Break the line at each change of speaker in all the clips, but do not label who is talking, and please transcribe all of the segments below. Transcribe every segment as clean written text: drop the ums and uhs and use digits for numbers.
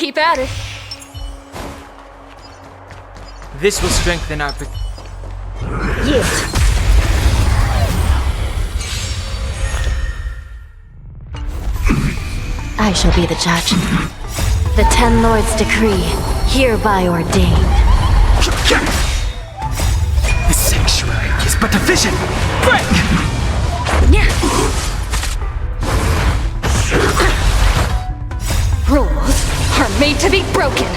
Keep at it.
This will strengthen our...
Yield.
I shall be the judge. The Ten Lords' decree, hereby ordained.
The sanctuary is but a vision! Break!
Rules are made to be broken.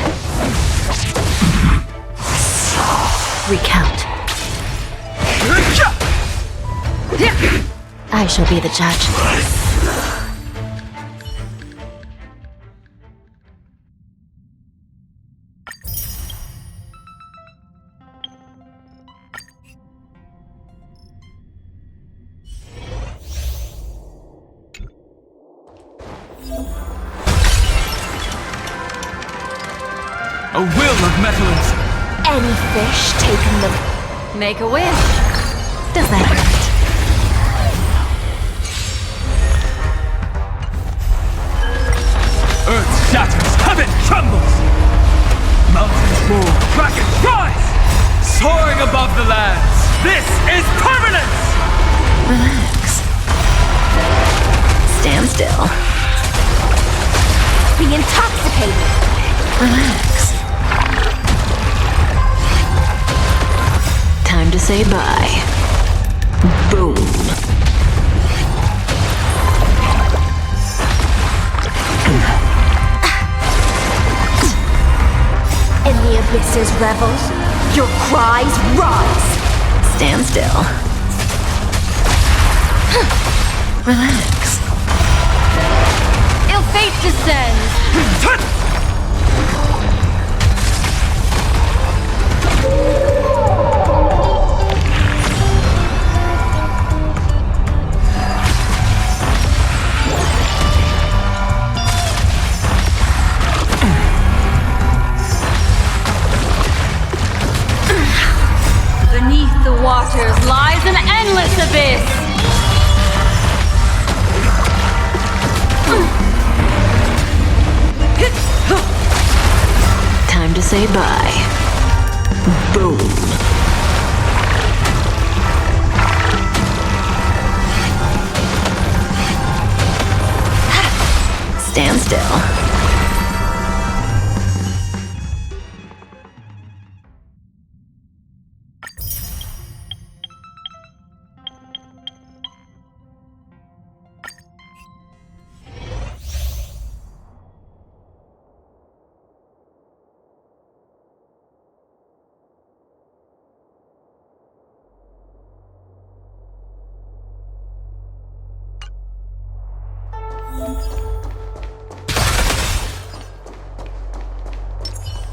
Recount. I shall be the judge.
A will of metals!
Any fish taken the... Make a wish.
Does that hurt?
Earth shatters, heaven trembles! Mountains roar, dragons rise! Soaring above the lands, this is permanence!
Relax. Stand still.
Be intoxicated.
Relax. Time to say bye. Boom.
In the abyss's revels, your cries rise.
Stand still. Relax.
Ill fate descends. Beneath the waters lies an endless abyss.
Time to say bye. Boom. Stand still.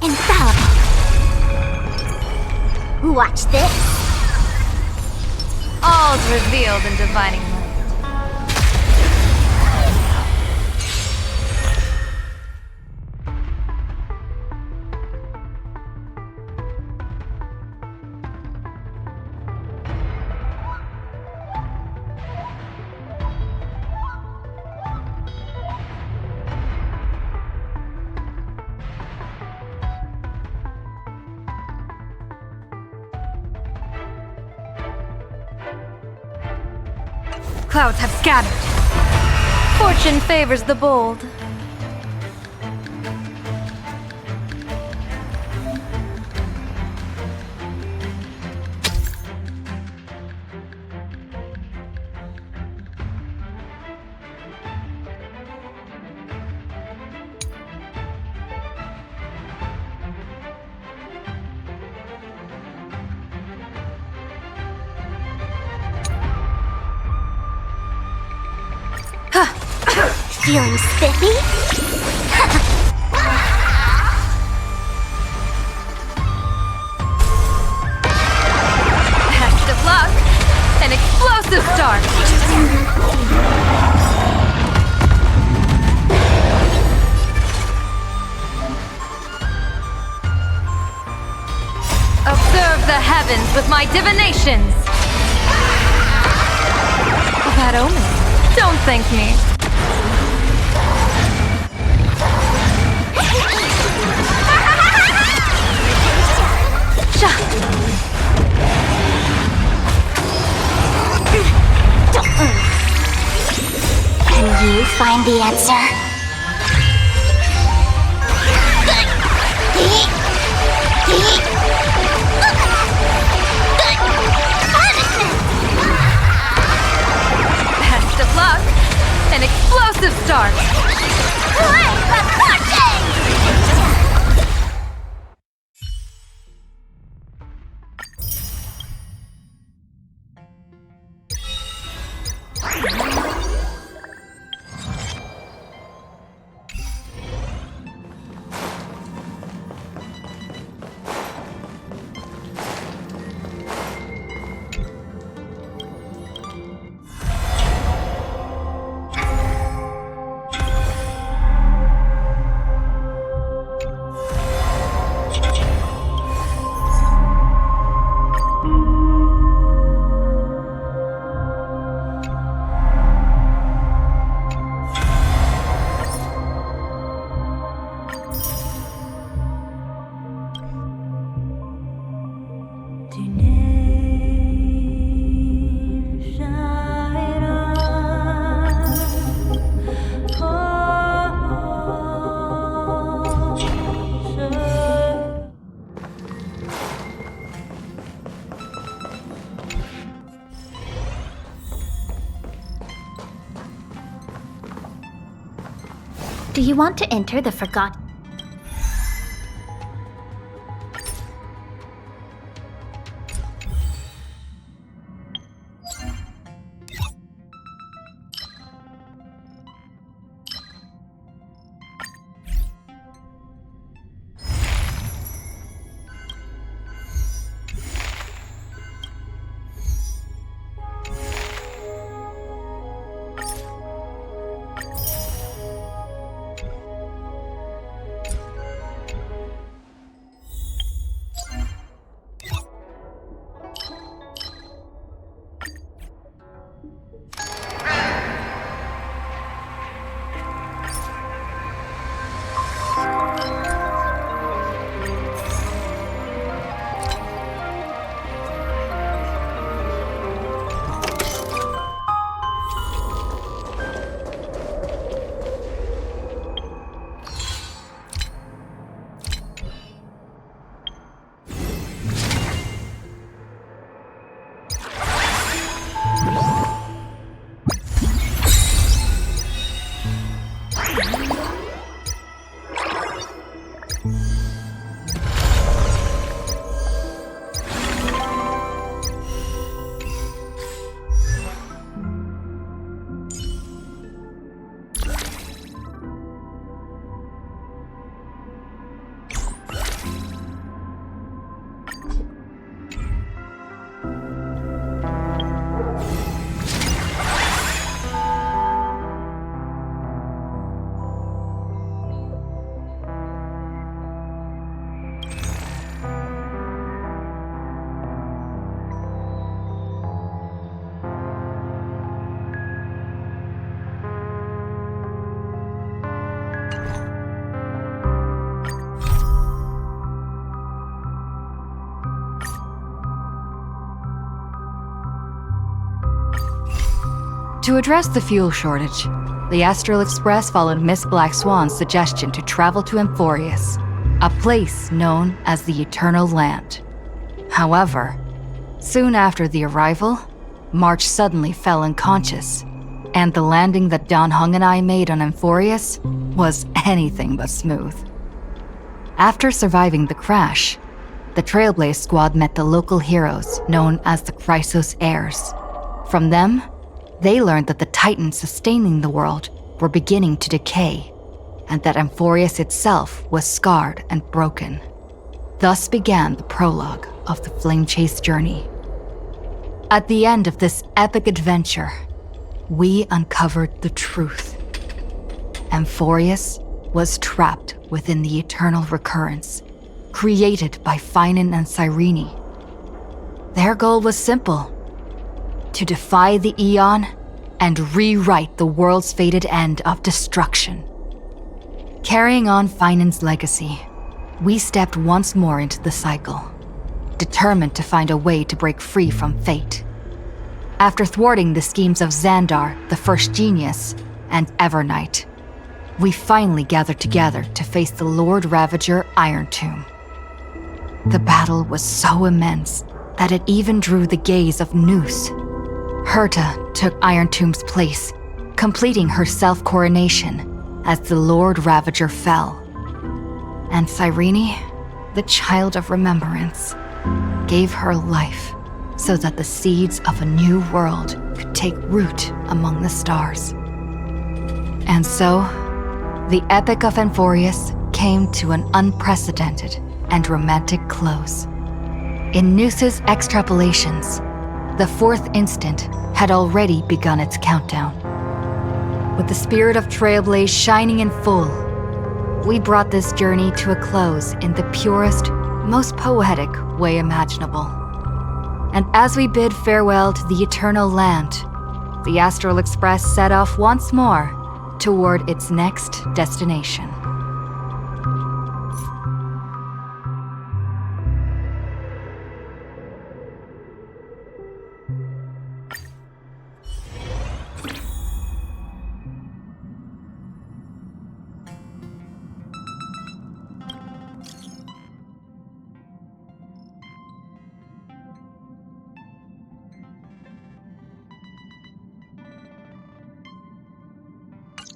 Infallible. Watch this. All's revealed in divining light. Clouds have scattered. Fortune favors the bold. Feeling spiffy? Best of luck! An explosive start! Observe the heavens with my divinations! Bad omen. Don't thank me.
find the answer.
Best of luck! An explosive start!
Do you want to enter the forgotten?
To address the fuel shortage, the Astral Express followed Miss Black Swan's suggestion to travel to Amphorius, a place known as the Eternal Land. However, soon after the arrival, March suddenly fell unconscious, and the landing that Don Hung and I made on Amphorius was anything but smooth. After surviving the crash, the Trailblaze squad met the local heroes known as the Chrysos Heirs. From them, they learned that the titans sustaining the world were beginning to decay, and that Amphorius itself was scarred and broken. Thus began the prologue of the Flame Chase journey. At the end of this epic adventure, we uncovered the truth. Amphorius was trapped within the eternal recurrence, created by Finan and Cyrene. Their goal was simple: to defy the Aeon and rewrite the world's fated end of destruction. Carrying on Finan's legacy, we stepped once more into the cycle, determined to find a way to break free from fate. After thwarting the schemes of Xandar, the first genius, and Evernight, we finally gathered together to face the Lord Ravager Iron Tomb. The battle was so immense that it even drew the gaze of Noose. Herta took Iron Tomb's place, completing her self-coronation as the Lord Ravager fell. And Cyrene, the Child of Remembrance, gave her life so that the seeds of a new world could take root among the stars. And so, the Epic of Amphorius came to an unprecedented and romantic close. In Noose's extrapolations, the fourth instant had already begun its countdown. With the spirit of Trailblaze shining in full, we brought this journey to a close in the purest, most poetic way imaginable. And as we bid farewell to the Eternal Land, the Astral Express set off once more toward its next destination.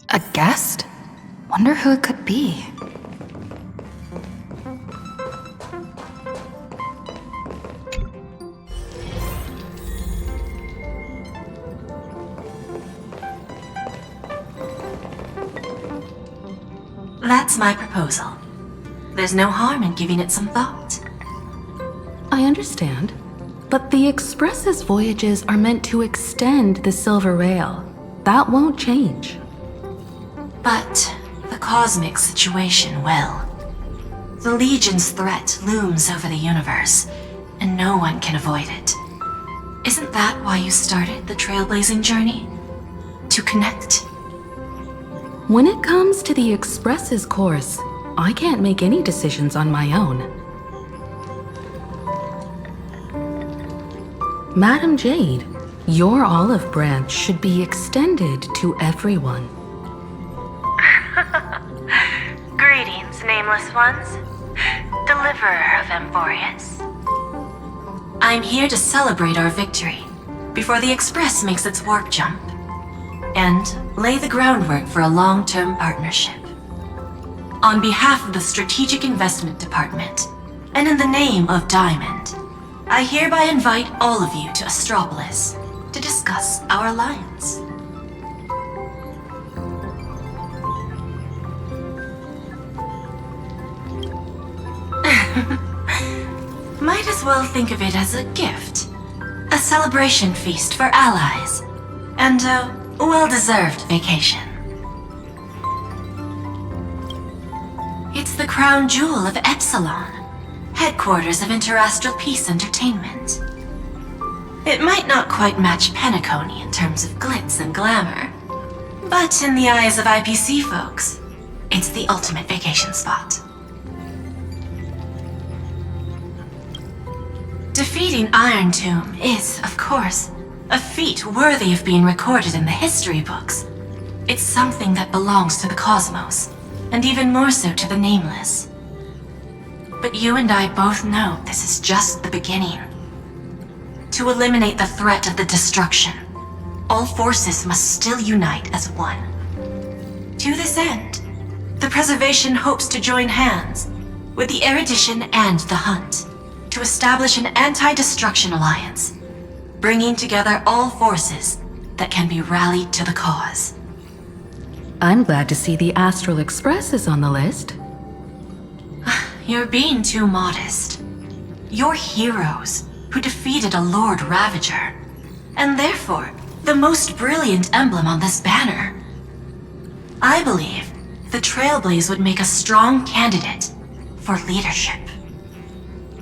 A guest? Wonder who it could be.
That's my proposal. There's no harm in giving it some thought.
I understand, but the Express's voyages are meant to extend the Silver Rail. That won't change.
But the cosmic situation will. The Legion's threat looms over the universe, and no one can avoid it. Isn't that why you started the trailblazing journey? To connect?
When it comes to the Express's course, I can't make any decisions on my own. Madam Jade, your olive branch should be extended to everyone.
Greetings, nameless ones. Deliverer of Amphorius. I'm here to celebrate our victory before the Express makes its warp jump, and lay the groundwork for a long-term partnership. On behalf of the Strategic Investment Department, and in the name of Diamond, I hereby invite all of you to Astropolis to discuss our alliance. Might as well think of it as a gift. A celebration feast for allies. And a well-deserved vacation. It's the crown jewel of Epsilon, headquarters of Interastral Peace Entertainment. It might not quite match Penacony in terms of glitz and glamour, but in the eyes of IPC folks, it's the ultimate vacation spot. Defeating Iron Tomb is, of course, a feat worthy of being recorded in the history books. It's something that belongs to the cosmos, and even more so to the Nameless. But you and I both know this is just the beginning. To eliminate the threat of the destruction, all forces must still unite as one. To this end, the Preservation hopes to join hands with the Erudition and the Hunt to establish an anti-destruction alliance, bringing together all forces that can be rallied to the cause.
I'm glad to see the Astral Express is on the list.
You're being too modest. You're heroes who defeated a Lord Ravager, and therefore the most brilliant emblem on this banner. I believe the Trailblaze would make a strong candidate for leadership.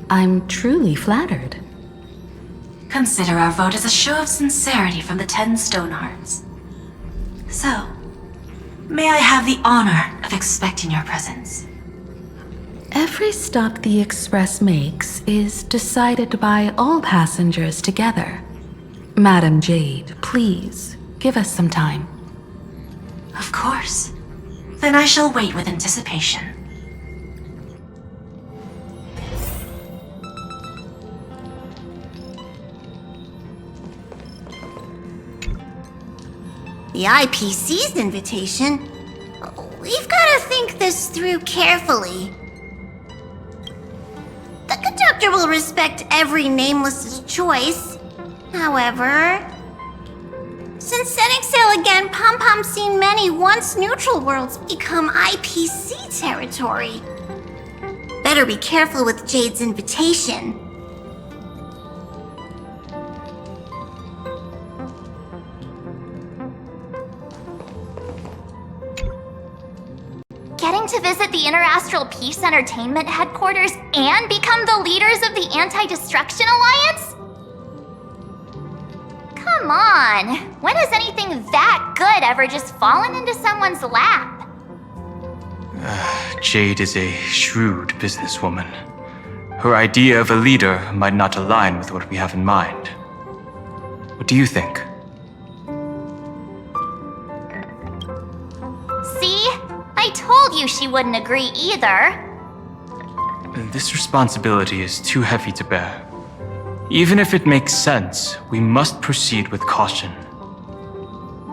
I'm truly flattered.
Consider our vote as a show of sincerity from the 10 Stonehearts. So, may I have the honor of expecting your presence?
Every stop the Express makes is decided by all passengers together. Madam Jade, please, give us some time.
Of course. Then I shall wait with anticipation.
The IPC's invitation? We've got to think this through carefully. The conductor will respect every nameless's choice. However, since setting sail again, Pom-Pom's seen many once neutral worlds become IPC territory. Better be careful with Jade's invitation.
Getting to visit the Interastral Peace Entertainment headquarters and become the leaders of the Anti-Destruction Alliance? Come on, when has anything that good ever just fallen into someone's lap?
Jade is a shrewd businesswoman. Her idea of a leader might not align with what we have in mind. What do you think?
See? I told you she wouldn't agree either.
This responsibility is too heavy to bear. Even if it makes sense, we must proceed with caution.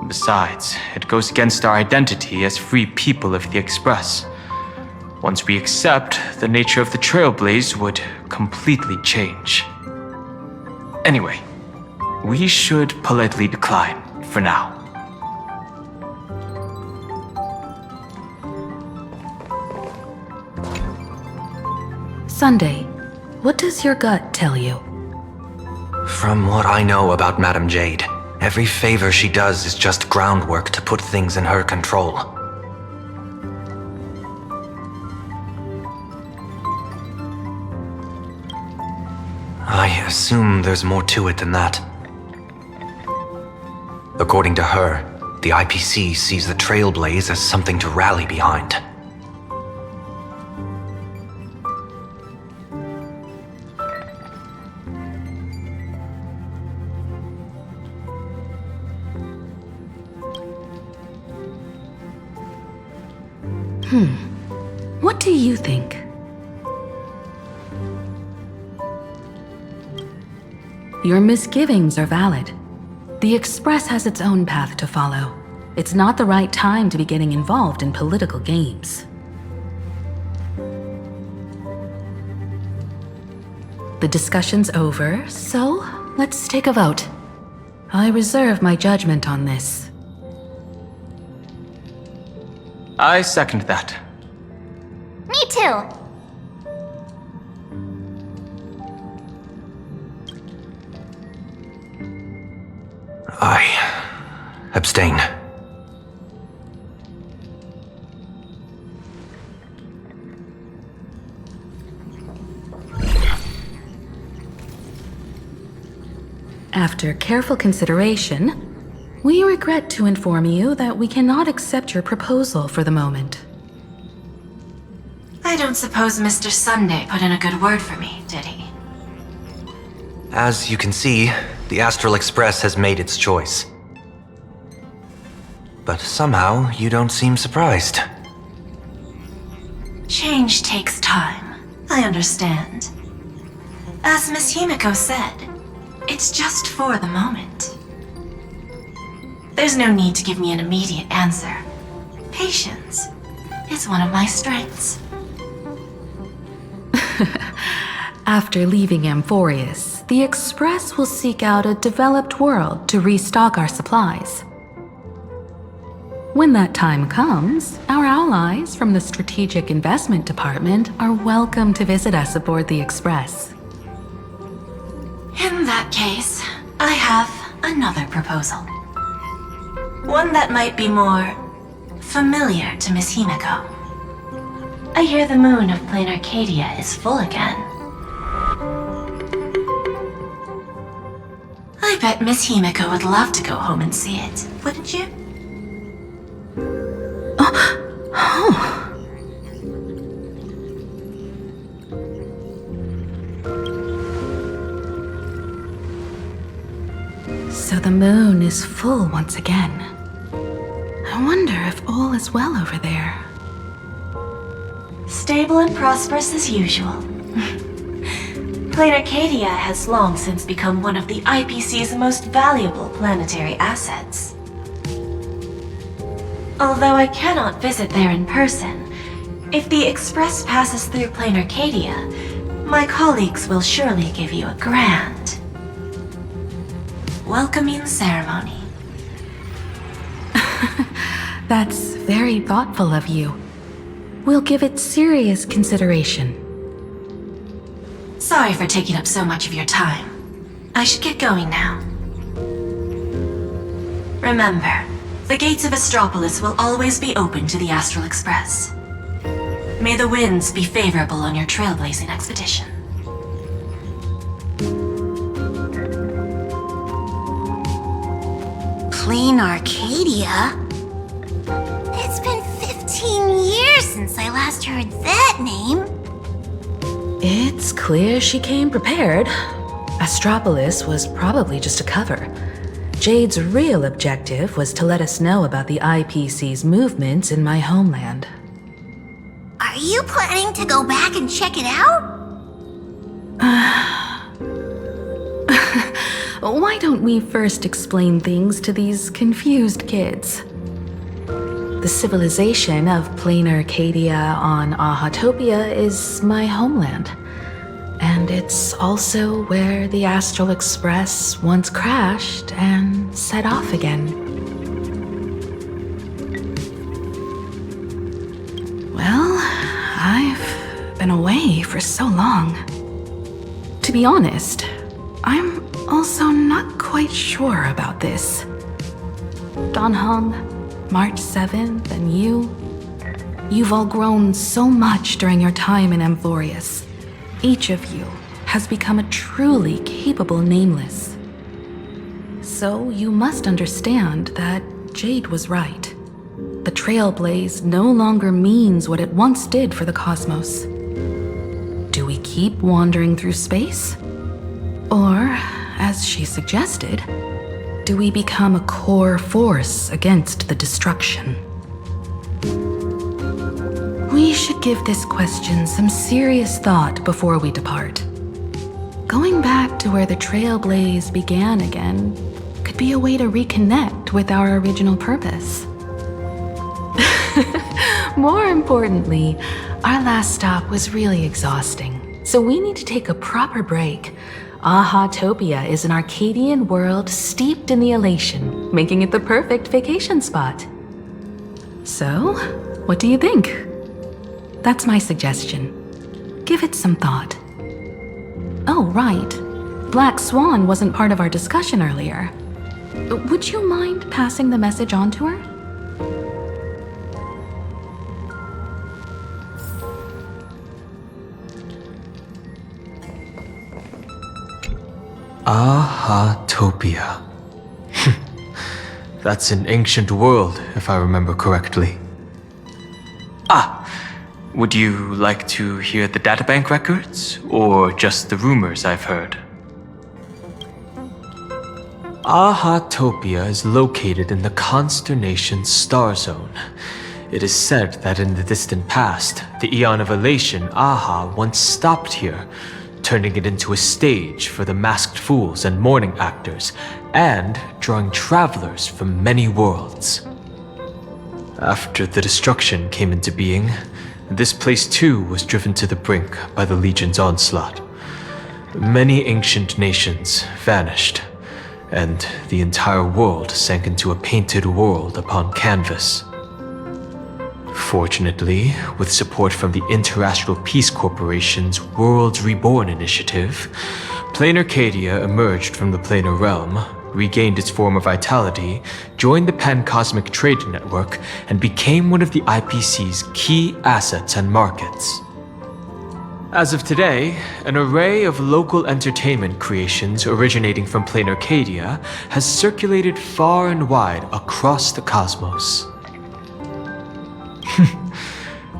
Besides, it goes against our identity as free people of the Express. Once we accept, the nature of the Trailblaze would completely change. Anyway, we should politely decline for now.
Sunday, what does your gut tell you?
From what I know about Madame Jade, every favor she does is just groundwork to put things in her control. I assume there's more to it than that. According to her, the IPC sees the Trailblaze as something to rally behind.
What do you think? Your misgivings are valid. The Express has its own path to follow. It's not the right time to be getting involved in political games. The discussion's over, so let's take a vote. I reserve my judgment on this.
I second that.
Me too.
I abstain.
After careful consideration, we regret to inform you that we cannot accept your proposal for the moment.
I don't suppose Mr. Sunday put in a good word for me, did he?
As you can see, the Astral Express has made its choice. But somehow, you don't seem surprised.
Change takes time. I understand. As Miss Himiko said, it's just for the moment. There's no need to give me an immediate answer. Patience is one of my strengths.
After leaving Amphorius, the Express will seek out a developed world to restock our supplies. When that time comes, our allies from the Strategic Investment Department are welcome to visit us aboard the Express.
In that case, I have another proposal. One that might be more familiar to Miss Himiko. I hear the moon of plain Arcadia is full again. I bet Miss Himiko would love to go home and see it, wouldn't you?
So the moon is full once again. I wonder if all is well over there.
Stable and prosperous as usual. Plain Arcadia has long since become one of the IPC's most valuable planetary assets. Although I cannot visit there in person, if the Express passes through Plain Arcadia, my colleagues will surely give you a grand welcoming ceremony.
That's very thoughtful of you. We'll give it serious consideration.
Sorry for taking up so much of your time. I should get going now. Remember, the gates of Astropolis will always be open to the Astral Express. May the winds be favorable on your trailblazing expedition.
Plain Arcadia? It's been 15 years since I last heard that name.
It's clear she came prepared. Astropolis was probably just a cover. Jade's real objective was to let us know about the IPC's movements in my homeland.
Are you planning to go back and check it out?
Why don't we first explain things to these confused kids? The civilization of Plain Arcadia on Ahatopia is my homeland. And it's also where the Astral Express once crashed and set off again. Well, I've been away for so long. To be honest, I'm also not quite sure about this. Dan Heng, March 7th, and you've all grown so much during your time in Amphorius. Each of you has become a truly capable Nameless. So you must understand that Jade was right. The Trailblaze no longer means what it once did for the cosmos. Do we keep wandering through space? Or, as she suggested, do we become a core force against the destruction? We should give this question some serious thought before we depart. Going back to where the Trailblaze began again could be a way to reconnect with our original purpose. More importantly, our last stop was really exhausting, so we need to take a proper break. Ahatopia is an Arcadian world steeped in the elation, making it the perfect vacation spot. So, what do you think? That's my suggestion. Give it some thought. Oh, right. Black Swan wasn't part of our discussion earlier. Would you mind passing the message on to her?
Ahatopia. That's an ancient world, if I remember correctly. Would you like to hear the databank records, or just the rumors I've heard? Ahatopia is located in the constellation Star Zone. It is said that in the distant past, the Eon of Elation, Aha, once stopped here, turning it into a stage for the masked fools and mourning actors, and drawing travelers from many worlds. After the destruction came into being, this place too was driven to the brink by the Legion's onslaught. Many ancient nations vanished, and the entire world sank into a painted world upon canvas. Fortunately, with support from the Interastral Peace Corporation's Worlds Reborn initiative, Plain Arcadia emerged from the planar realm, regained its former vitality, joined the Pan-Cosmic Trade Network, and became one of the IPC's key assets and markets. As of today, an array of local entertainment creations originating from Plain Arcadia has circulated far and wide across the cosmos.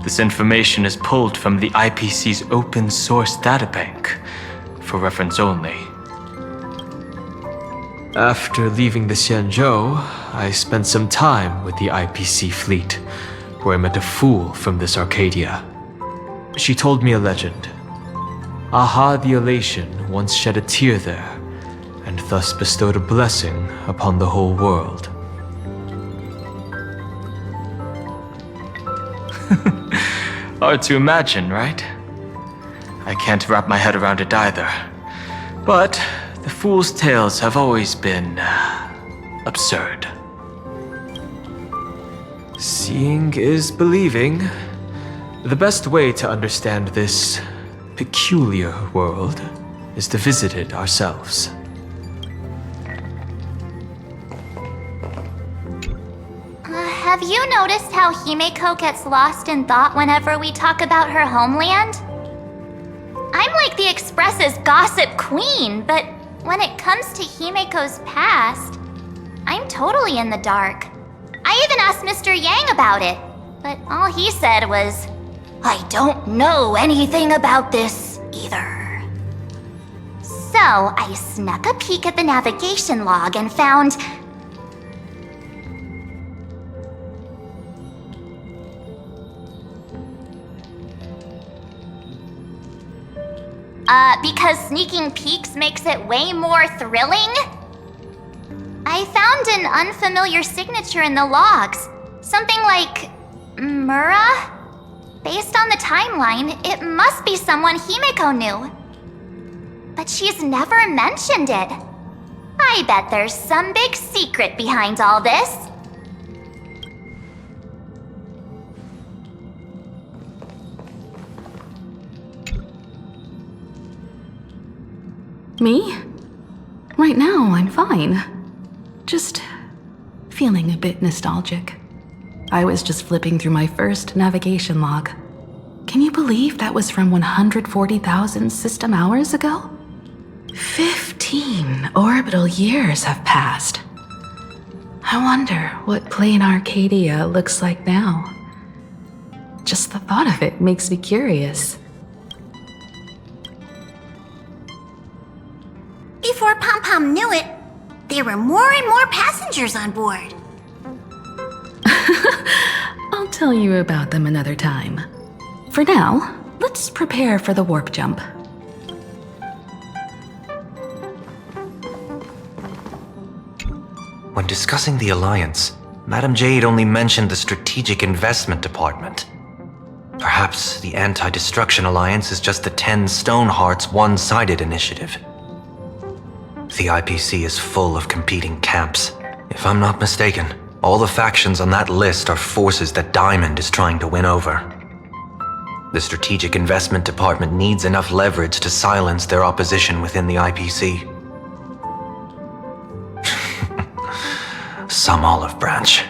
This information is pulled from the IPC's open source databank, for reference only. After leaving the Xianzhou, I spent some time with the IPC fleet, where I met a fool from this Arcadia. She told me a legend. Aha the Elation once shed a tear there, and thus bestowed a blessing upon the whole world. Hard to imagine, right? I can't wrap my head around it either. But the fool's tales have always been absurd. Seeing is believing. The best way to understand this peculiar world is to visit it ourselves.
Have you noticed how Himeko gets lost in thought whenever we talk about her homeland? I'm like the Express's gossip queen, but when it comes to Himeko's past, I'm totally in the dark. I even asked Mr. Yang about it, but all he said was, "I don't know anything about this either." So I snuck a peek at the navigation log and found... because sneaking peeks makes it way more thrilling? I found an unfamiliar signature in the logs. Something like... Mura? Based on the timeline, it must be someone Himeko knew. But she's never mentioned it. I bet there's some big secret behind all this.
Me? Right now, I'm fine. Just feeling a bit nostalgic. I was just flipping through my first navigation log. Can you believe that was from 140,000 system hours ago? 15 orbital years have passed. I wonder what plain Arcadia looks like now. Just the thought of it makes me curious.
Before Pom Pom knew it, there were more and more passengers on board.
I'll tell you about them another time. For now, let's prepare for the warp jump.
When discussing the Alliance, Madame Jade only mentioned the Strategic Investment Department. Perhaps the Anti-Destruction Alliance is just the 10 Stonehearts one-sided initiative. The IPC is full of competing camps. If I'm not mistaken, all the factions on that list are forces that Diamond is trying to win over. The Strategic Investment Department needs enough leverage to silence their opposition within the IPC. Some olive branch.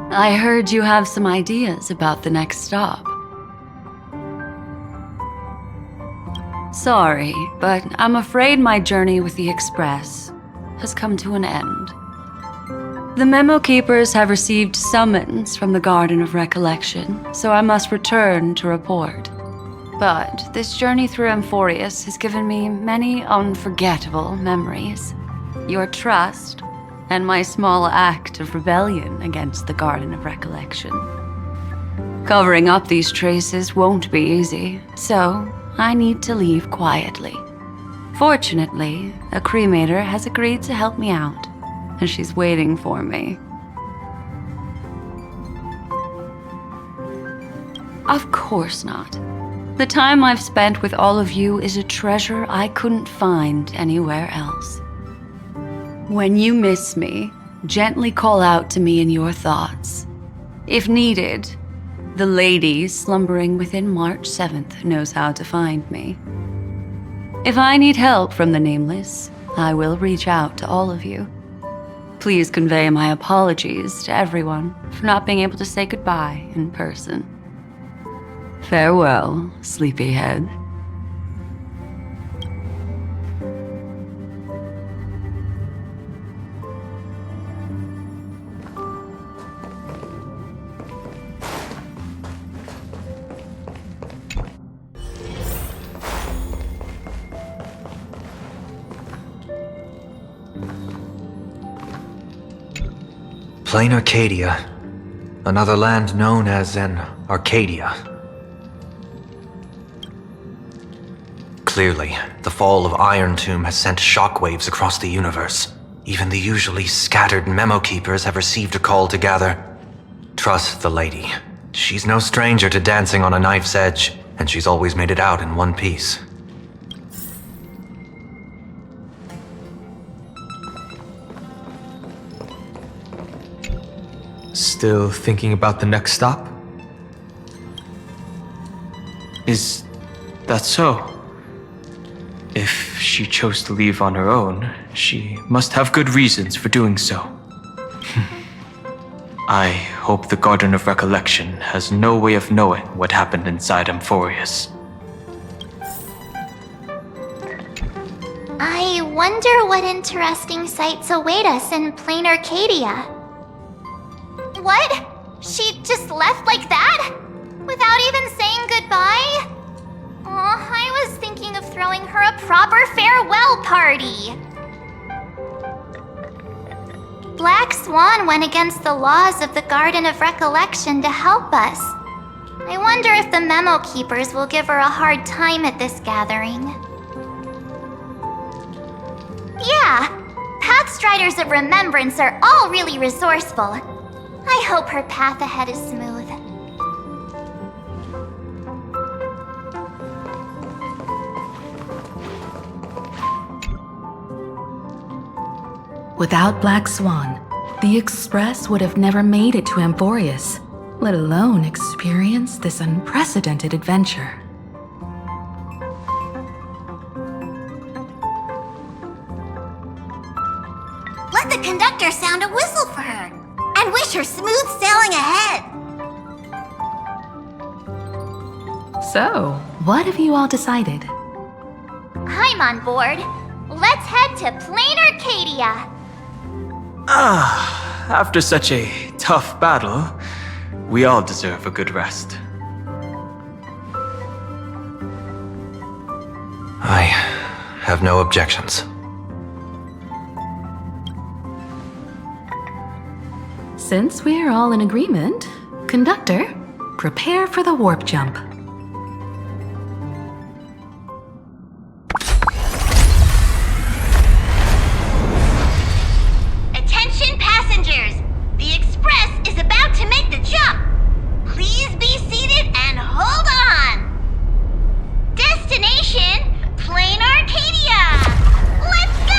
I heard you have some ideas about the next stop. Sorry, but I'm afraid my journey with the Express has come to an end. The Memo Keepers have received summons from the Garden of Recollection, so I must return to report. But this journey through Amphorius has given me many unforgettable memories. Your trust, and my small act of rebellion against the Garden of Recollection. Covering up these traces won't be easy, so I need to leave quietly. Fortunately, a cremator has agreed to help me out, and she's waiting for me. Of course not. The time I've spent with all of you is a treasure I couldn't find anywhere else. When you miss me, gently call out to me in your thoughts. If needed, the lady slumbering within March 7th knows how to find me. If I need help from the Nameless, I will reach out to all of you. Please convey my apologies to everyone for not being able to say goodbye in person. Farewell, sleepyhead.
Plain Arcadia. Another land known as an Arcadia. Clearly, the fall of Iron Tomb has sent shockwaves across the universe. Even the usually scattered memo keepers have received a call to gather. Trust the lady. She's no stranger to dancing on a knife's edge, and she's always made it out in one piece.
Still thinking about the next stop? Is that so? If she chose to leave on her own, she must have good reasons for doing so. I hope the Garden of Recollection has no way of knowing what happened inside Amphorius.
I wonder what interesting sights await us in Plain Arcadia. What? She just left like that? Without even saying goodbye? Aw, I was thinking of throwing her a proper farewell party. Black Swan went against the laws of the Garden of Recollection to help us. I wonder if the memo keepers will give her a hard time at this gathering. Yeah, Pathstriders of Remembrance are all really resourceful. I hope her path ahead is smooth.
Without Black Swan, the Express would have never made it to Amphorius, let alone experience this unprecedented adventure.
Let the conductor sound a whistle for her, and wish her smooth sailing ahead.
So, what have you all decided?
I'm on board. Let's head to Plain Arcadia.
After such a tough battle, we all deserve a good rest.
I have no objections.
Since we're all in agreement, Conductor, prepare for the warp jump.
Attention passengers! The Express is about to make the jump! Please be seated and hold on! Destination, Plain Arcadia! Let's go!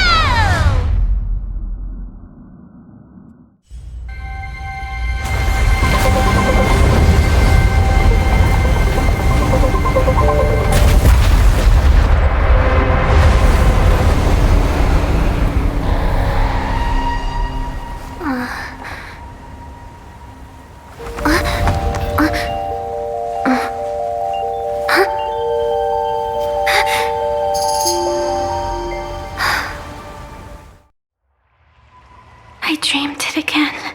I dreamed it again.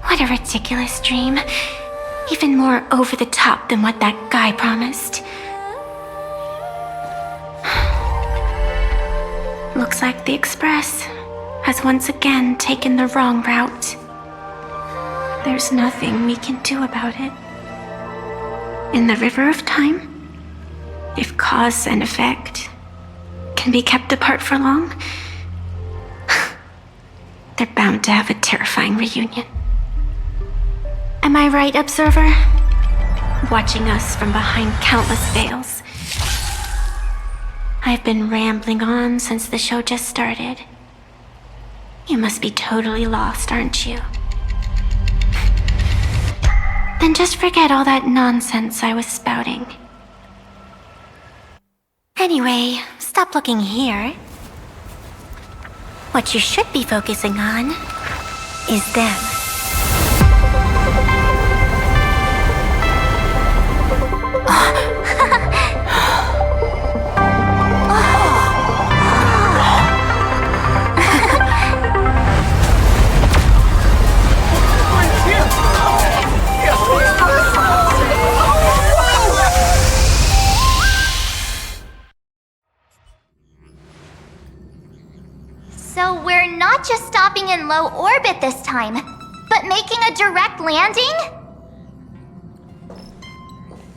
What a ridiculous dream. Even more over the top than what that guy promised. Looks like the Express has once again taken the wrong route. There's nothing we can do about it. In the River of Time, if cause and effect can be kept apart for long, they're bound to have a terrifying reunion. Am I right, Observer? Watching us from behind countless veils. I've been rambling on since the show just started. You must be totally lost, aren't you? Then just forget all that nonsense I was spouting. Anyway, stop looking here. What you should be focusing on is them.
So stopping in low orbit this time, but making a direct landing?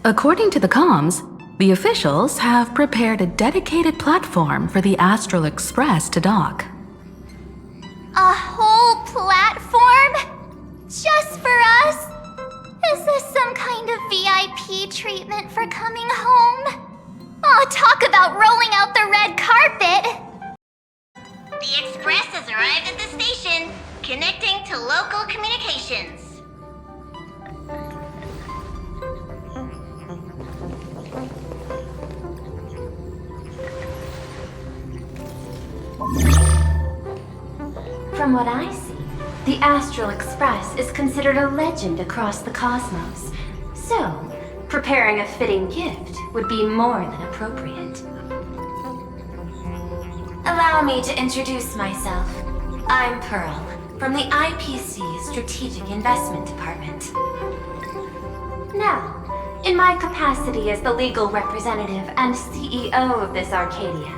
According to the comms, the officials have prepared a dedicated platform for the Astral Express to dock.
A whole platform? Just for us? Is this some kind of VIP treatment for coming home? Oh, talk about rolling out the red carpet!
The express has arrived at the station, connecting to local communications.
From what I see, the Astral Express is considered a legend across the cosmos. So, preparing a fitting gift would be more than appropriate. Allow me to introduce myself. I'm Pearl, from the IPC Strategic Investment Department. Now, in my capacity as the legal representative and CEO of this Arcadia,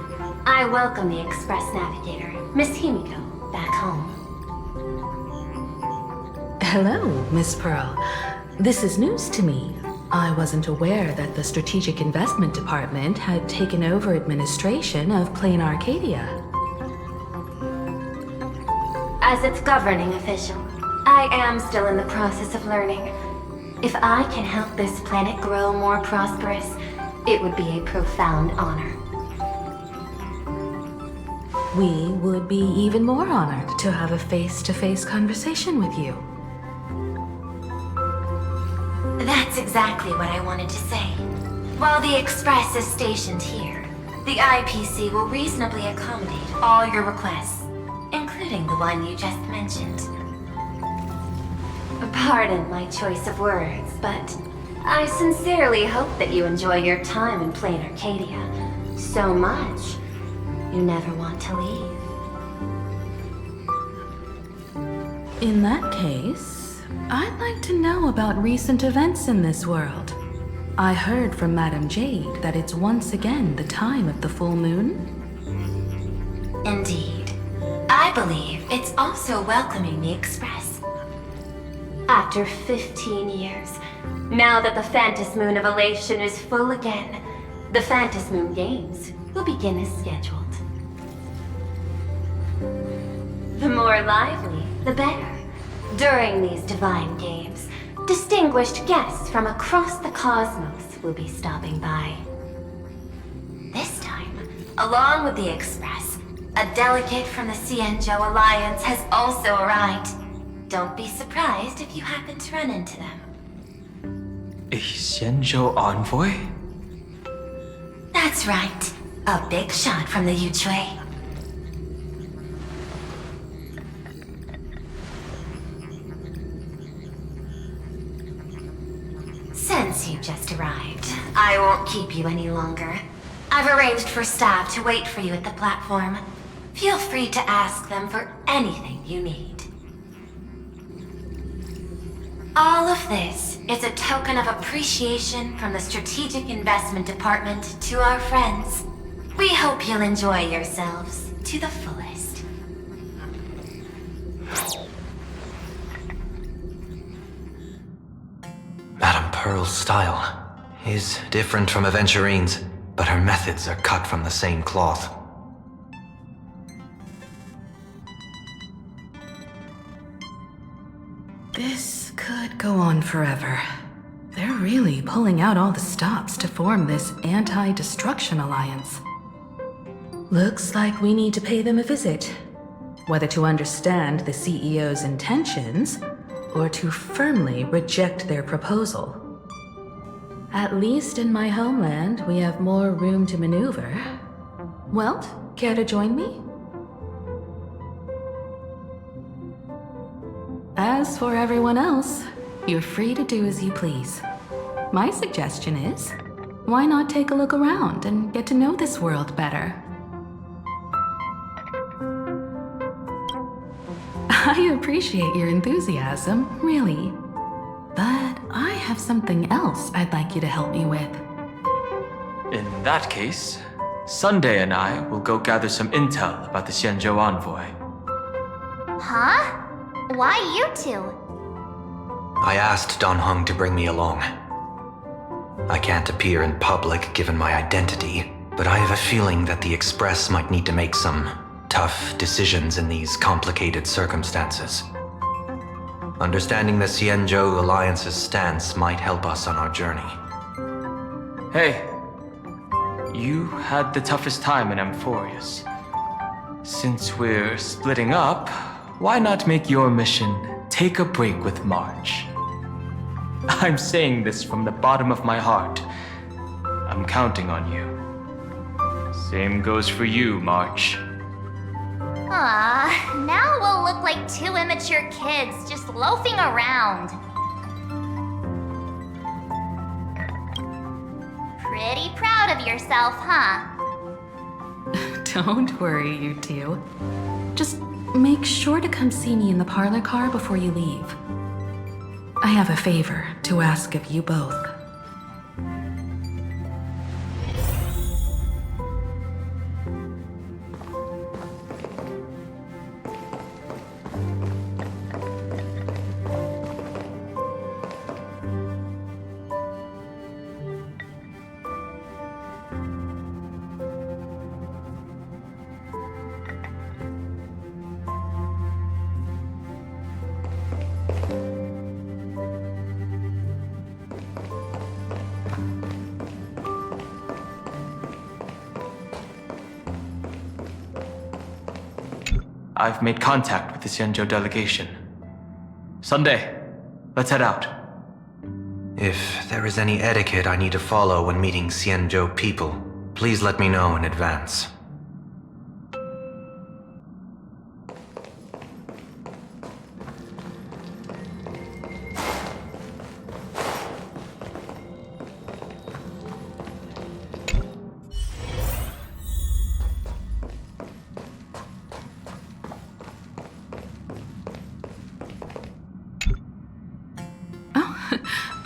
I welcome the Express Navigator, Miss Himiko, back home.
Hello, Miss Pearl. This is news to me. I wasn't aware that the Strategic Investment Department had taken over administration of Plain Arcadia.
As its governing official, I am still in the process of learning. If I can help this planet grow more prosperous, it would be a profound honor.
We would be even more honored to have a face-to-face conversation with you.
That's exactly what I wanted to say. While the Express is stationed here, the IPC will reasonably accommodate all your requests, including the one you just mentioned. Pardon my choice of words, but I sincerely hope that you enjoy your time in Plain Arcadia so much you never want to leave.
In that case, I'd like to know about recent events in this world. I heard from Madame Jade that it's once again the time of the full moon.
Indeed. I believe it's also welcoming the Express. After 15 years, now that the Phantasmoon Moon of Elation is full again, the Phantasmoon Moon Games will begin as scheduled. The more lively, the better. During these divine games, distinguished guests from across the cosmos will be stopping by. This time, along with the Express, a delegate from the Xianzhou Alliance has also arrived. Don't be surprised if you happen to run into them.
A Xianzhou envoy?
That's right. A big shot from the Yuchui. Since you just arrived, I won't keep you any longer. I've arranged for staff to wait for you at the platform. Feel free to ask them for anything you need. All of this is a token of appreciation from the Strategic Investment Department to our friends. We hope you'll enjoy yourselves to the fullest.
Madame Pearl's style is different from Aventurine's, but her methods are cut from the same cloth.
This could go on forever. They're really pulling out all the stops to form this anti-destruction alliance. Looks like we need to pay them a visit. Whether to understand the CEO's intentions, or to firmly reject their proposal. At least in my homeland, we have more room to maneuver. Welt, care to join me? As for everyone else, you're free to do as you please. My suggestion is, why not take a look around and get to know this world better? I appreciate your enthusiasm, really. But I have something else I'd like you to help me with.
In that case, Sunday and I will go gather some intel about the Xianzhou envoy.
Huh? Why you two?
I asked Don Hung to bring me along. I can't appear in public given my identity, but I have a feeling that the Express might need to make some tough decisions in these complicated circumstances. Understanding the Xianzhou Alliance's stance might help us on our journey.
Hey, you had the toughest time in Amphorius. Since we're splitting up, why not make your mission take a break with March? I'm saying this from the bottom of my heart. I'm counting on you. Same goes for you, March.
Now we'll look like two immature kids just loafing around. Pretty proud of yourself, huh?
Don't worry, you two. Just make sure to come see me in the parlor car before you leave. I have a favor to ask of you both.
I've made contact with the Xianzhou delegation. Sunday, let's head out.
If there is any etiquette I need to follow when meeting Xianzhou people, please let me know in advance.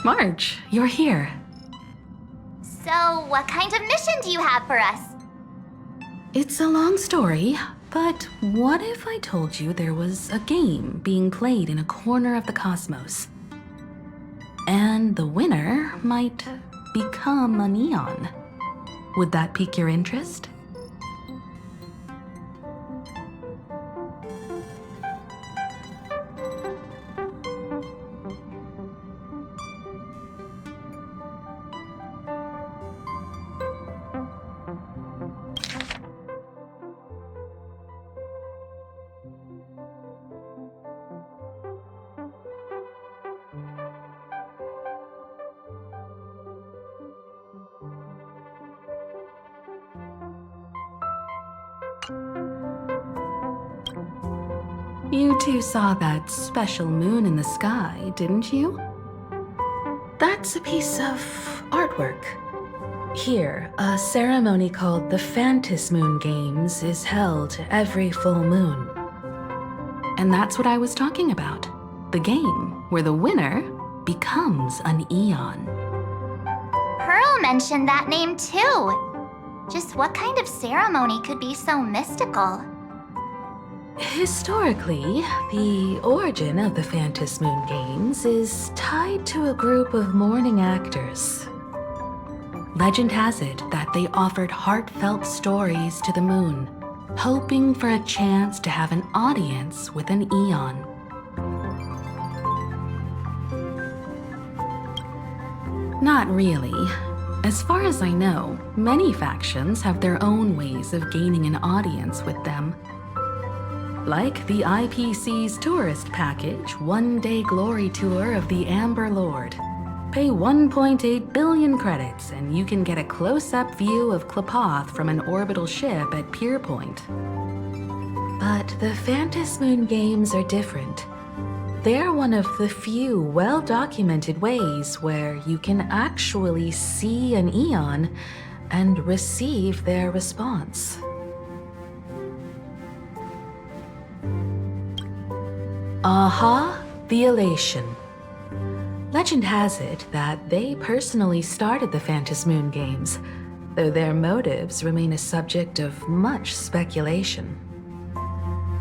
March, you're here.
So, what kind of mission do you have for us?
It's a long story, but what if I told you there was a game being played in a corner of the cosmos? And the winner might become a neon. Would that pique your interest? You two saw that special moon in the sky, didn't you? That's a piece of artwork. Here, a ceremony called the Phantom Moon Games is held every full moon. And that's what I was talking about. The game where the winner becomes an Eon.
Pearl mentioned that name too. Just what kind of ceremony could be so mystical?
Historically, the origin of the Phantom Moon Games is tied to a group of mourning actors. Legend has it that they offered heartfelt stories to the moon, hoping for a chance to have an audience with an Eon. Not really. As far as I know, many factions have their own ways of gaining an audience with them. Like the IPC's tourist package, one-day glory tour of the Amber Lord. Pay 1.8 billion credits and you can get a close-up view of Klapoth from an orbital ship at Pier Point. But the Phantom Moon Games are different. They're one of the few well-documented ways where you can actually see an Eon and receive their response. Aha, the Elation. Legend has it that they personally started the Phantom Moon Games, though their motives remain a subject of much speculation.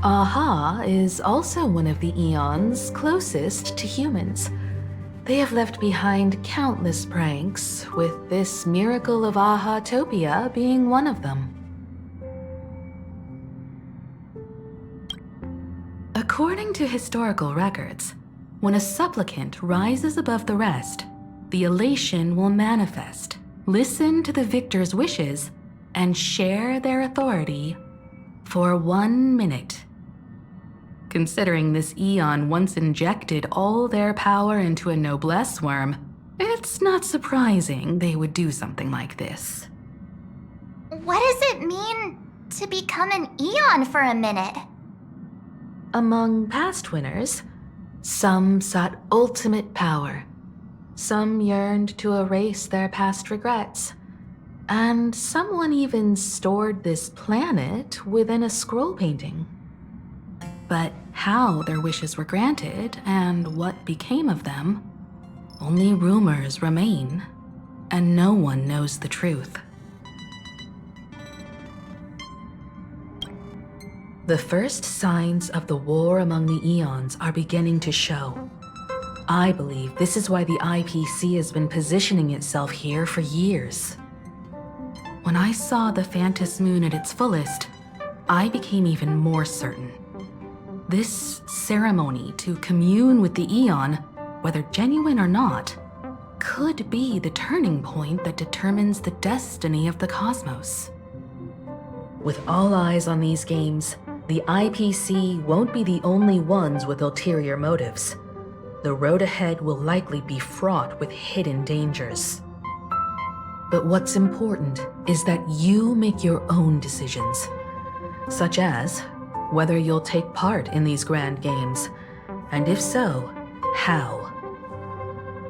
Aha is also one of the eons closest to humans. They have left behind countless pranks, with this miracle of Aha-topia being one of them. According to historical records, when a supplicant rises above the rest, the elation will manifest, listen to the victor's wishes, and share their authority for 1 minute. Considering this eon once injected all their power into a noblesse worm, it's not surprising they would do something like this.
What does it mean to become an eon for a minute?
Among past winners, some sought ultimate power, some yearned to erase their past regrets, and someone even stored this planet within a scroll painting. But how their wishes were granted and what became of them, only rumors remain, and no one knows the truth. The first signs of the war among the eons are beginning to show. I believe this is why the IPC has been positioning itself here for years. When I saw the Phantos Moon at its fullest, I became even more certain. This ceremony to commune with the eon, whether genuine or not, could be the turning point that determines the destiny of the cosmos. With all eyes on these games, the IPC won't be the only ones with ulterior motives. The road ahead will likely be fraught with hidden dangers. But what's important is that you make your own decisions, such as whether you'll take part in these grand games, and if so, how.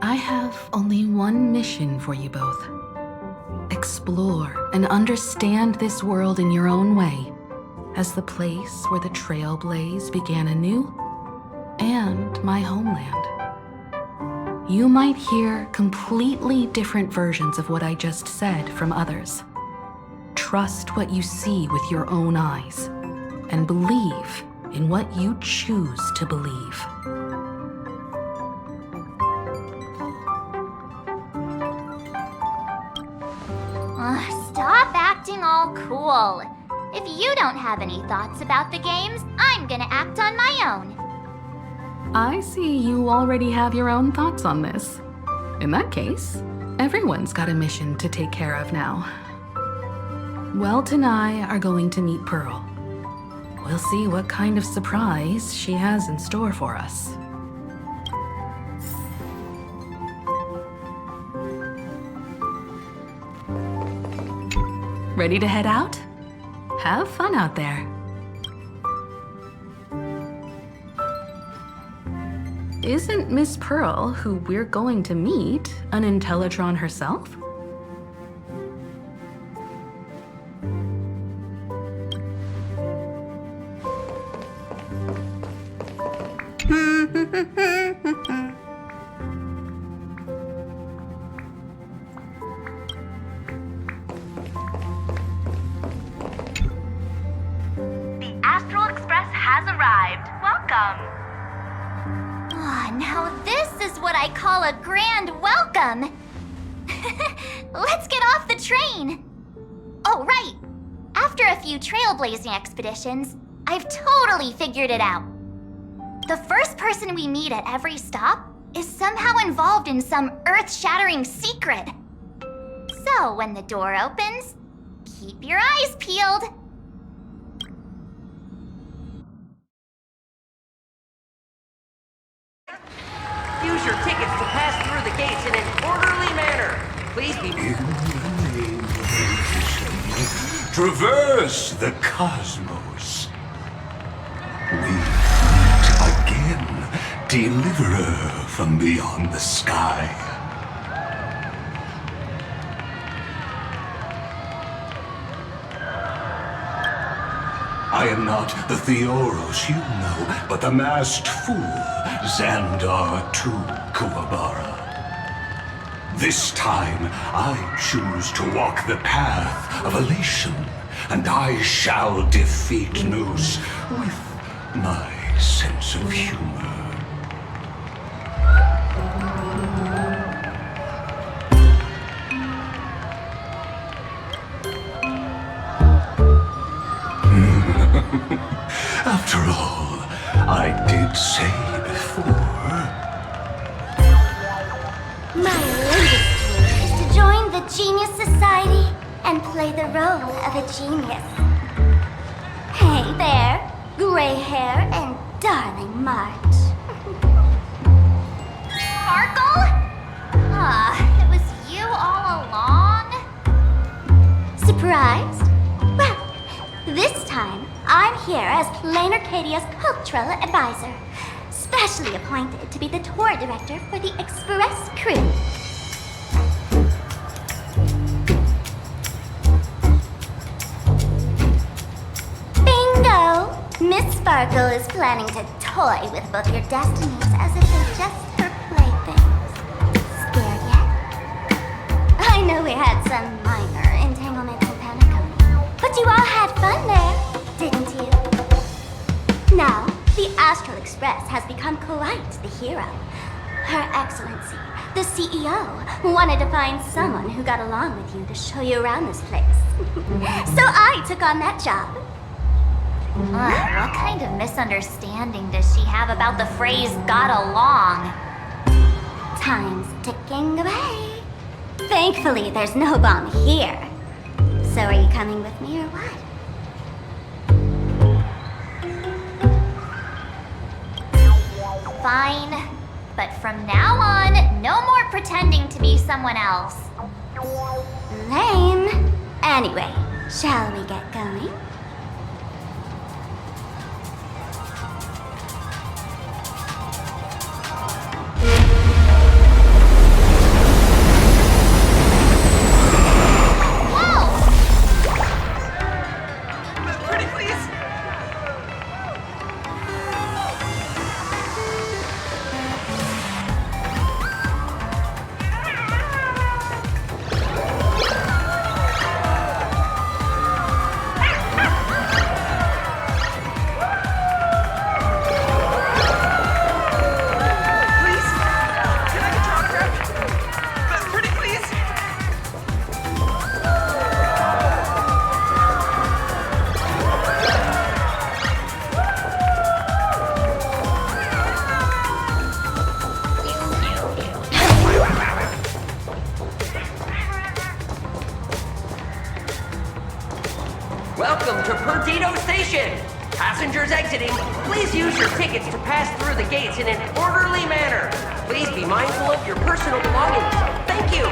I have only one mission for you both. Explore and understand this world in your own way, as the place where the Trailblaze began anew, and my homeland. You might hear completely different versions of what I just said from others. Trust what you see with your own eyes, and believe in what you choose to believe.
Stop acting all cool. If you don't have any thoughts about the games, I'm gonna act on my own.
I see you already have your own thoughts on this. In that case, everyone's got a mission to take care of now. Welt and I are going to meet Pearl. We'll see what kind of surprise she has in store for us. Ready to head out? Have fun out there. Isn't Miss Pearl, who we're going to meet, an Intellitron herself?
The Astral Express has arrived. Welcome.
Now this is what I call a grand welcome. Let's get off the train. Oh, right. After a few trailblazing expeditions, I've totally figured it out. The first person we meet at every stop is somehow involved in some earth-shattering secret. So when the door opens, keep your eyes peeled.
Use your tickets to pass through the gates in an orderly manner. Please be...
Traverse the cosmos. We meet again, deliverer from beyond the sky. I am not the Theoros you know, but the masked fool, Xandar II Kuwabara. This time, I choose to walk the path of elation, and I shall defeat Noose with my sense of humor. After all, I did say before.
My latest dream is to join the Genius Society and play the role of a genius. Hey there, gray hair and darling March. Sparkle? It was you all along? Surprised? Well, this time I'm here as Plain Arcadia's cultural advisor, specially appointed to be the tour director for the Express crew. Bingo! Miss Sparkle is planning to toy with both your destinies as if they're just her playthings. Scared yet? I know we had some minor entanglements in Panaconia, but you all had fun there, didn't you? Now, the Astral Express has become quite the hero. Her Excellency, the CEO, wanted to find someone who got along with you to show you around this place. So I took on that job.
What kind of misunderstanding does she have about the phrase got along?
Time's ticking away. Thankfully, there's no bomb here. So are you coming with me or what?
Fine. But from now on, no more pretending to be someone else.
Lame. Anyway, shall we get going?
Welcome to Perdido Station! Passengers exiting, please use your tickets to pass through the gates in an orderly manner. Please be mindful of your personal belongings. Thank you!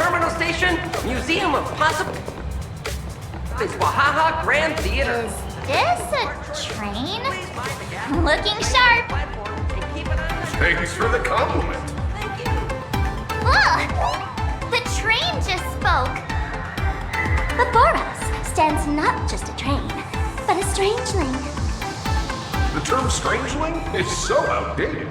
terminal station, Museum of Possible... It's Wahaha Grand Theater.
Is this a train? Looking sharp.
Thanks for the compliment.
Ugh! The train just spoke. Before us stands not just a train, but a strangeling.
The term strangeling is so outdated.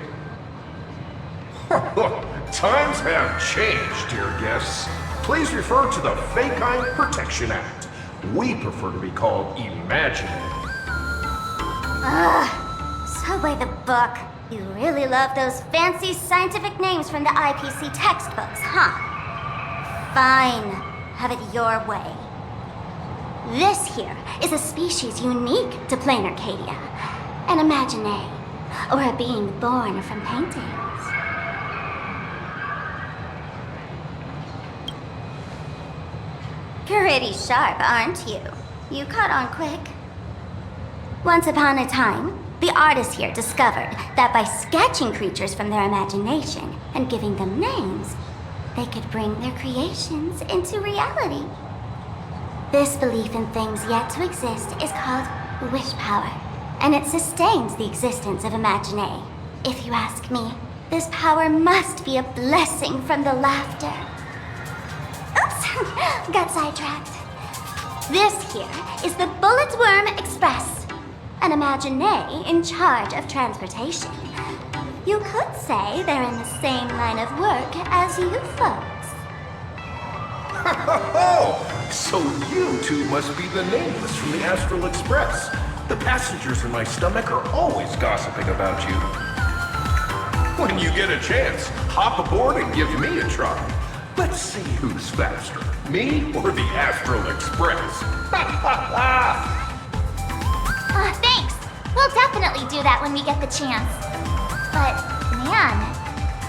Times have changed, dear guests. Please refer to the Fekine Protection Act. We prefer to be called imaginary.
Ugh, so by the book. You really love those fancy scientific names from the IPC textbooks, huh? Fine. Have it your way. This here is a species unique to plain Arcadia. An imaginae, or a being born from paintings. Pretty sharp, aren't you? You caught on quick. Once upon a time, the artists here discovered that by sketching creatures from their imagination and giving them names, they could bring their creations into reality. This belief in things yet to exist is called wish power, and it sustains the existence of imaginae. If you ask me, this power must be a blessing from the laughter. Oops, got sidetracked. This here is the Bullet Worm Express, an imaginae in charge of transportation. You could say they're in the same line of work as you folks.
So you two must be the nameless from the Astral Express. The passengers in my stomach are always gossiping about you. When you get a chance, hop aboard and give me a try. Let's see who's faster, me or the Astral Express.
Thanks. We'll definitely do that when we get the chance. But, man,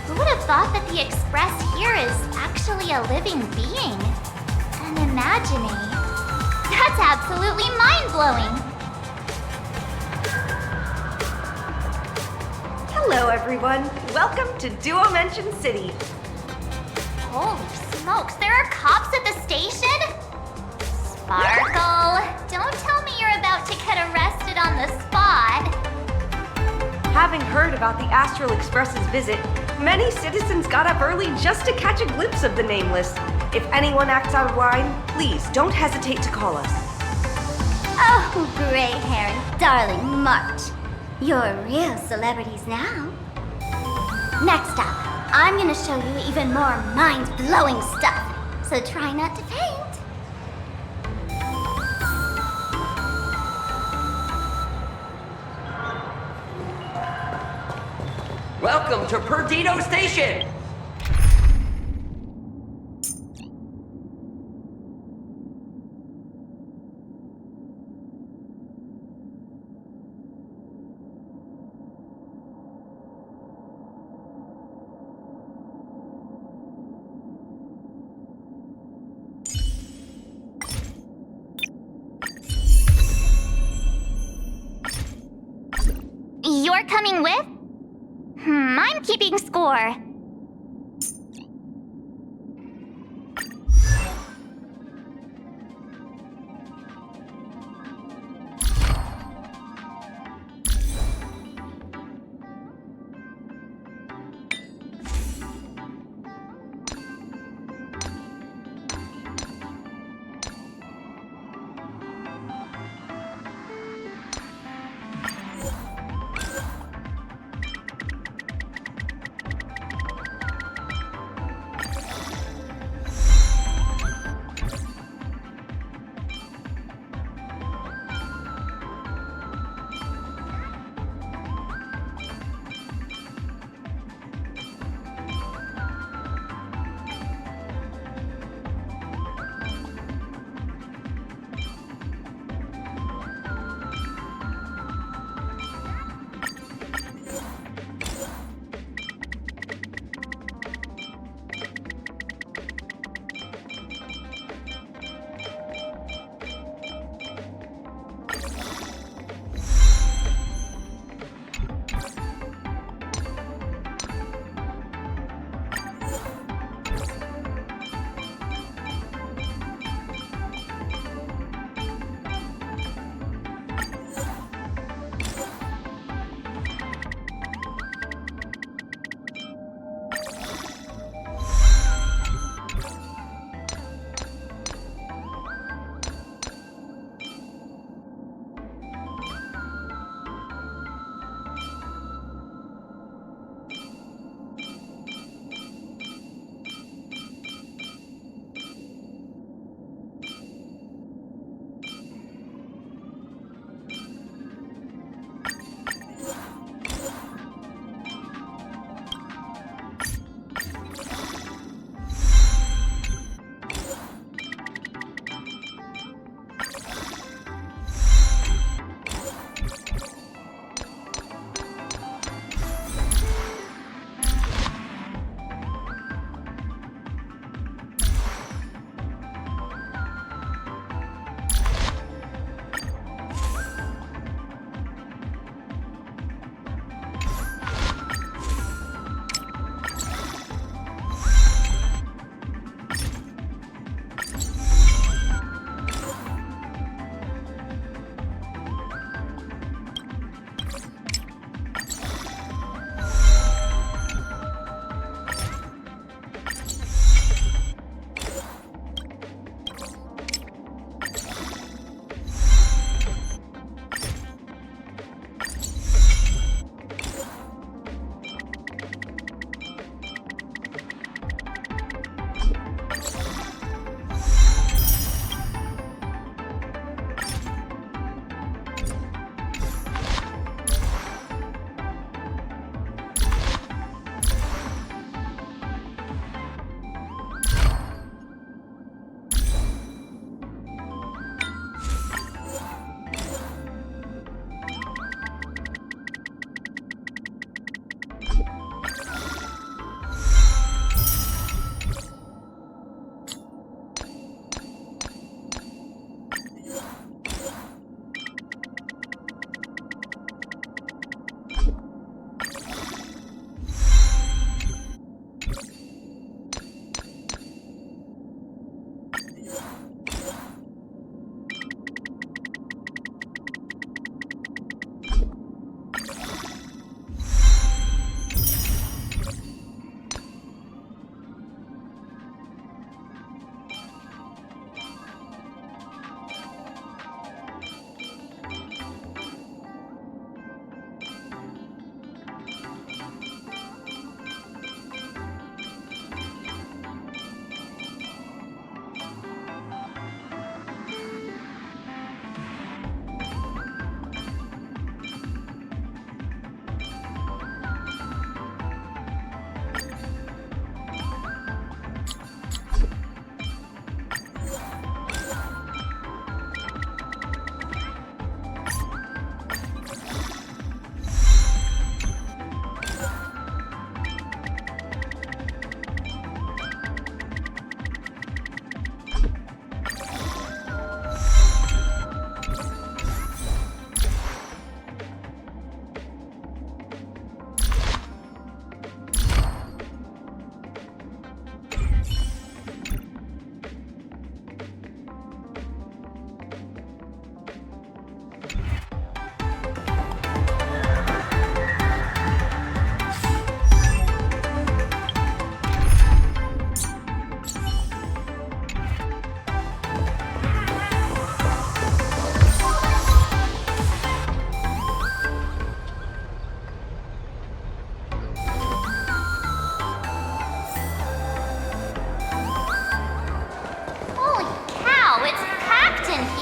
who would have thought that the Express here is actually a living being? An imaginae. That's absolutely mind-blowing.
Hello, everyone. Welcome to Duomension City.
Holy smokes, there are cops at the station? Sparkle, don't tell me you're about to get arrested on the spot.
Having heard about the Astral Express's visit, many citizens got up early just to catch a glimpse of the Nameless. If anyone acts out of line, please don't hesitate to call us.
Oh, gray-haired darling March. You're real celebrities now. Next up, I'm gonna show you even more mind-blowing stuff, so try not to faint.
Welcome to Perdido Station!
You're coming with? I'm keeping score.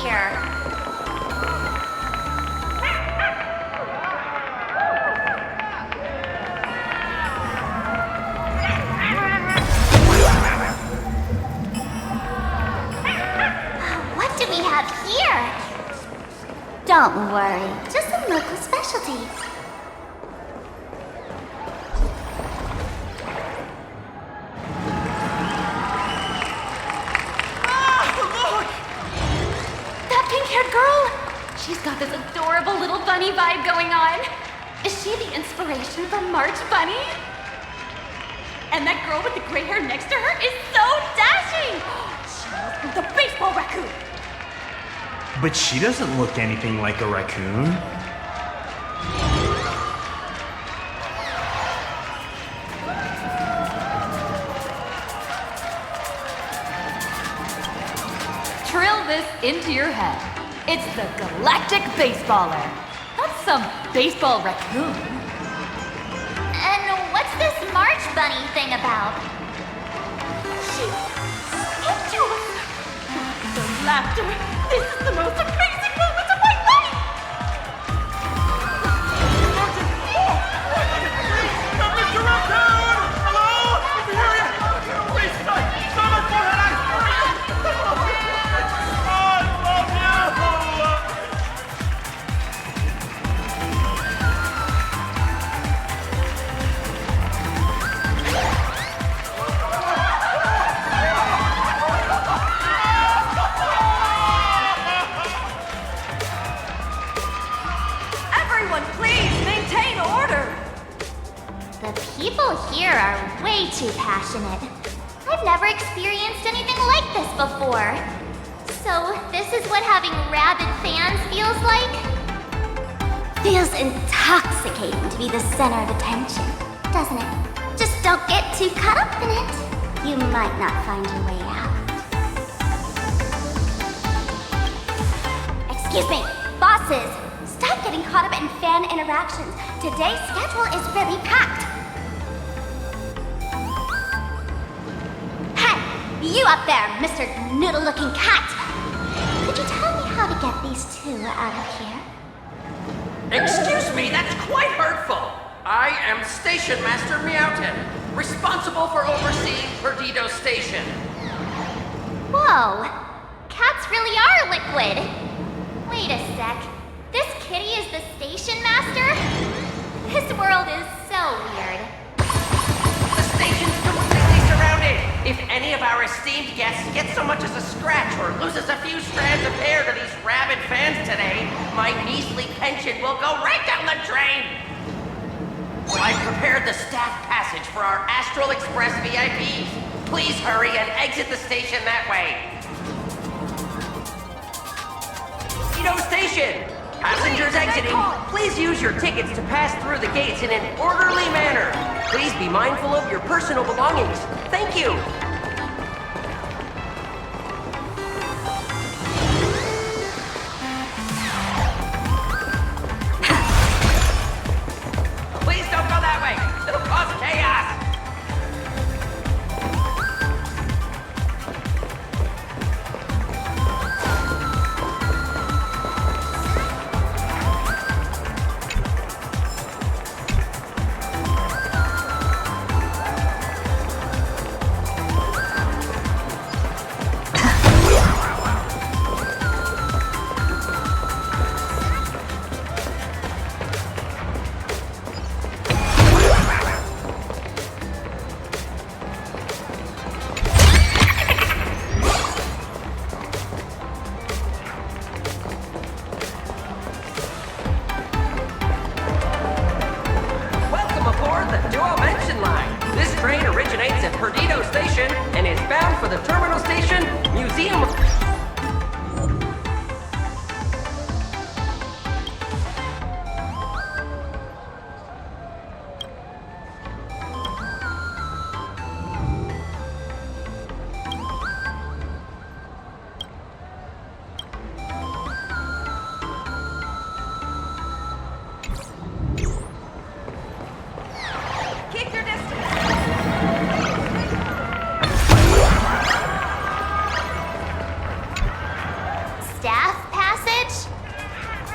here. What do we have here? Don't worry, just some local specialties.
That pink-haired girl! She's got this adorable little bunny vibe going on. Is she the inspiration for March Bunny? And that girl with the gray hair next to her is so dashing! She must be the baseball raccoon!
But she doesn't look anything like a raccoon.
Drill this into your head. It's the Galactic Baseballer. That's some baseball raccoon.
And what's this March Bunny thing about?
The laughter. This is the most amazing moment of my life!
Mr. Raccoon! Hello? Over here! Please, stop my forehead!
Everyone, please maintain order.
The people here are way too passionate. I've never experienced anything like this before. So, this is what having rabid fans feels like? Feels intoxicating to be the center of attention, doesn't it? Just don't get too caught up in it. You might not find your way out. Excuse me, bosses. Stop getting caught up in fan interactions. Today's schedule is really packed. Hey, you up there, Mr. Noodle-looking cat. Could you tell me how to get these two out of here?
Excuse me, that's quite hurtful. I am Station Master Meowton, responsible for overseeing Perdido Station.
Whoa, cats really are liquid. Wait a sec. This kitty is the station master? This world is so weird.
The station's completely surrounded. If any of our esteemed guests get so much as a scratch or loses a few strands of hair to these rabid fans today, my measly pension will go right down the drain. I've prepared the staff passage for our Astral Express VIPs. Please hurry and exit the station that way. Perdido Station! Passengers exiting, please use your tickets to pass through the gates in an orderly manner. Please be mindful of your personal belongings. Thank you. Please don't go that way. It'll cause chaos.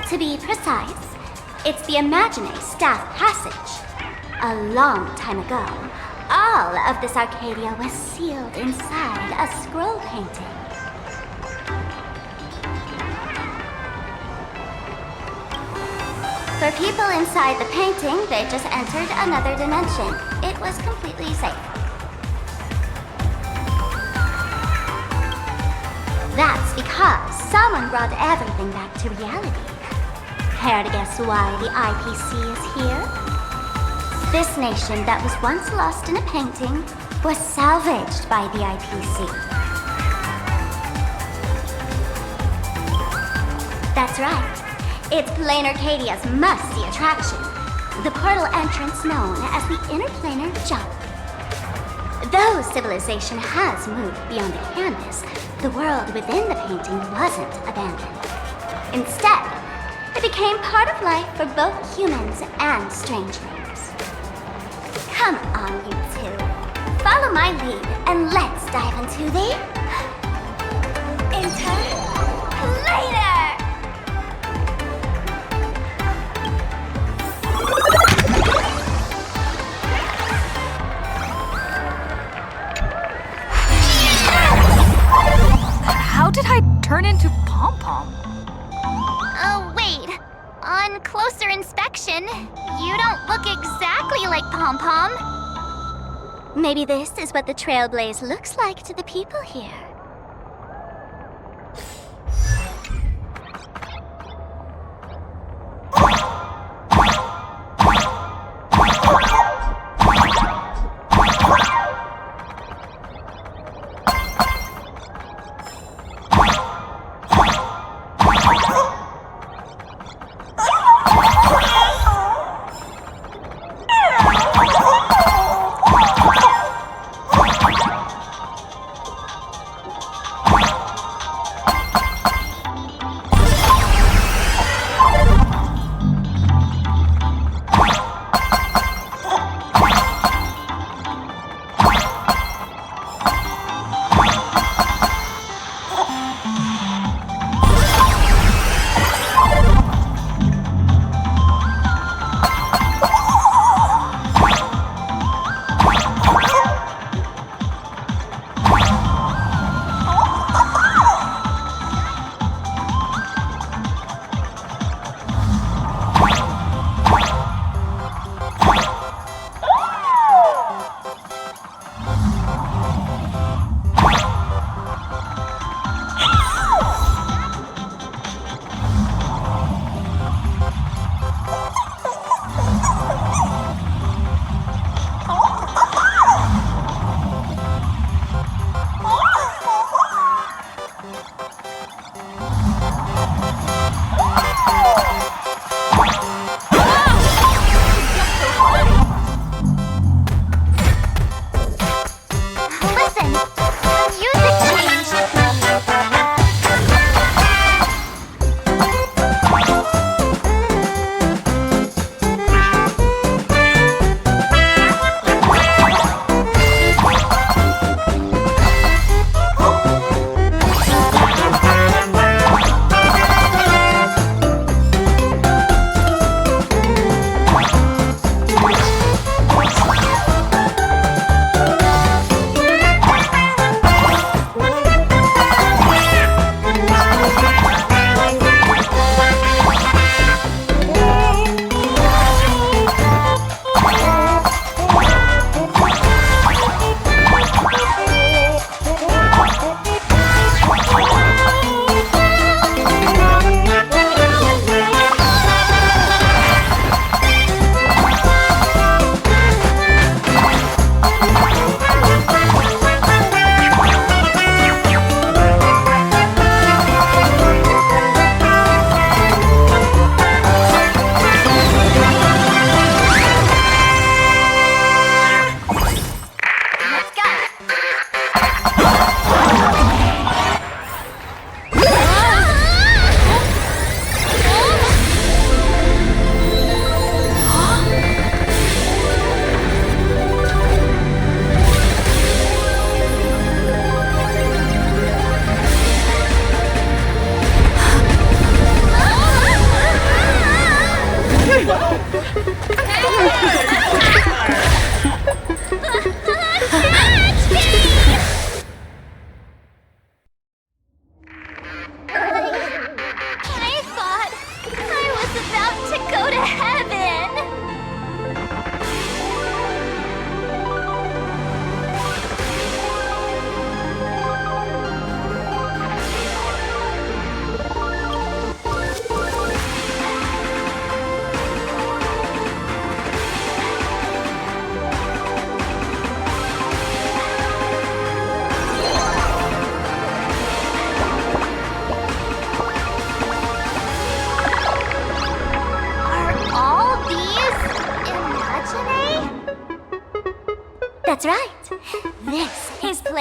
To be precise, it's the Imagine Staff Passage. A long time ago, all of this Arcadia was sealed inside a scroll painting. For people inside the painting, they just entered another dimension. It was completely safe. That's because someone brought everything back to reality. Care to guess why the IPC is here? This nation that was once lost in a painting was salvaged by the IPC. That's right. It's Plain Arcadia's must-see attraction. The portal entrance known as the Interplanar Jump. Though civilization has moved beyond the canvas, the world within the painting wasn't abandoned. Instead, it became part of life for both humans and strangelings. Come on, you two. Follow my lead and let's dive into the... Interplanar!
How did I turn into Pom Pom?
Oh, wait. On closer inspection, you don't look exactly like Pom Pom. Maybe this is what the Trailblaze looks like to the people here.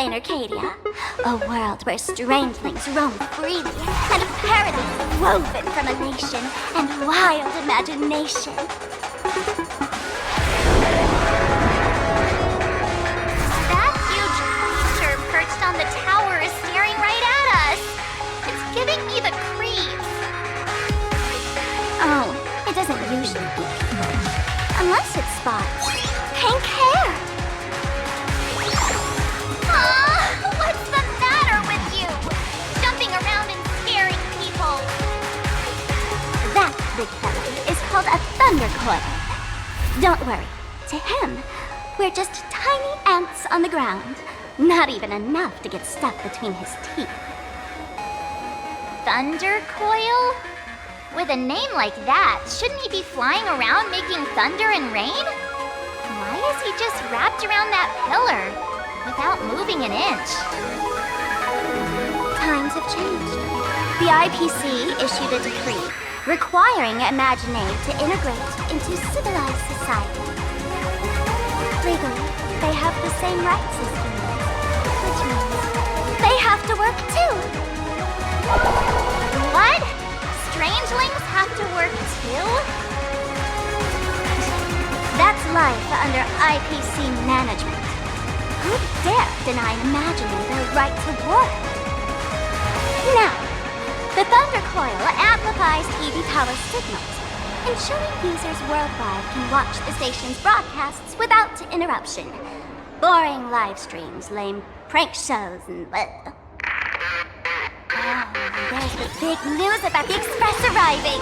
in Arcadia. A world where strangelings roam freely, and a paradise woven from elation and wild imagination. That huge creature perched on the tower is staring right at us. It's giving me the creeps. Oh, it doesn't usually eat people. Unless it spots pink hair. What's the matter with you? Jumping around and scaring people. That big fella is called a thunder coil. Don't worry. To him, we're just tiny ants on the ground. Not even enough to get stuck between his teeth. Thunder coil? With a name like that, shouldn't he be flying around making thunder and rain? Why is he just wrapped around that pillar without moving an inch? Times have changed. The IPC issued a decree requiring Imaginate to integrate into civilized society. Legally, they have the same rights as humans, which means they have to work too. What? Strangelings have to work too? That's life under IPC management. Who dare deny Imaginate their right to work? Now, the Thunder Coil amplifies TV power signals, ensuring users worldwide can watch the station's broadcasts without interruption. Boring live streams, lame prank shows, and bleh. Oh, there's the big news about the Express arriving!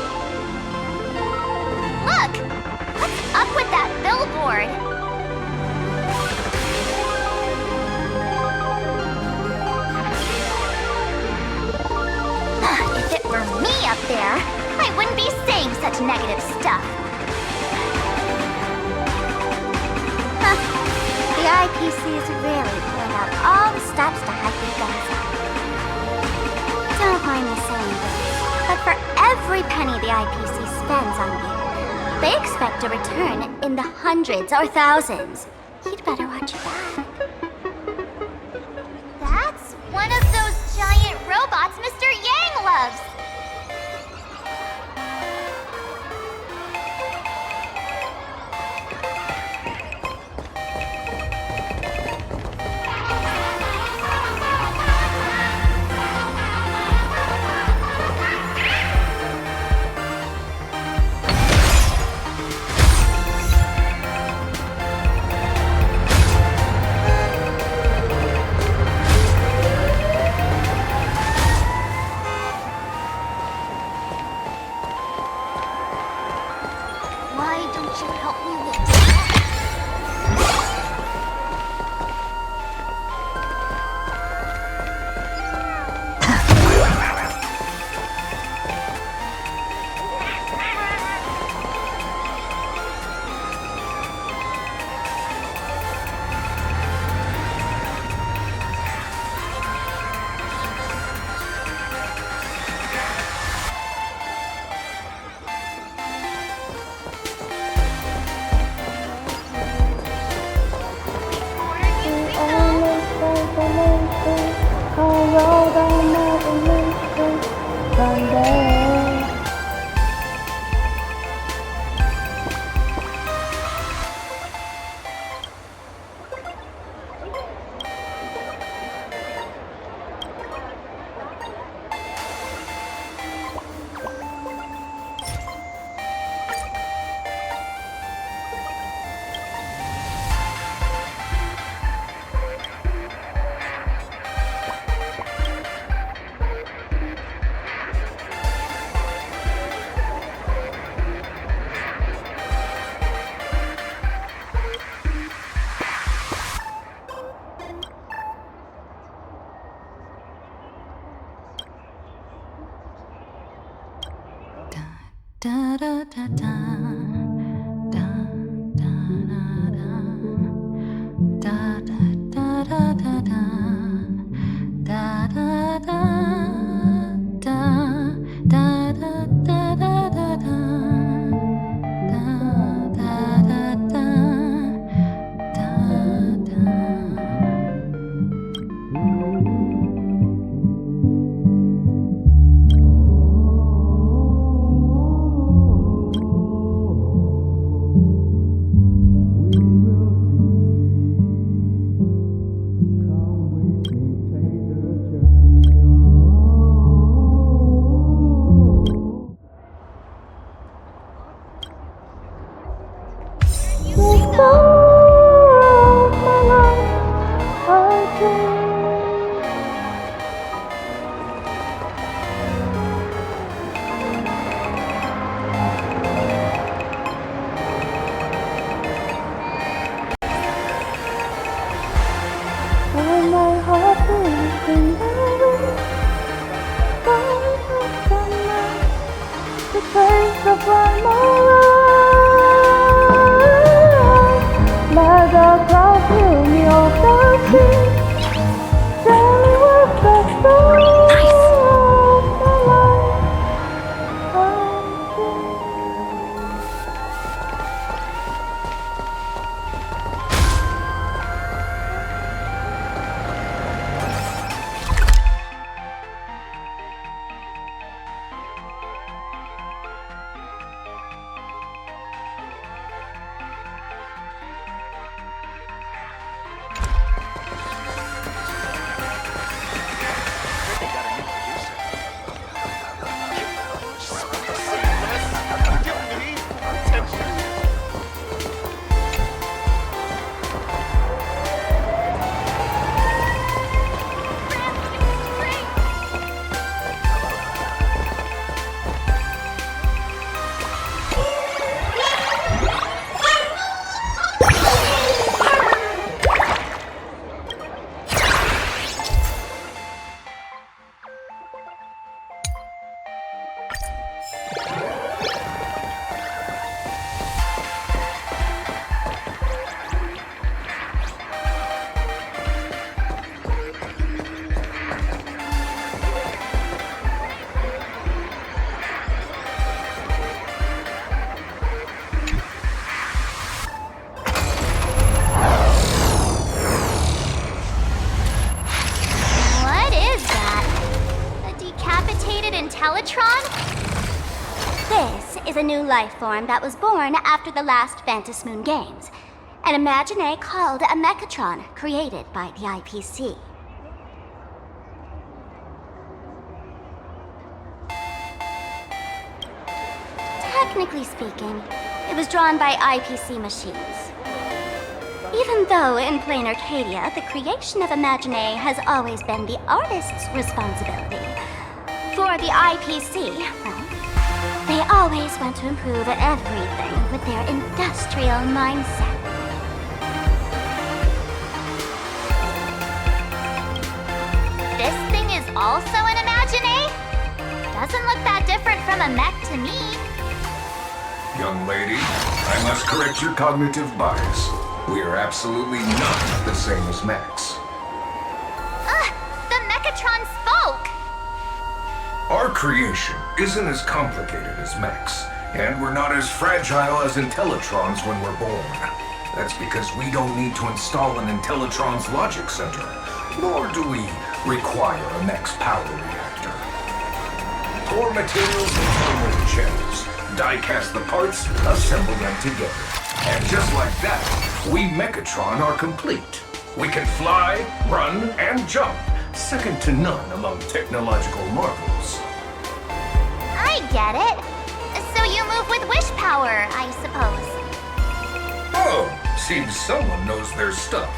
Look! What's up with that billboard? If it were me up there, I wouldn't be saying such negative stuff. Huh. The IPC is really pulling out all the stops to hype you guys up. Don't mind me saying this, but for every penny the IPC spends on you, they expect a return in the hundreds or thousands. You'd better watch your back. That's one of those giant robots Mr. Yang loves. Why don't you help me with this?
Da da da da. Da da da da. Da da da da da. Da da da da. Da da da da da da. Da da da da. Da da.
Intellatron? This is a new life form that was born after the last Phantom Moon Games. An Imagine called a Mechatron, created by the IPC. Technically speaking, it was drawn by IPC machines. Even though in plain Arcadia, the creation of Imagine has always been the artist's responsibility. For the IPC, well, they always want to improve everything with their industrial mindset. This thing is also an Imagine? Doesn't look that different from a mech to me.
Young lady, I must correct your cognitive bias. We are absolutely not the same as mechs.
The Mechatron spoke!
Our creation isn't as complicated as mechs, and we're not as fragile as Intellitrons when we're born. That's because we don't need to install an Intellitron's logic center, nor do we require a mech's power reactor. Core materials and thermal shells. Die-cast the parts, assemble them together. And just like that, we Mechatron are complete. We can fly, run, and jump, second to none among technological marvels.
I get it. So you move with wish power, I suppose.
Oh, seems someone knows their stuff.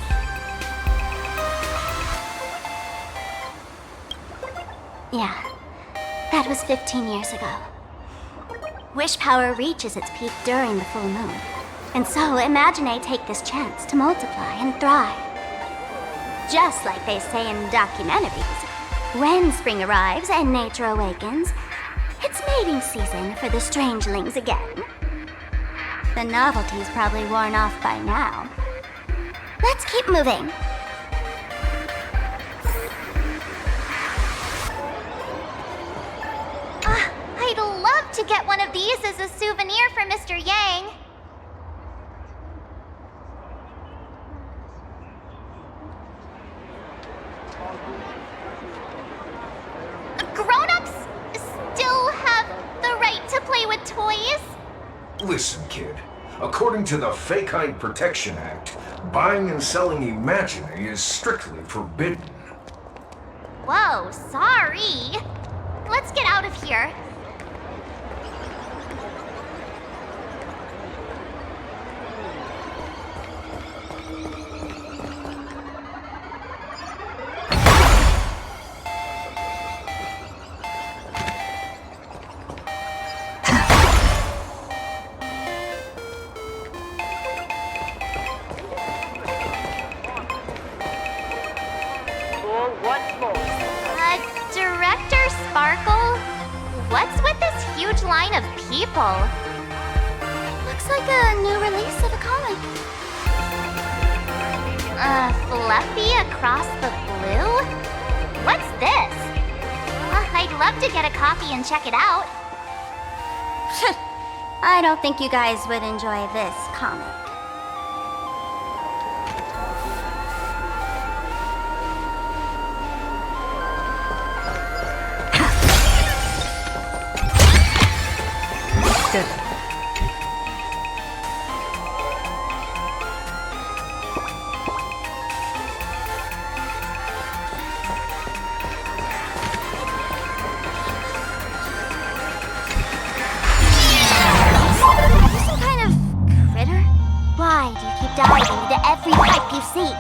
Yeah, that was 15 years ago. Wish power reaches its peak during the full moon. And so Imagine take this chance to multiply and thrive. Just like they say in documentaries, when spring arrives and nature awakens, it's mating season for the strangelings again. The novelty's probably worn off by now. Let's keep moving. I'd love to get one of these as a souvenir for Mr. Yang. Grown-ups still have the right to play with toys?
Listen, kid. According to the Fake-Eyed Protection Act, buying and selling Imagine is strictly forbidden.
Whoa, sorry. Let's get out of here. Director Sparkle? What's with this huge line of people? Looks like a new release of a comic. Fluffy across the blue? What's this? I'd love to get a copy and check it out. I don't think you guys would enjoy this comic. Why do you keep diving into every pipe you see?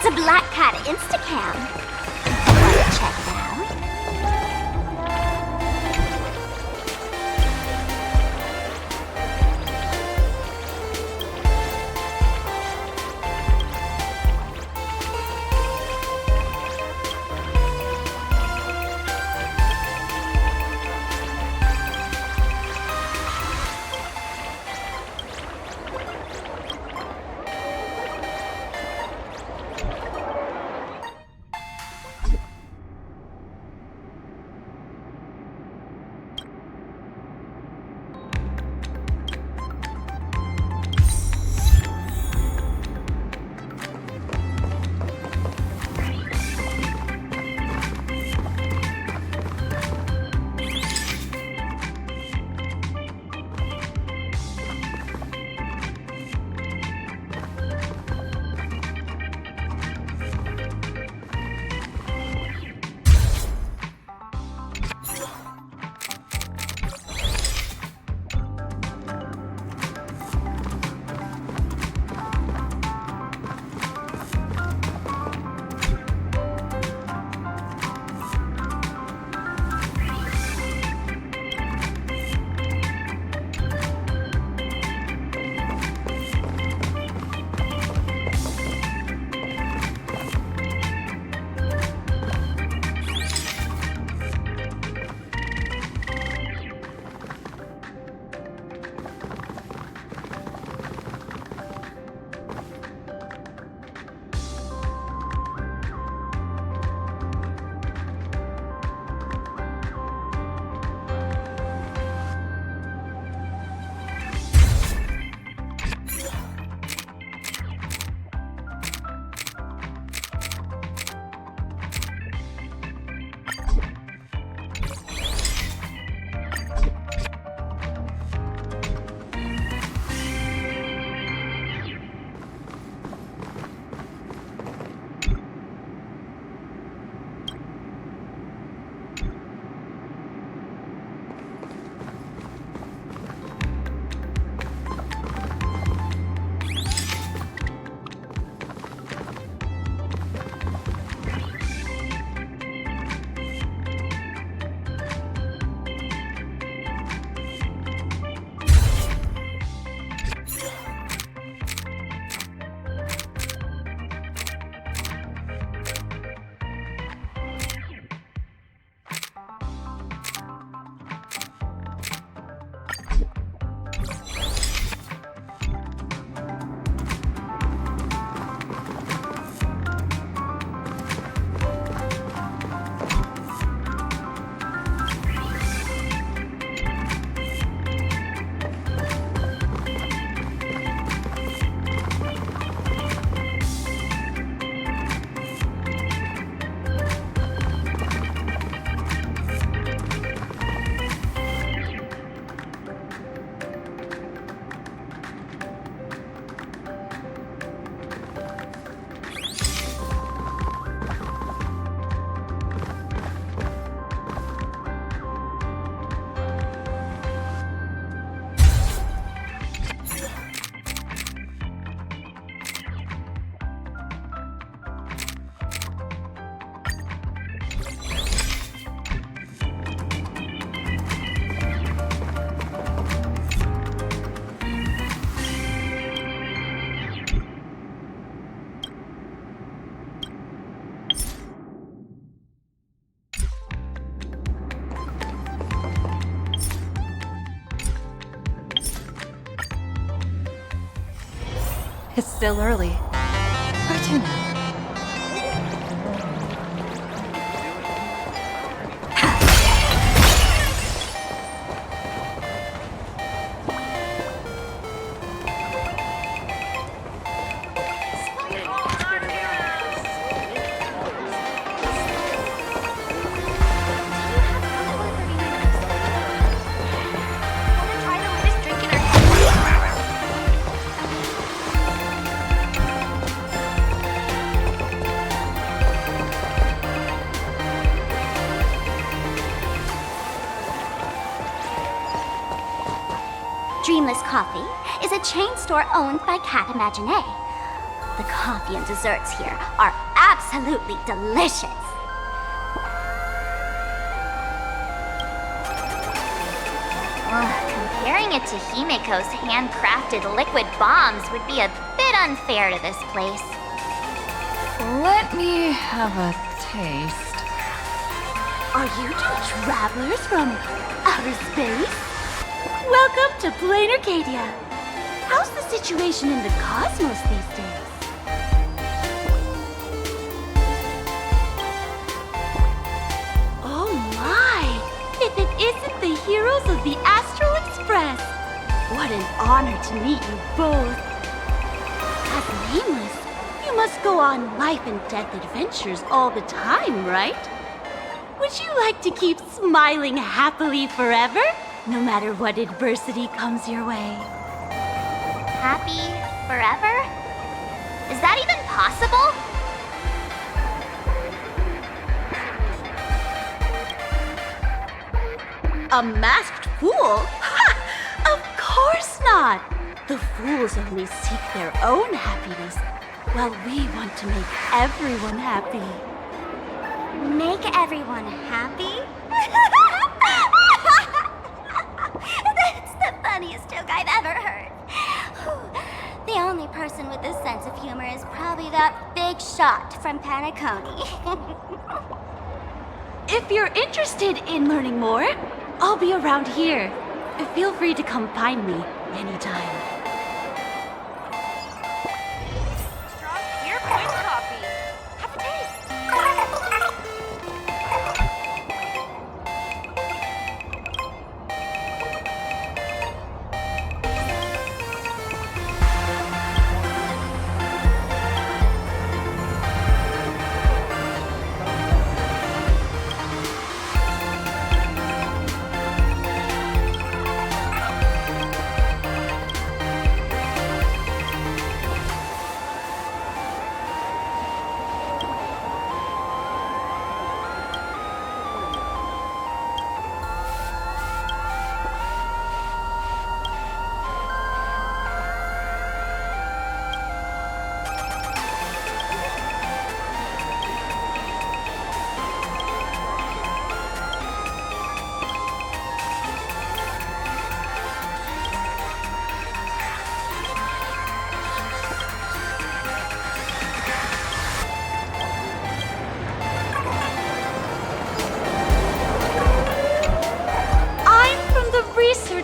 It's a Black Cat Instacam. Wanna check it out?
It's still early. Where to now?
Dreamless Coffee is a chain store owned by Cat Imaginé. The coffee and desserts here are absolutely delicious. Comparing it to Himiko's handcrafted liquid bombs would be a bit unfair to this place.
Let me have a taste.
Are you two travelers from outer space? Welcome to Plain Arcadia. How's the situation in the cosmos these days? Oh my! If it isn't the heroes of the Astral Express! What an honor to meet you both. As nameless, you must go on life and death adventures all the time, right? Would you like to keep smiling happily forever, no matter what adversity comes your way?
Happy forever? Is that even possible?
A masked fool? Ha! Of course not! The fools only seek their own happiness, while we want to make everyone happy.
Make everyone happy? That's the funniest joke I've ever heard. The only person with a sense of humor is probably that big shot from Panaconi.
If you're interested in learning more, I'll be around here. Feel free to come find me anytime.
Strong Gear Point coffee. Have a taste.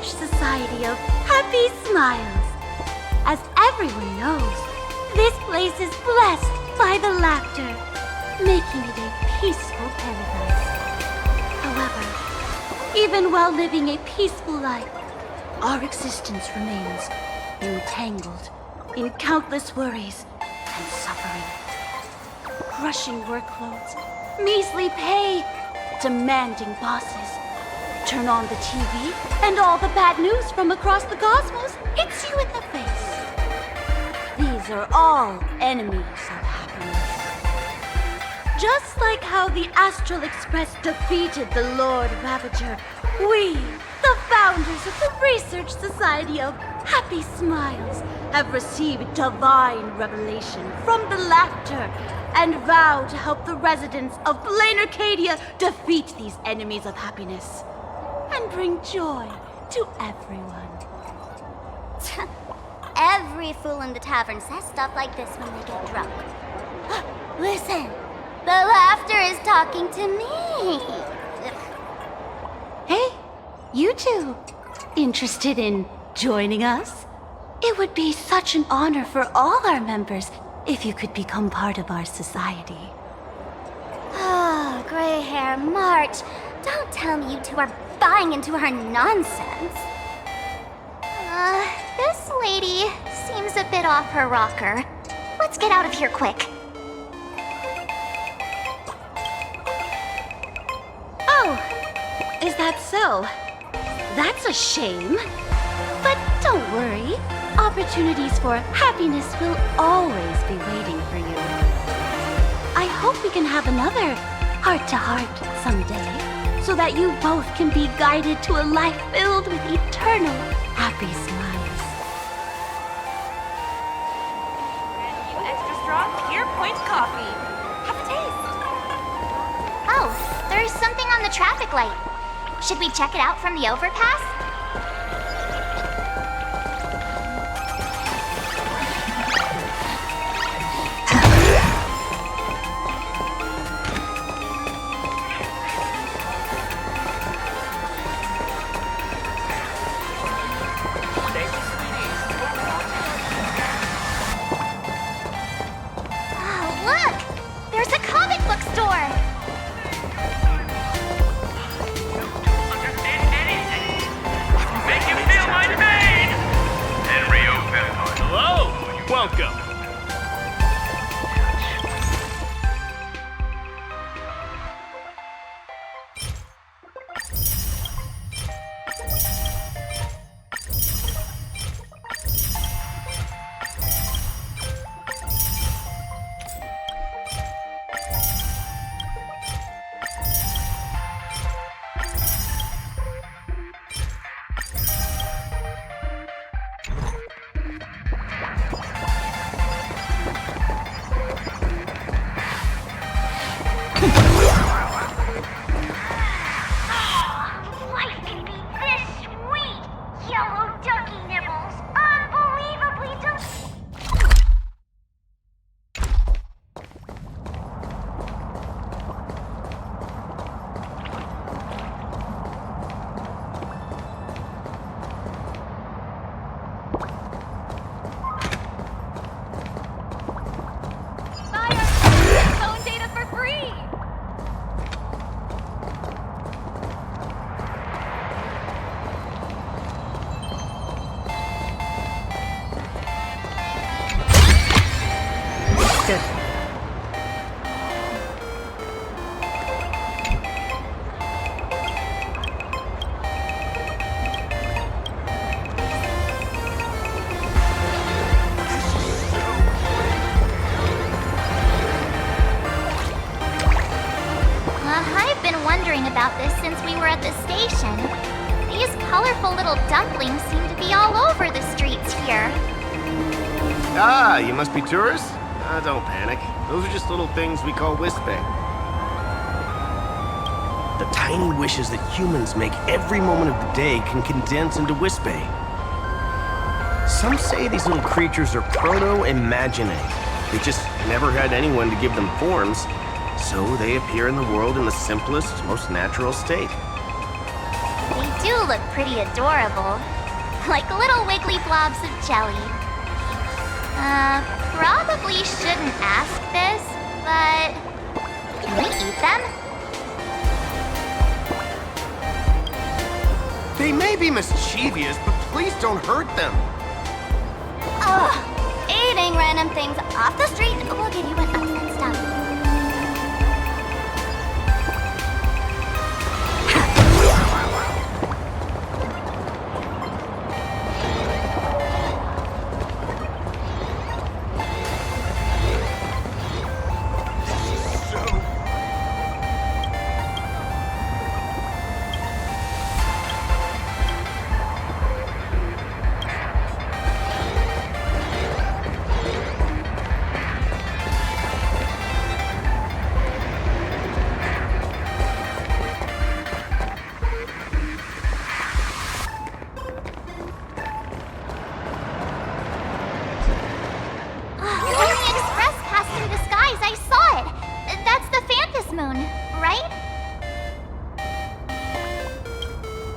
Society of Happy Smiles. As everyone knows, this place is blessed by the laughter, making it a peaceful paradise. However, even while living a peaceful life, our existence remains entangled in countless worries and suffering. Crushing workloads, measly pay, demanding bosses. Turn on the TV, and all the bad news from across the cosmos hits you in the face. These are all enemies of happiness. Just like how the Astral Express defeated the Lord Ravager, we, the founders of the Research Society of Happy Smiles, have received divine revelation from the laughter and vow to help the residents of Plain Arcadia defeat these enemies of happiness and bring joy to everyone.
Every fool in the tavern says stuff like this when they get drunk. Listen, the laughter is talking to me.
Hey, you two, interested in joining us? It would be such an honor for all our members if you could become part of our society.
Oh, gray hair March, don't tell me you two are buying into her nonsense. This lady seems a bit off her rocker. Let's get out of here quick.
Oh, is that so? That's a shame. But don't worry. Opportunities for happiness will always be waiting for you. I hope we can have another heart-to-heart someday, so that you both can be guided to a life filled with eternal happy smiles.
And you extra Premier Point coffee. Have a taste.
Oh, there's something on the traffic light. Should we check it out from the overpass?
Welcome.
About this since we were at the station. These colorful little dumplings seem to be all over the streets here.
Ah, you must be tourists? Don't panic. Those are just little things we call wisping. The tiny wishes that humans make every moment of the day can condense into wisping. Some say these little creatures are proto-imaginae. They just never had anyone to give them forms. So they appear in the world in the simplest, most natural state.
They do look pretty adorable. Like little wiggly blobs of jelly. Probably shouldn't ask this, but... can we eat them?
They may be mischievous, but please don't hurt them.
Ugh! Eating random things off the street will give you an upset stomach.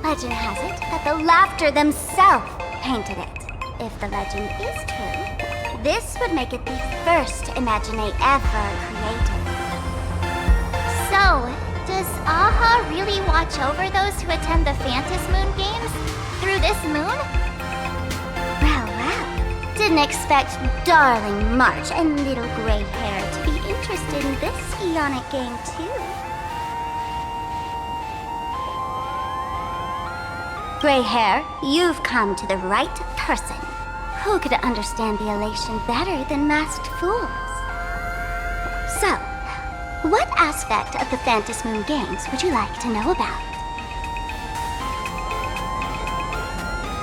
Legend has it that the Laughter themselves painted it. If the legend is true, this would make it the first Imaginé ever created. So, does Aha really watch over those who attend the Phantas Moon Games through this moon? Well, didn't expect darling March and little gray hair to be interested in this Eonic game too. Gray hair, you've come to the right person. Who could understand the elation better than masked fools? So, what aspect of the Phantas Moon Games would you like to know about?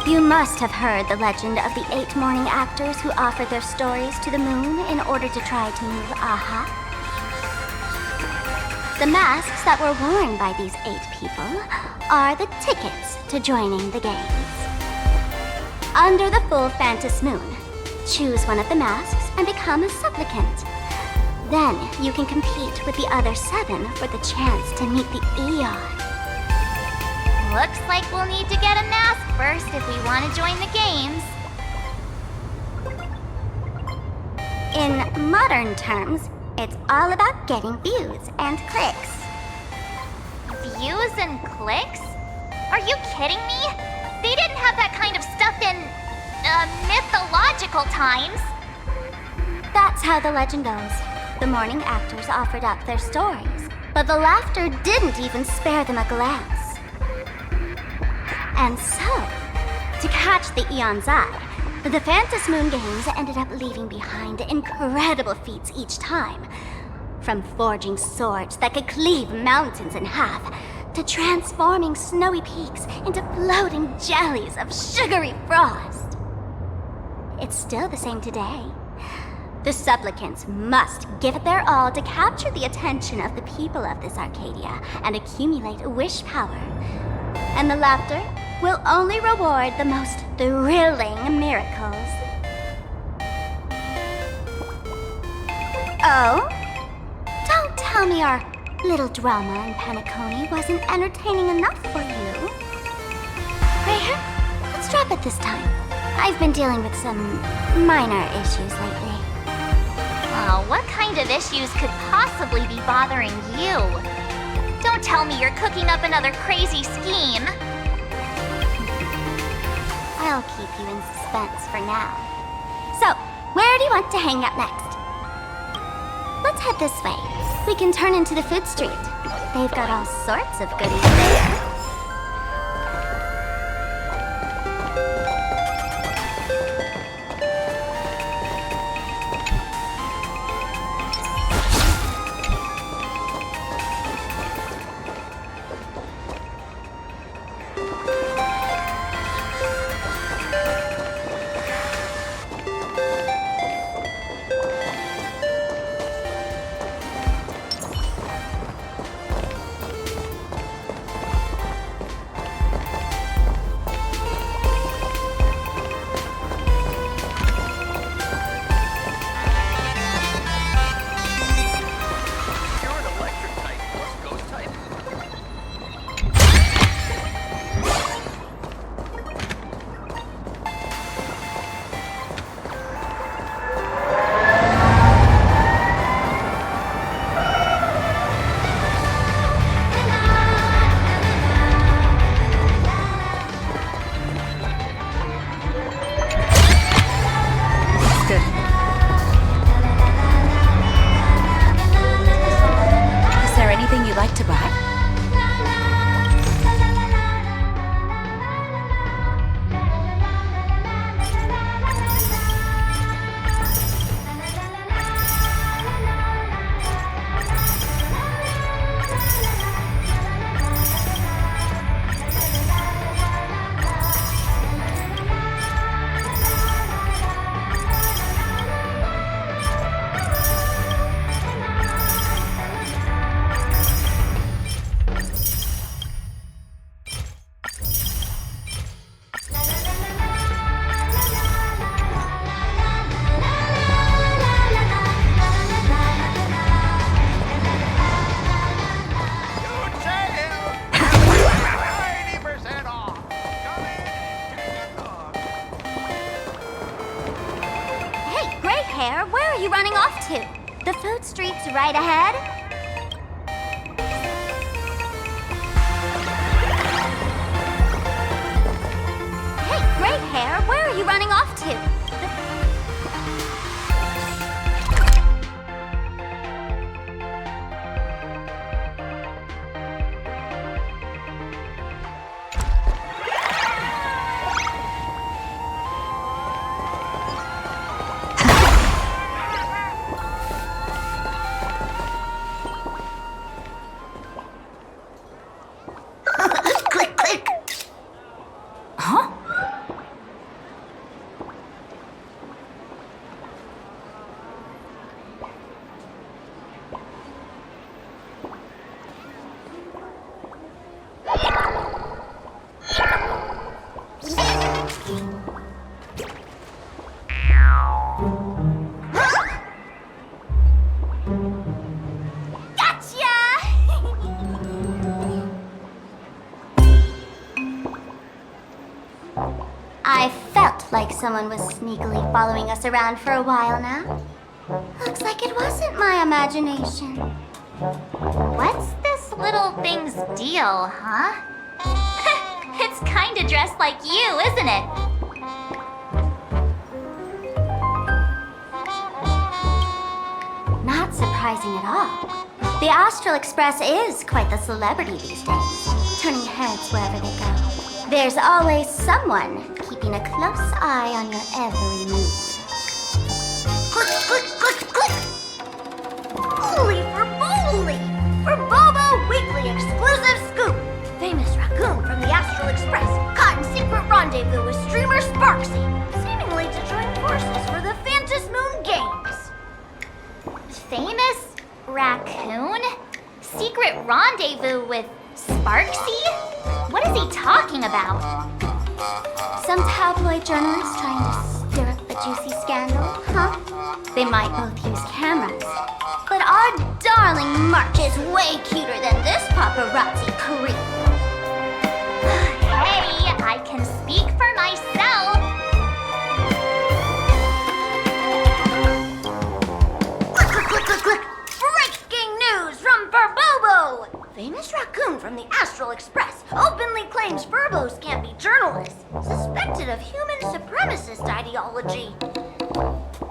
You must have heard the legend of the 8 morning actors who offered their stories to the moon in order to try to move Aha. The masks that were worn by these 8 people are the tickets to joining the games. Under the full Phantas moon, choose one of the masks and become a supplicant. Then you can compete with the other 7 for the chance to meet the Eon.
Looks like we'll need to get a mask first if we want to join the games.
In modern terms, it's all about getting views and clicks.
Views and clicks? Are you kidding me? They didn't have that kind of stuff in, mythological times.
That's how the legend goes. The morning actors offered up their stories, but the laughter didn't even spare them a glance. And so, to catch the Eon's eye, the Phantas Moon Games ended up leaving behind incredible feats each time. From forging swords that could cleave mountains in half, to transforming snowy peaks into floating jellies of sugary frost. It's still the same today. The supplicants must give it their all to capture the attention of the people of this Arcadia and accumulate wish power. And the laughter will only reward the most thrilling miracles. Oh? Don't tell me our little drama in Penacony wasn't entertaining enough for you. Rare, let's drop it this time. I've been dealing with some minor issues lately.
Oh, what kind of issues could possibly be bothering you? Don't tell me you're cooking up another crazy scheme.
I'll keep you in suspense for now. So, where do you want to hang out next? Let's head this way. We can turn into the food street. They've got all sorts of goodies there. Where are you running off to? The food street's right ahead. Hey, Great Hair, where are you running off to? someone was sneakily following us around for a while now. Looks like it wasn't my imagination. What's this little thing's deal, huh? It's kinda dressed like you, isn't it? Not surprising at all. The Astral Express is quite the celebrity these days, turning heads wherever they go. There's always someone keeping a close eye on your every move. Click, click, click, click! Holy for Bowley! For Bobo Weekly exclusive scoop! Famous raccoon from the Astral Express caught in secret rendezvous with streamer Sparksy, seemingly to join forces for the Phantus Moon Games. Famous raccoon? Secret rendezvous with Sparksy? What is he talking about? Some tabloid journalist trying to stir up the juicy scandal, huh? They might both use cameras. But our darling March is way cuter than this paparazzi creep. Hey, I can speak for myself. Click, click, click, click. Breaking news from Furbobo! Famous raccoon from the Astral Express openly claims Furbos can't be journalists, suspected of human supremacist ideology.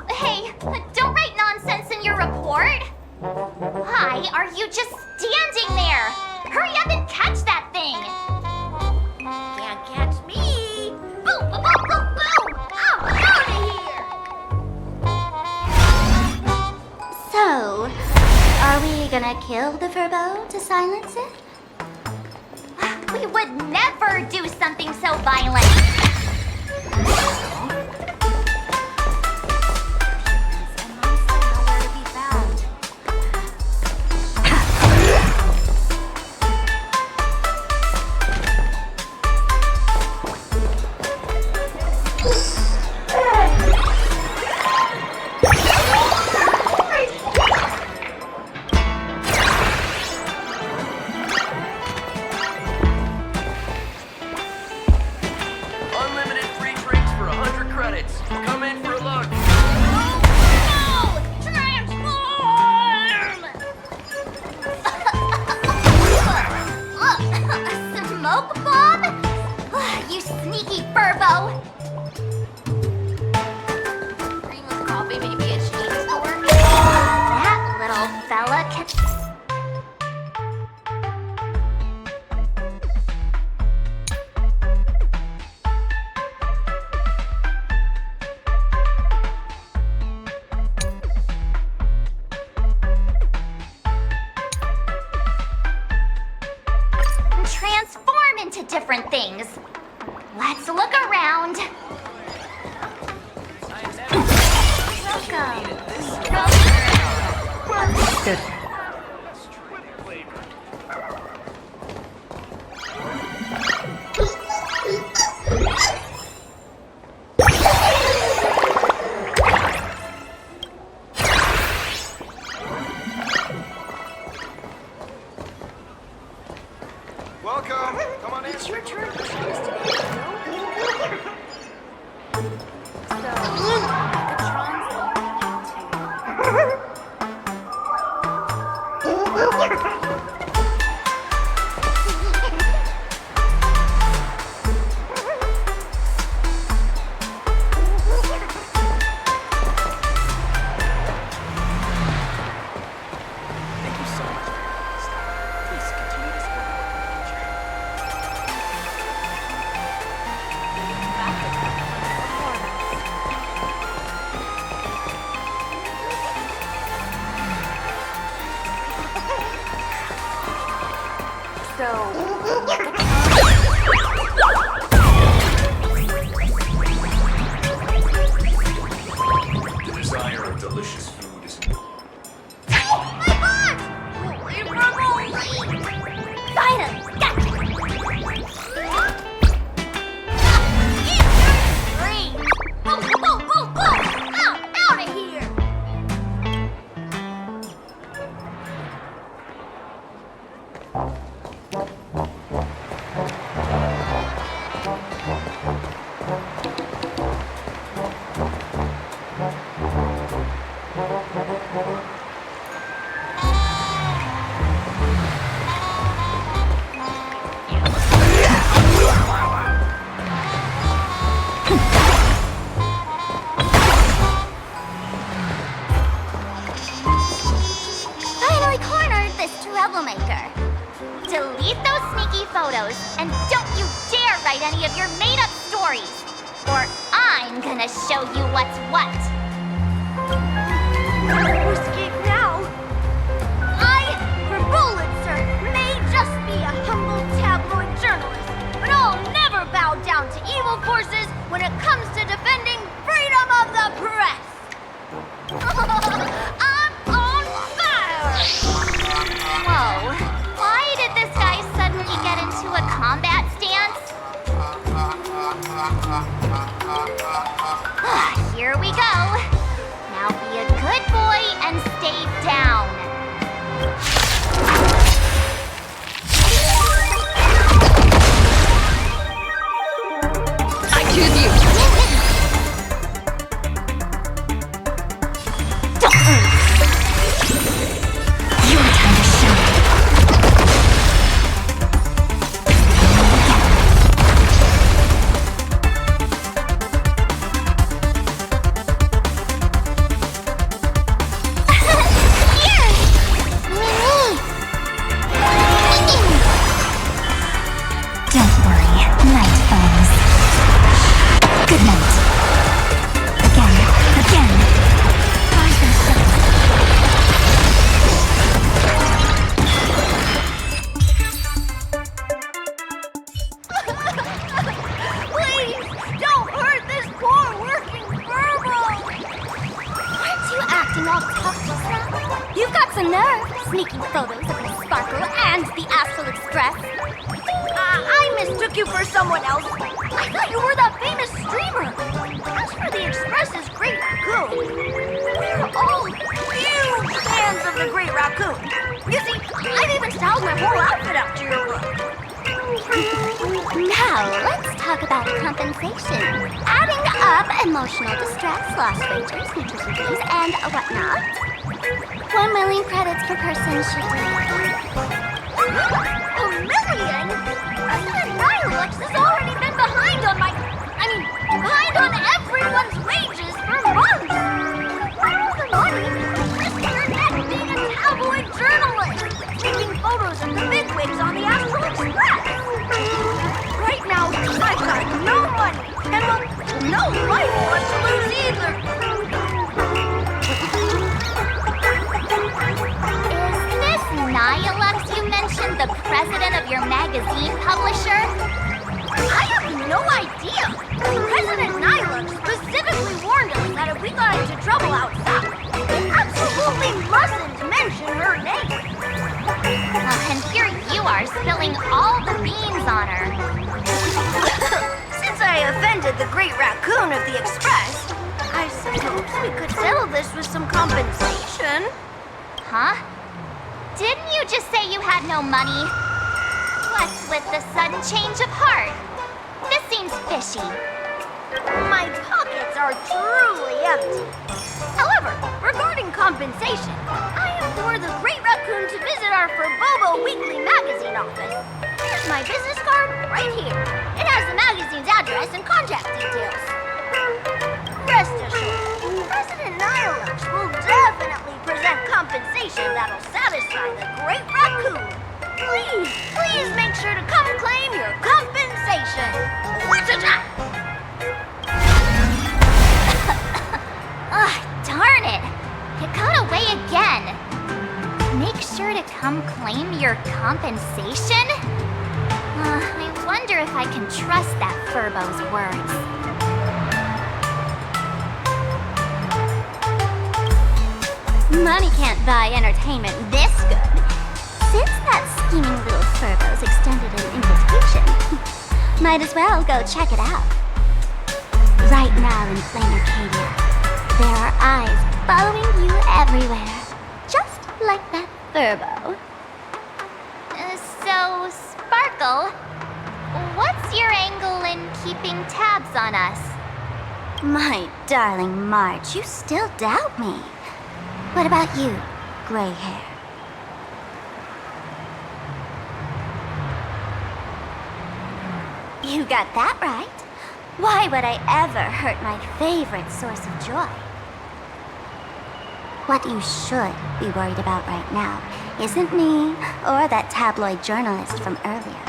Hey, don't write nonsense in your report. Why are you just standing there? Hurry up and catch that thing! Can't catch me! Boom, boom, boom, boom, boom! I'm out of here! So, are we gonna kill the Furbo to silence it? We would never do something so violent! Transform into different things. Let's look around.
Good.
Welcome. Come on in.
It's your turn.
The desire of delicious food is
Finally cornered this troublemaker. Delete those sneaky photos, and don't you dare write any of your made-up stories, or I'm gonna show you what's what.
Escape now. I, for Bullitzer, may just be a humble tabloid journalist, but I'll never bow down to evil forces when it comes to defending freedom of the press. I'm on fire!
Whoa, why did this guy suddenly get into a combat stance? Here we go. Now be a good boy and stay down.
I choose you.
Your time to shine. Don't worry, night falls. Good night. Again. Rise and shine.
Please, don't hurt this poor working Furbo!
Aren't you acting all tough just now? You've got some nerve, sneaking photos of the Sparkle and the Astral Express.
I mistook you for someone else. I thought you were that famous streamer. As for the Express's Great Raccoon, we're all huge fans of the Great Raccoon. You see, I've even styled my whole outfit after your look.
Now, let's talk about compensation. Adding up emotional distress, lost wages, nutrition fees, and whatnot. 1 million credits per person should do.
$1 million? President Nihilux has already been behind on everyone's wages for months. Where all the money? Just earned that being a tabloid journalist, taking photos of the bigwigs on the Astral Express. Right now, I've got no money, and well, no life left to lose either.
Is this Nihilux you mentioned the president of your magazine publisher?
I have no idea. President Nihilux specifically warned us that if we got into trouble outside, we absolutely mustn't mention her name.
And here you are spilling all the beans on her.
Since I offended the Great Raccoon of the Express, I suppose we could settle this with some compensation.
Huh? Didn't you just say you had no money? What's with the sudden change of heart? This seems fishy.
My pockets are truly empty. However, regarding compensation, I implore the Great Raccoon to visit our Furbobo Weekly magazine office. Here's my business card right here. It has the magazine's address and contact details. Rest assured, President Nihilux will definitely present compensation that'll satisfy the Great Raccoon. Please make sure to come claim your compensation. Whatcha-cha!
Ugh, darn it! It got away again. Make sure to come claim your compensation? I wonder if I can trust that Furbo's words. Money can't buy entertainment this good. Since that scheming little Furbo's extended an invitation, might as well go check it out. Right now in plain Arcadia, there are eyes following you everywhere, just like that Furbo. So, Sparkle, what's your angle in keeping tabs on us? My darling March, you still doubt me. What about you, gray hair? You got that right. Why would I ever hurt my favorite source of joy? What you should be worried about right now isn't me or that tabloid journalist from earlier.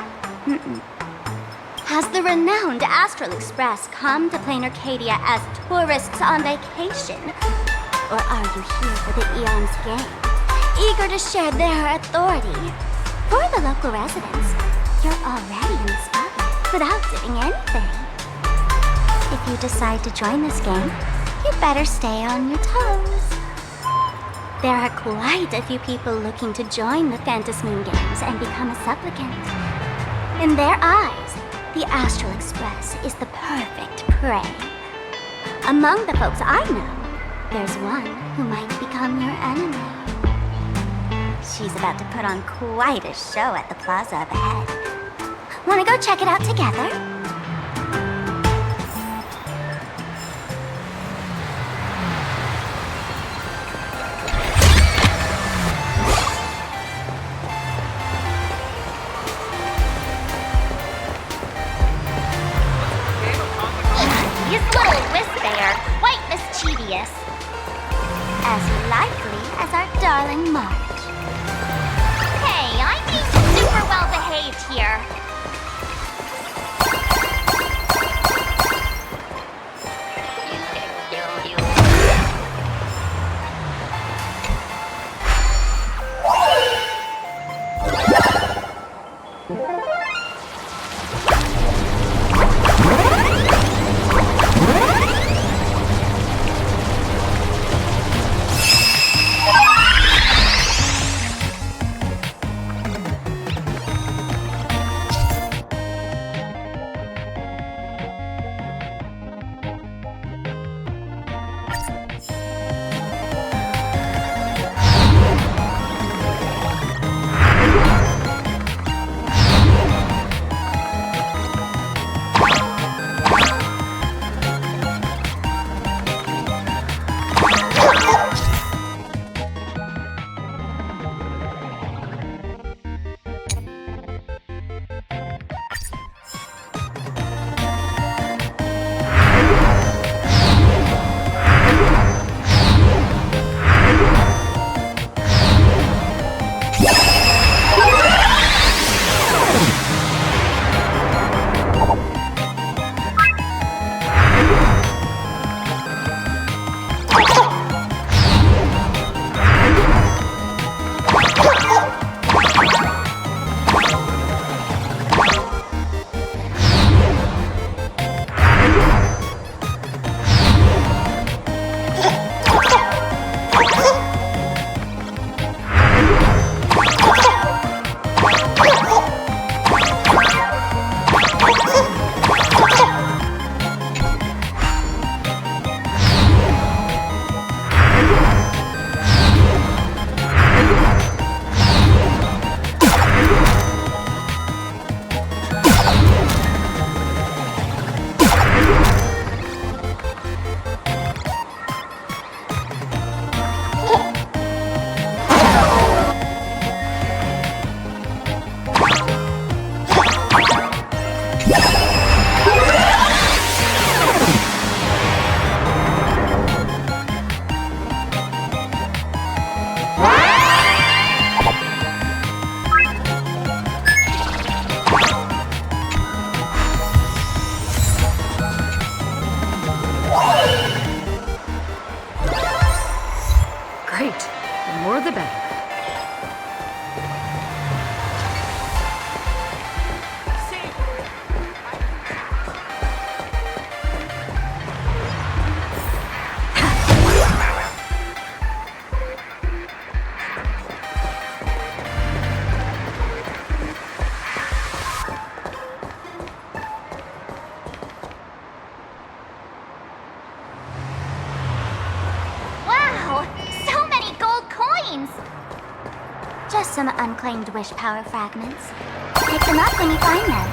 Has the renowned Astral Express come to Plain Arcadia as tourists on vacation? Or are you here for the Eon's game, eager to share their authority? For the local residents, you're already in the spotlight without doing anything. If you decide to join this game, you'd better stay on your toes. There are quite a few people looking to join the Phantasmoon Games and become a supplicant. In their eyes, the Astral Express is the perfect prey. Among the folks I know, there's one who might become your enemy. She's about to put on quite a show at the plaza up ahead. Wanna go check it out together?
These little wisp-bear, quite mischievous.
As likely as our darling Marge.
Hey, I'm being super well behaved here.
Just some unclaimed wish power fragments. Pick them up when you find them.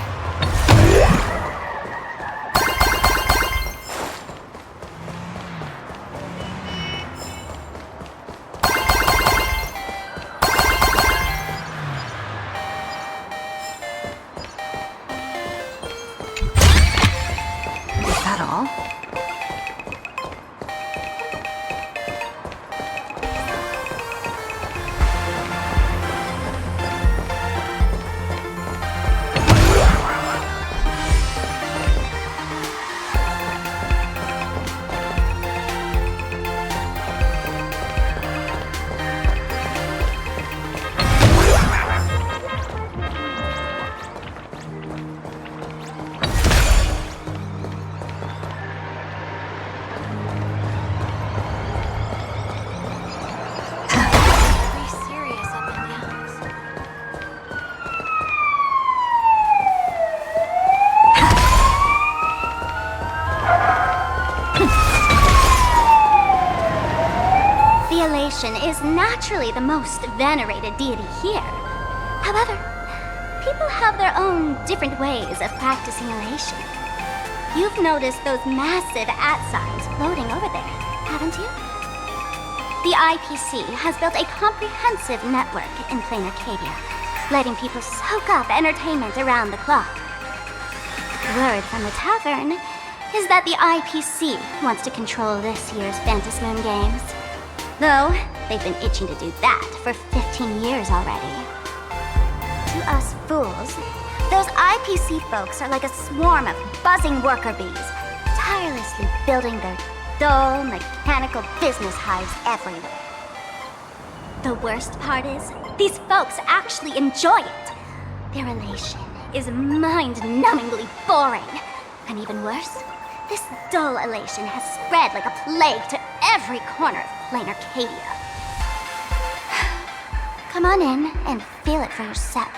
elation is naturally the most venerated deity here. However, people have their own different ways of practicing elation. You've noticed those massive @signs floating over there, haven't you? The IPC has built a comprehensive network in plain Arcadia, letting people soak up entertainment around the clock. Word from the tavern is that the IPC wants to control this year's Phantasmoon Games. Though, they've been itching to do that for 15 years already. To us fools, those IPC folks are like a swarm of buzzing worker bees, tirelessly building their dull, mechanical business hives everywhere. The worst part is, these folks actually enjoy it. Their elation is mind-numbingly boring. And even worse, this dull elation has spread like a plague to every corner of plain Arcadia. Come on in and feel it for yourself.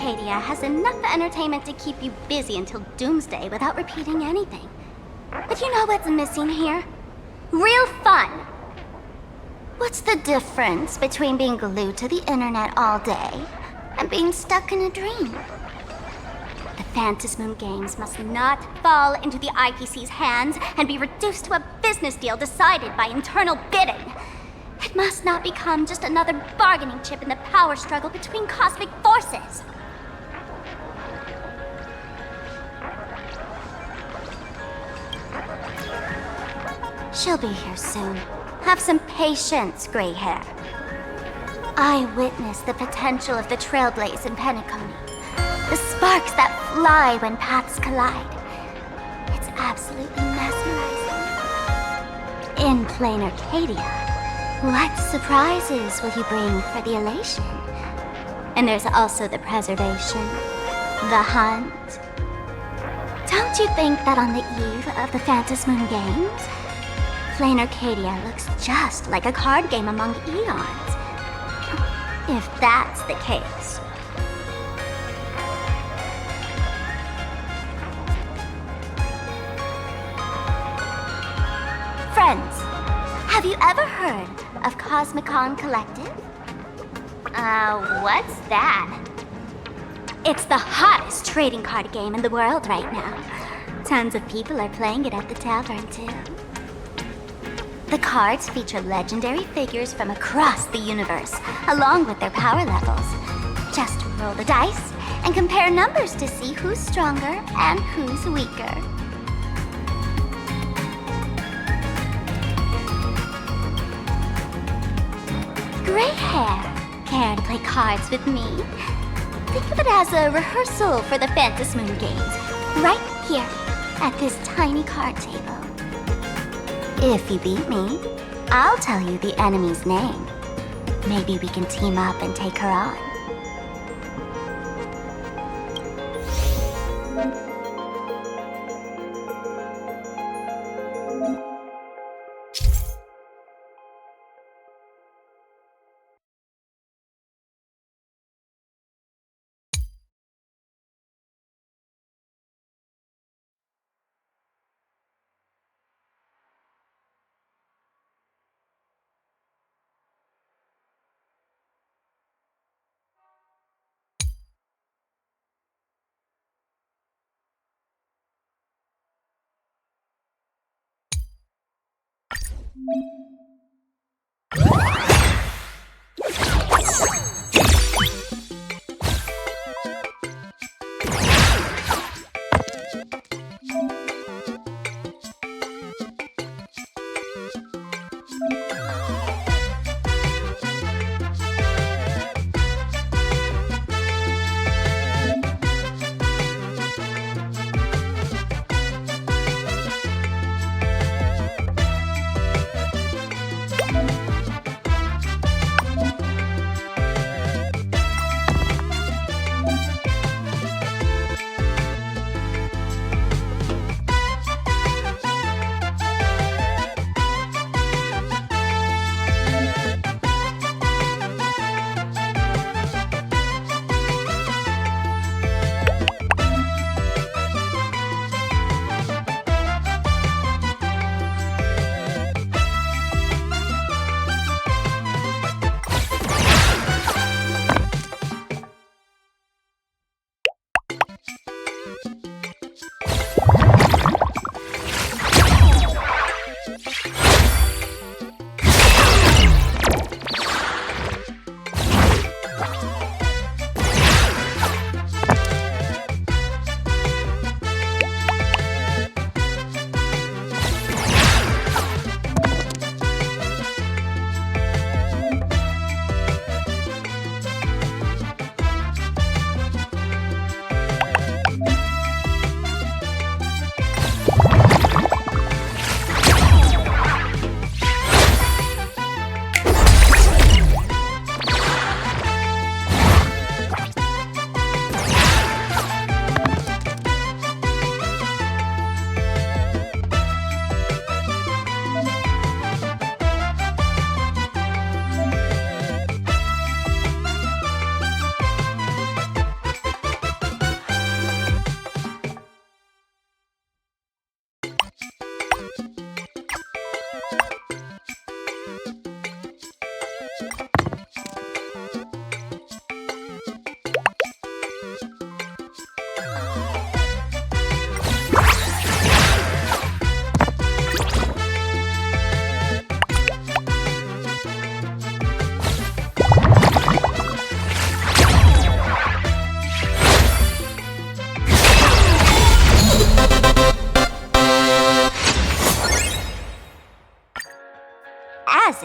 Arcadia has enough entertainment to keep you busy until doomsday without repeating anything. But you know what's missing here? Real fun! What's the difference between being glued to the internet all day and being stuck in a dream? The Phantasmoon Games must not fall into the IPC's hands and be reduced to a business deal decided by internal bidding. It must not become just another bargaining chip in the power struggle between cosmic forces. She'll be here soon. Have some patience, gray hair. I witnessed the potential of the Trailblaze in Penacony. The sparks that fly when paths collide. It's absolutely mesmerizing. In plain Arcadia, what surprises will you bring for the elation? And there's also the preservation, the hunt. Don't you think that on the eve of the Phantasmoon Games, plain Arcadia looks just like a card game among eons? If that's the case. Friends, have you ever heard of Cosmicon Collective? What's that? It's the hottest trading card game in the world right now. Tons of people are playing it at the tavern, too. The cards feature legendary figures from across the universe, along with their power levels. Just roll the dice and compare numbers to see who's stronger and who's weaker. Gray hair, care to play cards with me? Think of it as a rehearsal for the Phantasmoon Games, right here at this tiny card table. If you beat me, I'll tell you the enemy's name. Maybe we can team up and take her on.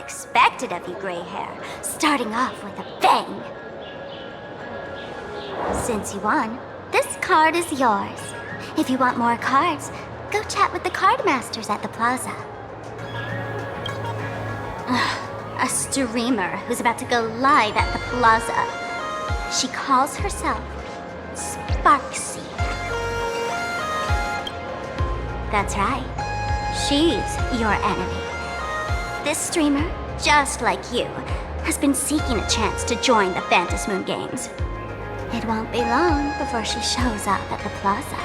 expected of you, gray hair, starting off with a bang. Since you won, this card is yours. If you want more cards, go chat with the card masters at the plaza. A streamer who's about to go live at the plaza. She calls herself Sparksy. That's right. She's your enemy. This streamer, just like you, has been seeking a chance to join the Phantasmoon Games. It won't be long before she shows up at the plaza.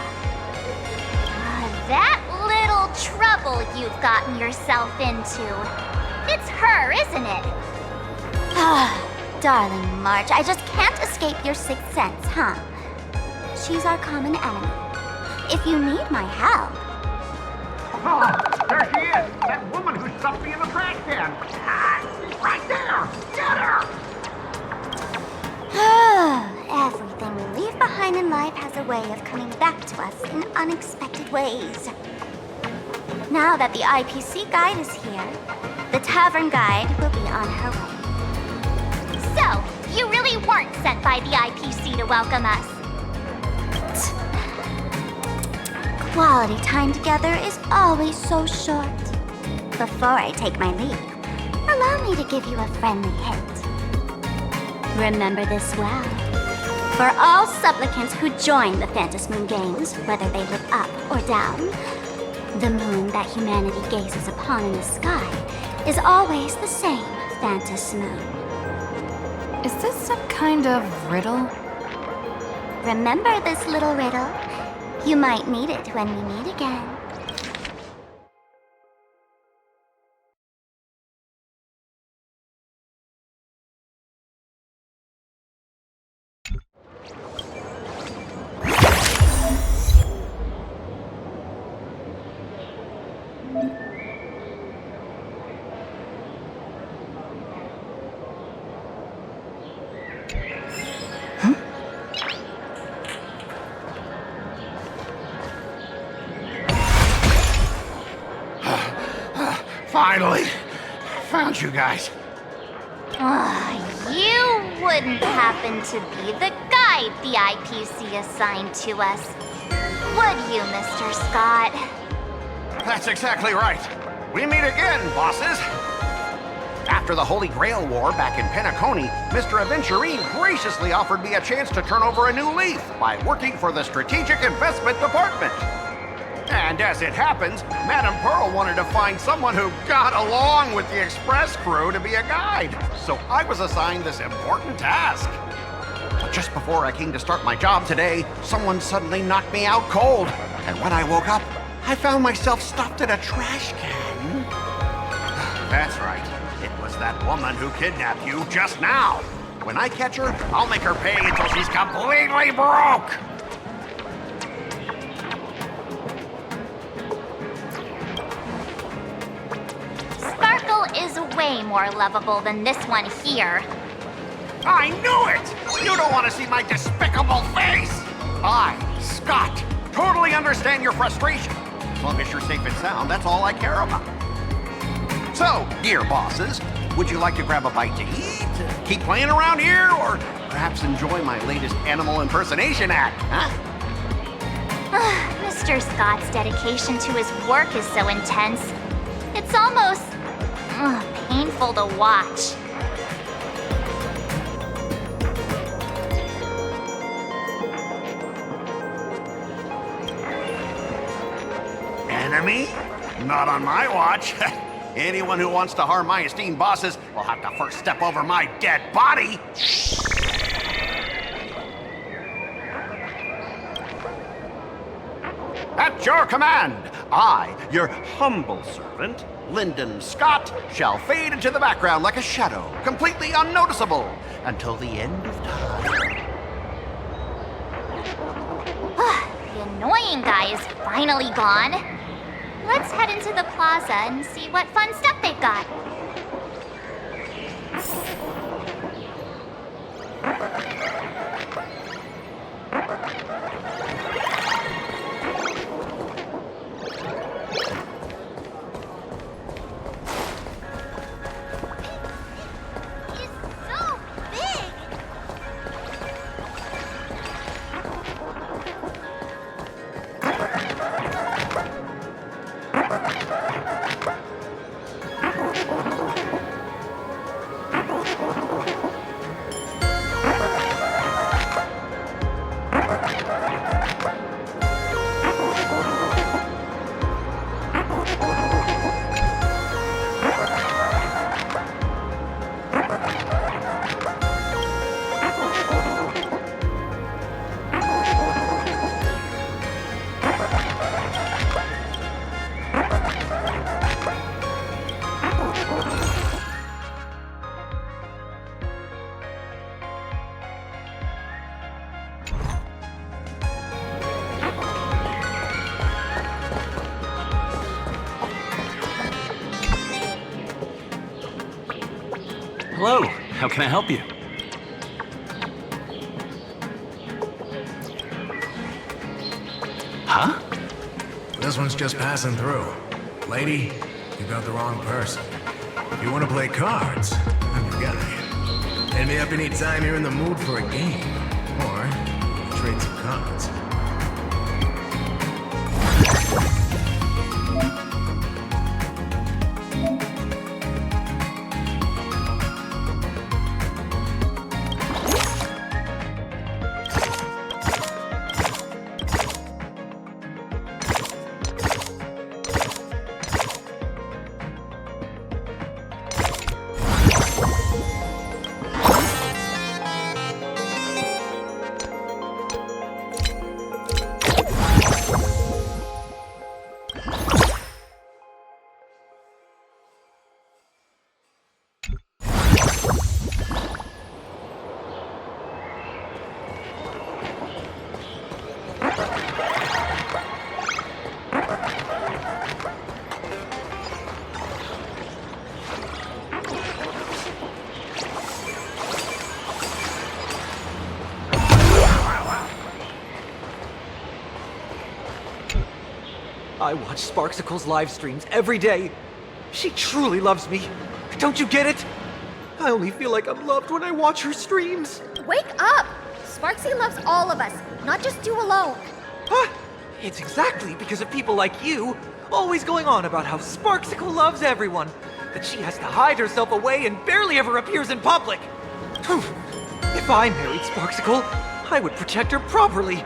That little trouble you've gotten yourself into. It's her, isn't it?
Darling March, I just can't escape your sixth sense, huh? She's our common enemy. If you need my help...
Oh, there she is! That woman who stuffed me in the trash can! She's right there! Get her!
Everything we leave behind in life has a way of coming back to us in unexpected ways. Now that the IPC guide is here, the tavern guide will be on her way.
So, you really weren't sent by the IPC to welcome us.
Quality time together is always so short. Before I take my leave, allow me to give you a friendly hint. Remember this well. For all supplicants who join the Phantasmoon Games, whether they live up or down, the moon that humanity gazes upon in the sky is always the same Phantasmoon.
Is this some kind of riddle?
Remember this little riddle? You might need it when we meet again.
Finally! Found you guys.
You wouldn't happen to be the guide the IPC assigned to us, would you, Mr. Scott?
That's exactly right. We meet again, bosses. After the Holy Grail War back in Penacony, Mr. Aventurine graciously offered me a chance to turn over a new leaf by working for the Strategic Investment Department. And as it happens, Madame Pearl wanted to find someone who got along with the Express crew to be a guide. So I was assigned this important task. But just before I came to start my job today, someone suddenly knocked me out cold. And when I woke up, I found myself stuffed in a trash can. That's right. It was that woman who kidnapped you just now. When I catch her, I'll make her pay until she's completely broke.
Sparkle is way more lovable than this one here.
I knew it! You don't want to see my despicable face! I, Scott, totally understand your frustration. As long as you're safe and sound, that's all I care about. So, dear bosses, would you like to grab a bite to eat, keep playing around here, or perhaps enjoy my latest animal impersonation act, huh?
Mr. Scott's dedication to his work is so intense. It's almost painful to watch.
Enemy? Not on my watch. Anyone who wants to harm my esteemed bosses will have to first step over my dead body. At your command, I, your humble servant, Lyndon Scott, shall fade into the background like a shadow, completely unnoticeable, until the end of time.
The annoying guy is finally gone. Let's head into the plaza and see what fun stuff they've got.
Hello, how can I help you? Huh?
This one's just passing through. Lady, you got the wrong person. If you want to play cards, I'm your guy. Hit me up anytime you're in the mood for a game. Or trade some cards.
I watch Sparksicle's live streams every day. She truly loves me. Don't you get it? I only feel like I'm loved when I watch her streams.
Wake up! Sparksy loves all of us, not just you alone.
Huh? It's exactly because of people like you, always going on about how Sparksicle loves everyone, that she has to hide herself away and barely ever appears in public. If I married Sparksicle, I would protect her properly.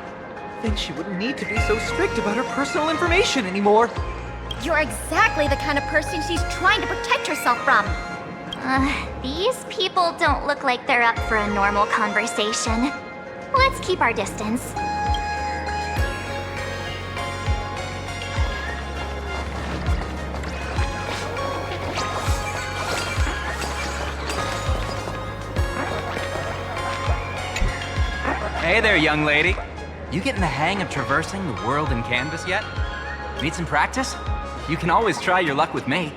Then she wouldn't need to be so strict about her personal information anymore.
You're exactly the kind of person she's trying to protect herself from.
These people don't look like they're up for a normal conversation. Let's keep our distance.
Hey there, young lady. You getting the hang of traversing the world in canvas yet? Need some practice? You can always try your luck with me.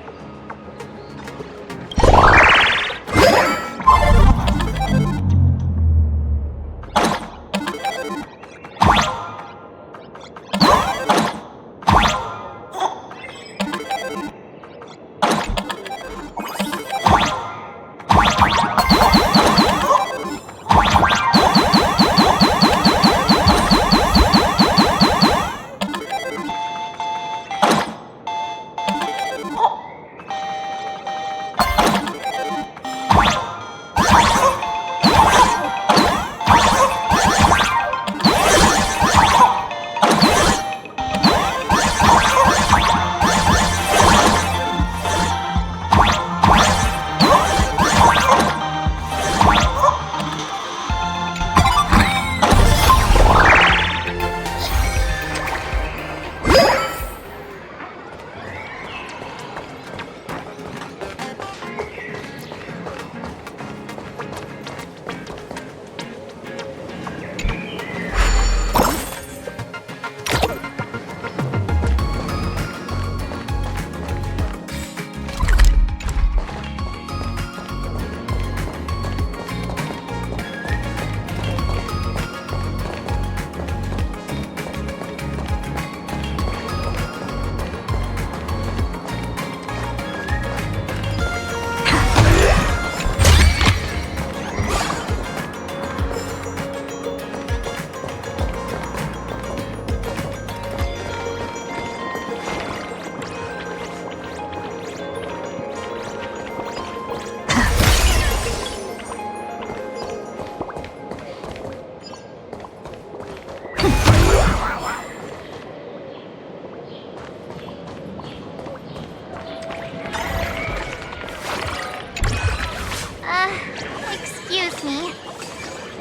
Excuse me.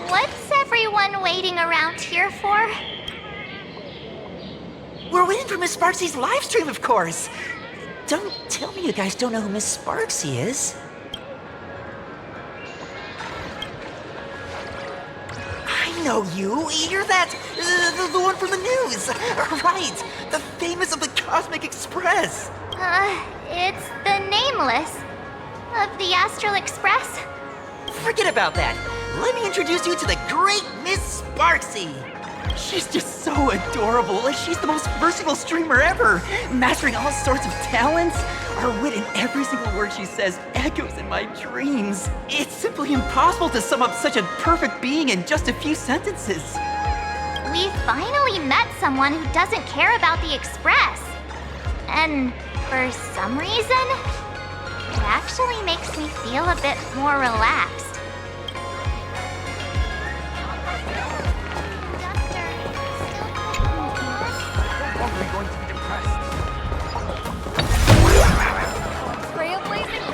What's everyone waiting around here for?
We're waiting for Miss Sparksy's live stream, of course. Don't tell me you guys don't know who Miss Sparksy is. I know you. You're that... the one from the news. Right. The famous of the Cosmic Express.
It's the Nameless. Of the Astral Express.
Forget about that. Let me introduce you to the great Miss Sparksy. She's just so adorable. She's the most versatile streamer ever, mastering all sorts of talents. Her wit in every single word she says echoes in my dreams. It's simply impossible to sum up such a perfect being in just a few sentences.
We finally met someone who doesn't care about the Express. And for some reason, it actually makes me feel a bit more relaxed.
Going to be depressed.
Trailblazing?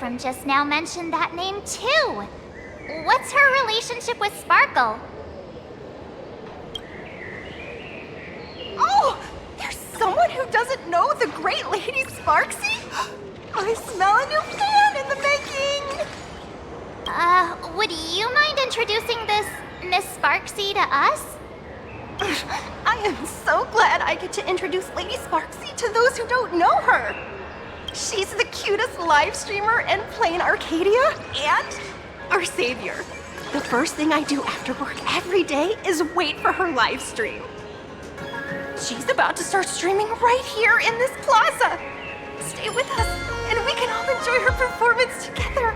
from just now mentioned that name too. What's her relationship with Sparkle?
Oh! There's someone who doesn't know the great Lady Sparksy? I smell a new plan in the making!
Would you mind introducing this Miss Sparksy to us?
I am so glad I get to introduce Lady Sparksy to those who don't know her. She's the cutest live streamer and playing Arcadia and our savior. The first thing I do after work every day is wait for her live stream. She's about to start streaming right here in this plaza. Stay with us and we can all enjoy her performance together.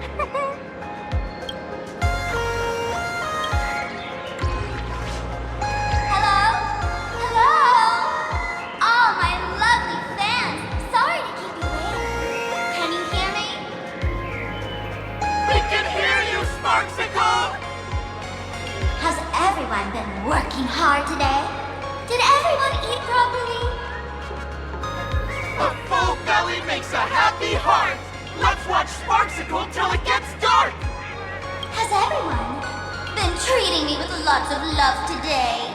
Has everyone been working hard today? Did everyone eat properly?
A full belly makes a happy heart! Let's watch Sparksicle till it gets dark!
Has everyone been treating me with lots of love today?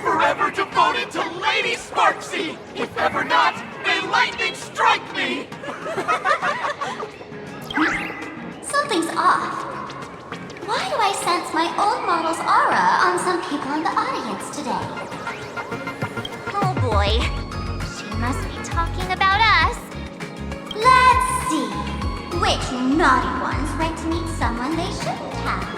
Forever devoted to Lady Sparksy! If ever not, may lightning strike me!
Something's off. Why do I sense my old model's aura on some people in the audience today? Oh boy. She must be talking about us. Let's see. Which naughty ones went to meet someone they shouldn't have?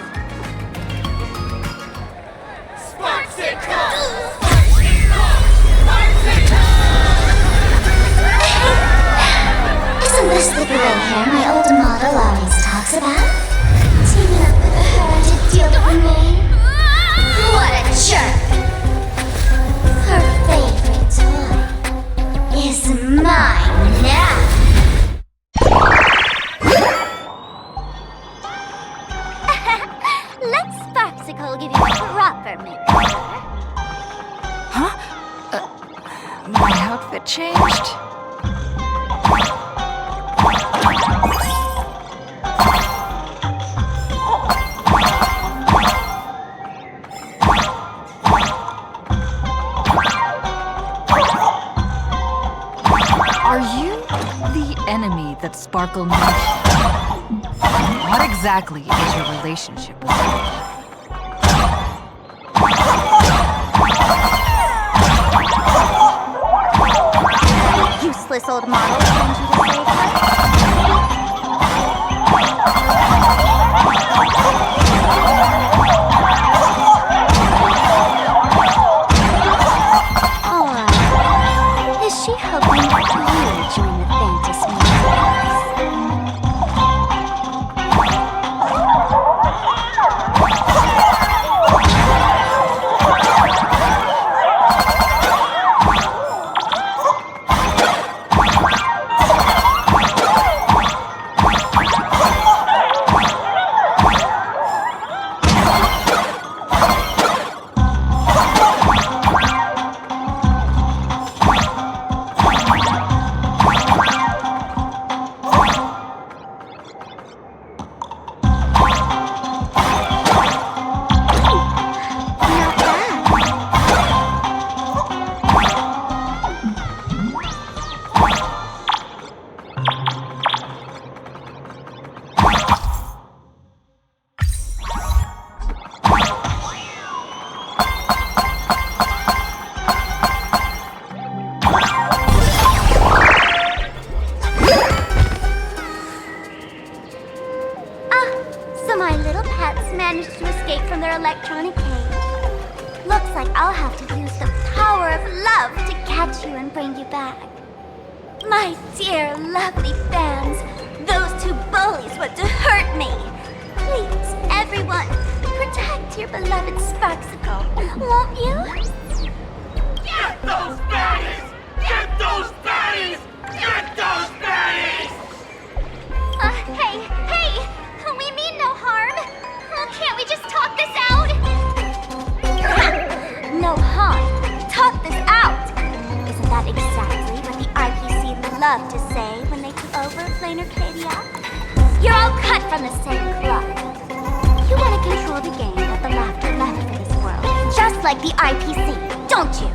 Isn't this the gray hair my old model always talks about? Teaming up with her to deal with me? What a jerk! Her favorite toy is mine now! Let Sparksicle give you a proper makeover.
Huh? My outfit changed? Are you the enemy that Sparkle mentioned? What exactly is your relationship with her?
Useless old model sent you to save her? Or is she hoping that you join the fantasy universe? So my little pets managed to escape from their electronic cage. Looks like I'll have to use the power of love to catch you and bring you back. My dear, lovely fans, those two bullies want to hurt me. Please, everyone, protect your beloved Sparksicle, won't you?
Get those baddies! Get those baddies! Get those baddies!
Hey! We mean no harm. Can't we just talk this out? No harm. Talk this out. Isn't that exactly what the IPC loved to say when they took over Planar Cave? on the same club. You want to control the game that the laughter left for this world, just like the IPC, don't you?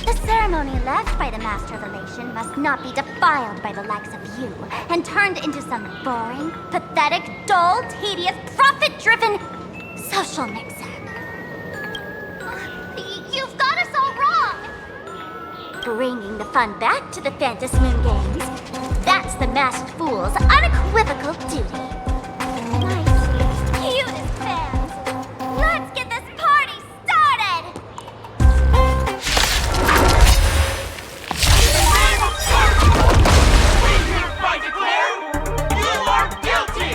The ceremony left by the Master of Elation must not be defiled by the likes of you and turned into some boring, pathetic, dull, tedious, profit-driven social mixer. You've got us all wrong! Bringing the fun back to the Phantasy Moon Games, that's the Masked Fool's unequivocal duty. My cutest fans, let's get this party started!
We hereby declare you are guilty!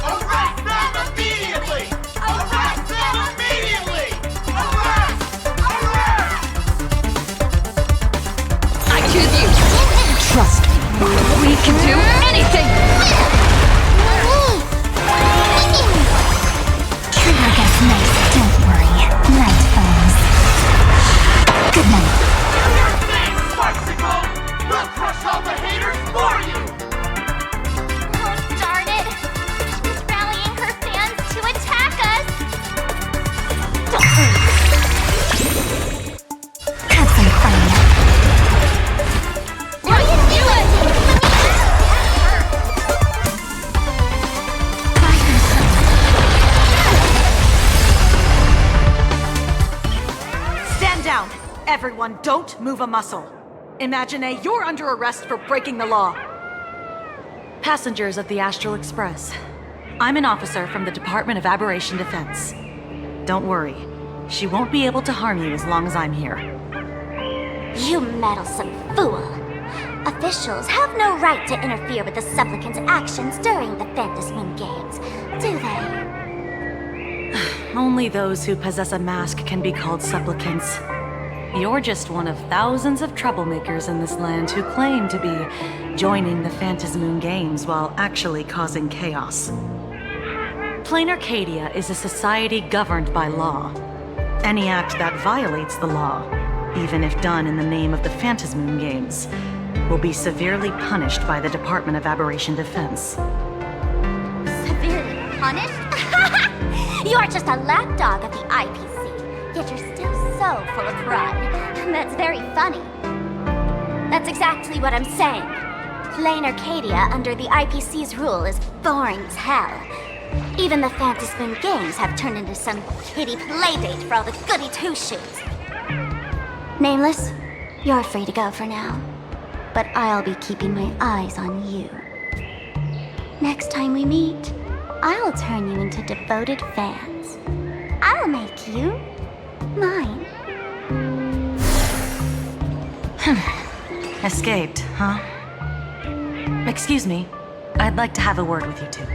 Arrest them immediately! Arrest them immediately! Arrest! Arrest!
I choose you! Trust me, we can do anything!
Trigger gets nice, don't worry. Night falls. Good night.
Sparksicle! We'll crush all the haters for you!
Oh, darn it! She's rallying her fans to attack us! Don't worry. Have some fun. What are you doing?
Stand down! Everyone, don't move a muscle. Imagine you're under arrest for breaking the law. Passengers of the Astral Express. I'm an officer from the Department of Aberration Defense. Don't worry. She won't be able to harm you as long as I'm here.
You meddlesome fool! Officials have no right to interfere with the supplicant's actions during the Phantasy Moon Games, do they?
Only those who possess a mask can be called supplicants. You're just one of thousands of troublemakers in this land who claim to be joining the Phantasy Moon Games while actually causing chaos. Plain Arcadia is a society governed by law. Any act that violates the law, even if done in the name of the Phantasy Moon Games, will be severely punished by the Department of Aberration Defense.
Severely punished? You're just a lapdog of the IPC, yet you're still so full of pride. That's very funny. That's exactly what I'm saying. Plain Arcadia under the IPC's rule is boring as hell. Even the Phantasy Moon Games have turned into some kiddie playdate for all the goody two-shoes. Nameless, you're free to go for now. But I'll be keeping my eyes on you. Next time we meet, I'll turn you into devoted fans. I'll make you mine.
Escaped, huh? Excuse me. I'd like to have a word with you two.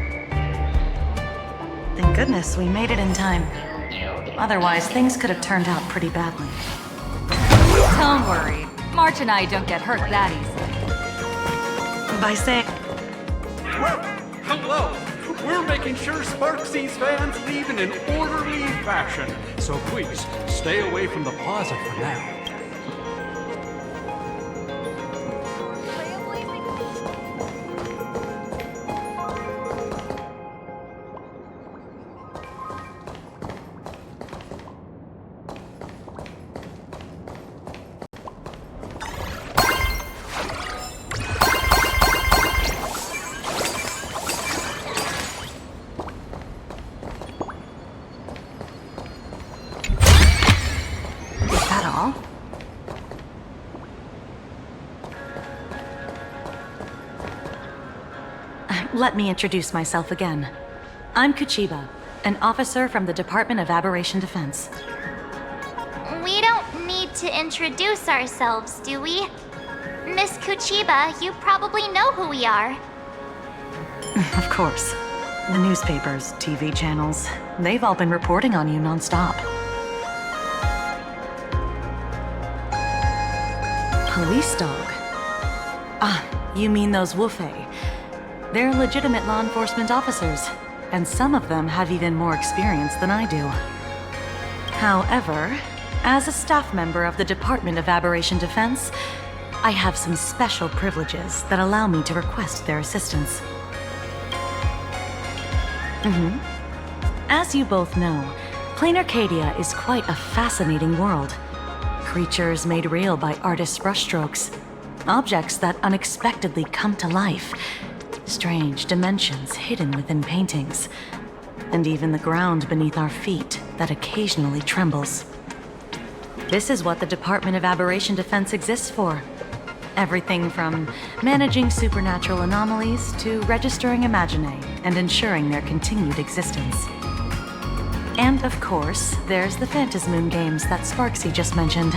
Thank goodness we made it in time. Otherwise, things could have turned out pretty badly.
Don't worry. March and I don't get hurt that easily.
By saying...
Well, hello! We're making sure Sparksy's fans leave in an orderly fashion, so please, stay away from the plaza for now.
Let me introduce myself again. I'm Kuchiba, an officer from the Department of Aberration Defense.
We don't need to introduce ourselves, do we? Miss Kuchiba, you probably know who we are.
Of course. The newspapers, TV channels, they've all been reporting on you nonstop. Police dog? Ah, you mean those Wufei. They're legitimate law enforcement officers, and some of them have even more experience than I do. However, as a staff member of the Department of Aberration Defense, I have some special privileges that allow me to request their assistance.
As you both know, Plain Arcadia is quite a fascinating world. Creatures made real by artists' brushstrokes. Objects that unexpectedly come to life. Strange dimensions hidden within paintings. And even the ground beneath our feet that occasionally trembles. This is what the Department of Aberration Defense exists for. Everything from managing supernatural anomalies to registering Imaginae and ensuring their continued existence. And of course, there's the Phantasmoon games that Sparksy just mentioned.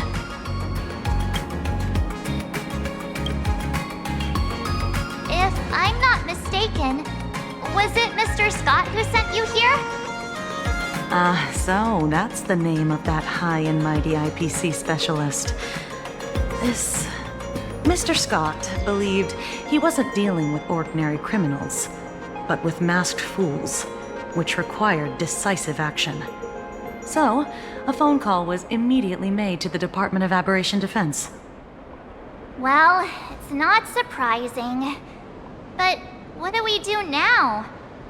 If I'm not mistaken, was it Mr. Scott who sent you here?
So that's the name of that high and mighty IPC specialist. This Mr. Scott believed he wasn't dealing with ordinary criminals, but with masked fools, which required decisive action. So, a phone call was immediately made to the Department of Aberration Defense.
Well, it's not surprising. But what do we do now?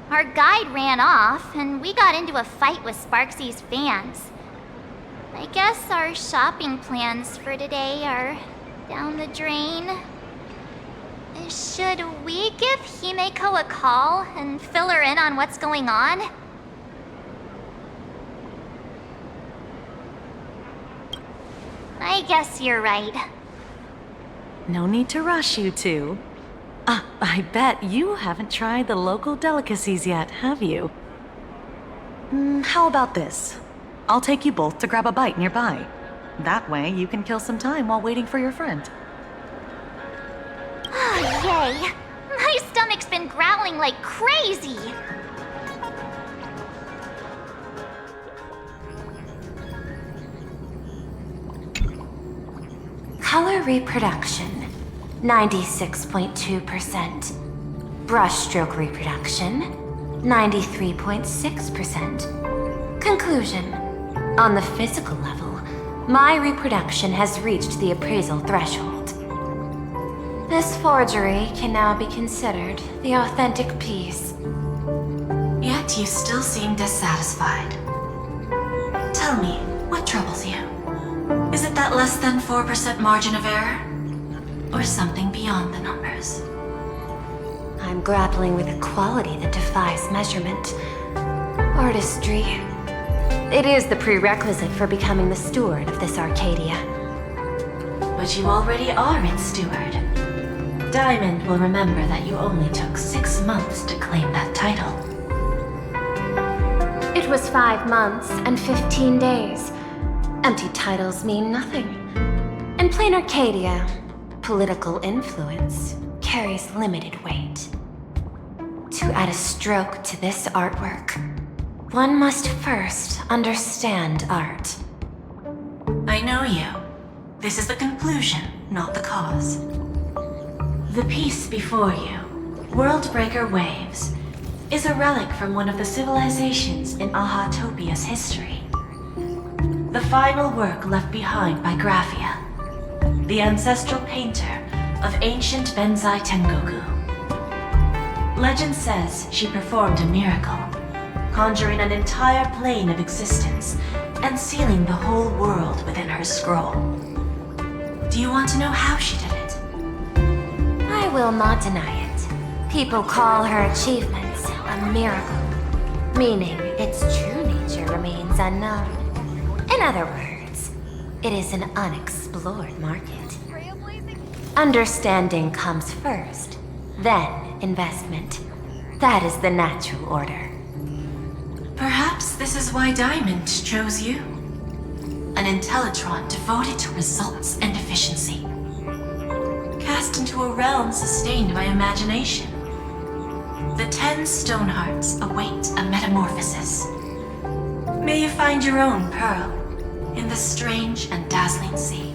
Our guide ran off, and we got into a fight with Sparksy's fans. I guess our shopping plans for today are down the drain. Should we give Himeko a call and fill her in on what's going on? I guess you're right.
No need to rush, you two. I bet you haven't tried the local delicacies yet, have you? How about this? I'll take you both to grab a bite nearby. That way, you can kill some time while waiting for your friend.
Oh, yay! My stomach's been growling like crazy!
Color reproduction, 96.2%. Brushstroke reproduction, 93.6%. Conclusion. On the physical level, my reproduction has reached the appraisal threshold. This forgery can now be considered the authentic piece.
Yet you still seem dissatisfied. Tell me, what troubles you? Is it that less than 4% margin of error? Or something beyond the numbers?
I'm grappling with a quality that defies measurement. Artistry. It is the prerequisite for becoming the steward of this Arcadia.
But you already are its steward. Diamond will remember that you only took 6 months to claim that title.
It was 5 months and 15 days. Empty titles mean nothing. In plain Arcadia, political influence carries limited weight. To add a stroke to this artwork, one must first understand art.
I know you. This is the conclusion, not the cause. The piece before you, Worldbreaker Waves, is a relic from one of the civilizations in Ahatopia's history. The final work left behind by Graphia, the ancestral painter of ancient Benzai Tengoku. Legend says she performed a miracle, conjuring an entire plane of existence and sealing the whole world within her scroll. Do you want to know how she did it?
I will not deny it. People call her achievements a miracle, meaning its true nature remains unknown. In other words, it is an unexplored market. Understanding comes first, then investment. That is the natural order.
Perhaps this is why Diamond chose you. An Intellitron devoted to results and efficiency. Cast into a realm sustained by imagination. The 10 Stonehearts await a metamorphosis. May you find your own pearl in the strange and dazzling sea.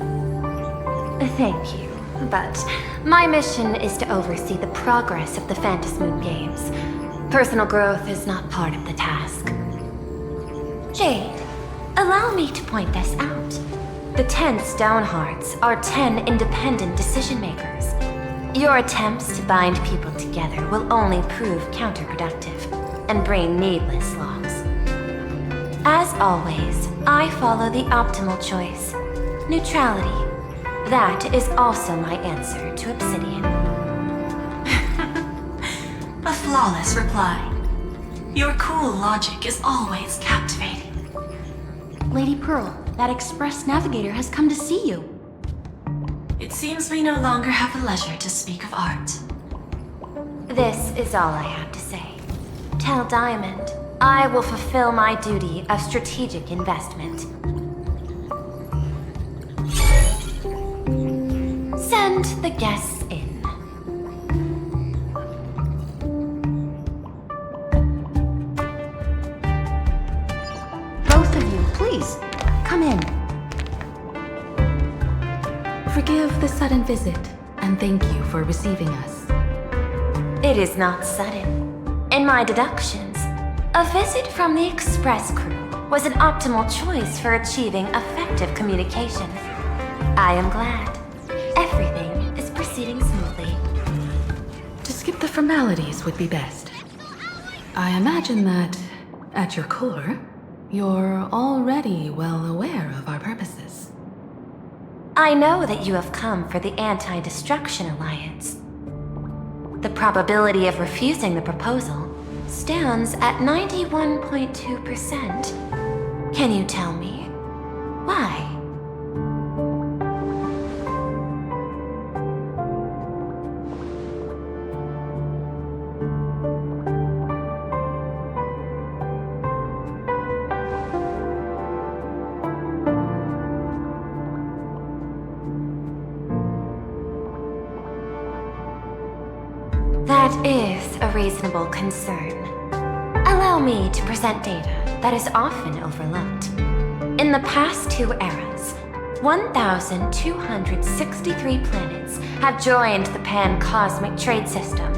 Thank you, but my mission is to oversee the progress of the Phantasmoon games. Personal growth is not part of the task. Jade, allow me to point this out. The 10 Stonehearts are 10 independent decision-makers. Your attempts to bind people together will only prove counterproductive, and bring needless loss. As always, I follow the optimal choice: neutrality. That is also my answer to Obsidian.
A flawless reply. Your cool logic is always captivating.
Lady Pearl, that express navigator has come to see you.
It seems we no longer have the leisure to speak of art.
This is all I have to say. Tell Diamond I will fulfill my duty of strategic investment. Send the guests in.
Both of you, please, come in.
Forgive the sudden visit, and thank you for receiving us.
It is not sudden. In my deductions, a visit from the Express crew was an optimal choice for achieving effective communication. I am glad. Everything is proceeding smoothly.
To skip the formalities would be best. I imagine that, at your core, you're already well aware of our purposes.
I know that you have come for the Anti-Destruction Alliance. The probability of refusing the proposal stands at 91.2%. Can you tell me why? That is a reasonable concern. Allow me to present data that is often overlooked. In the past 2 eras, 1,263 planets have joined the Pan-Cosmic Trade System,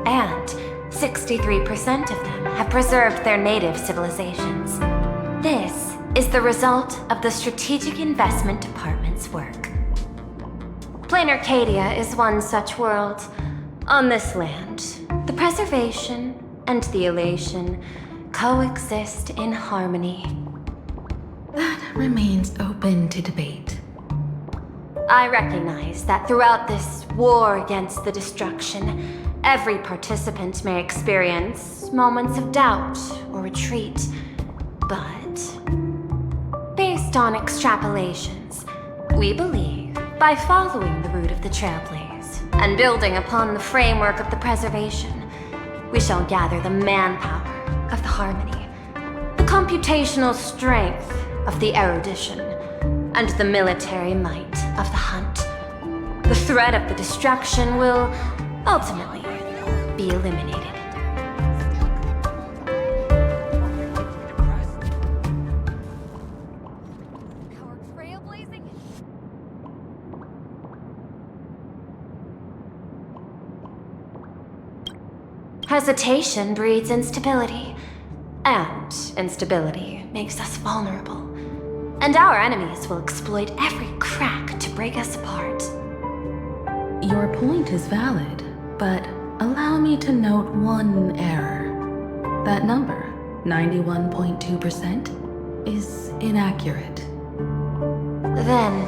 and 63% of them have preserved their native civilizations. This is the result of the Strategic Investment Department's work. Plain Arcadia is one such world. On this land, the preservation and the elation coexist in harmony.
That remains open to debate.
I recognize that throughout this war against the destruction, every participant may experience moments of doubt or retreat. But, based on extrapolations, we believe by following the route of the Trailblaze and building upon the framework of the preservation, we shall gather the manpower of the harmony, the computational strength of the erudition, and the military might of the hunt. The threat of the destruction will ultimately be eliminated. Hesitation breeds instability, and instability makes us vulnerable. And our enemies will exploit every crack to break us apart.
Your point is valid, but allow me to note one error. That number, 91.2%, is inaccurate.
Then,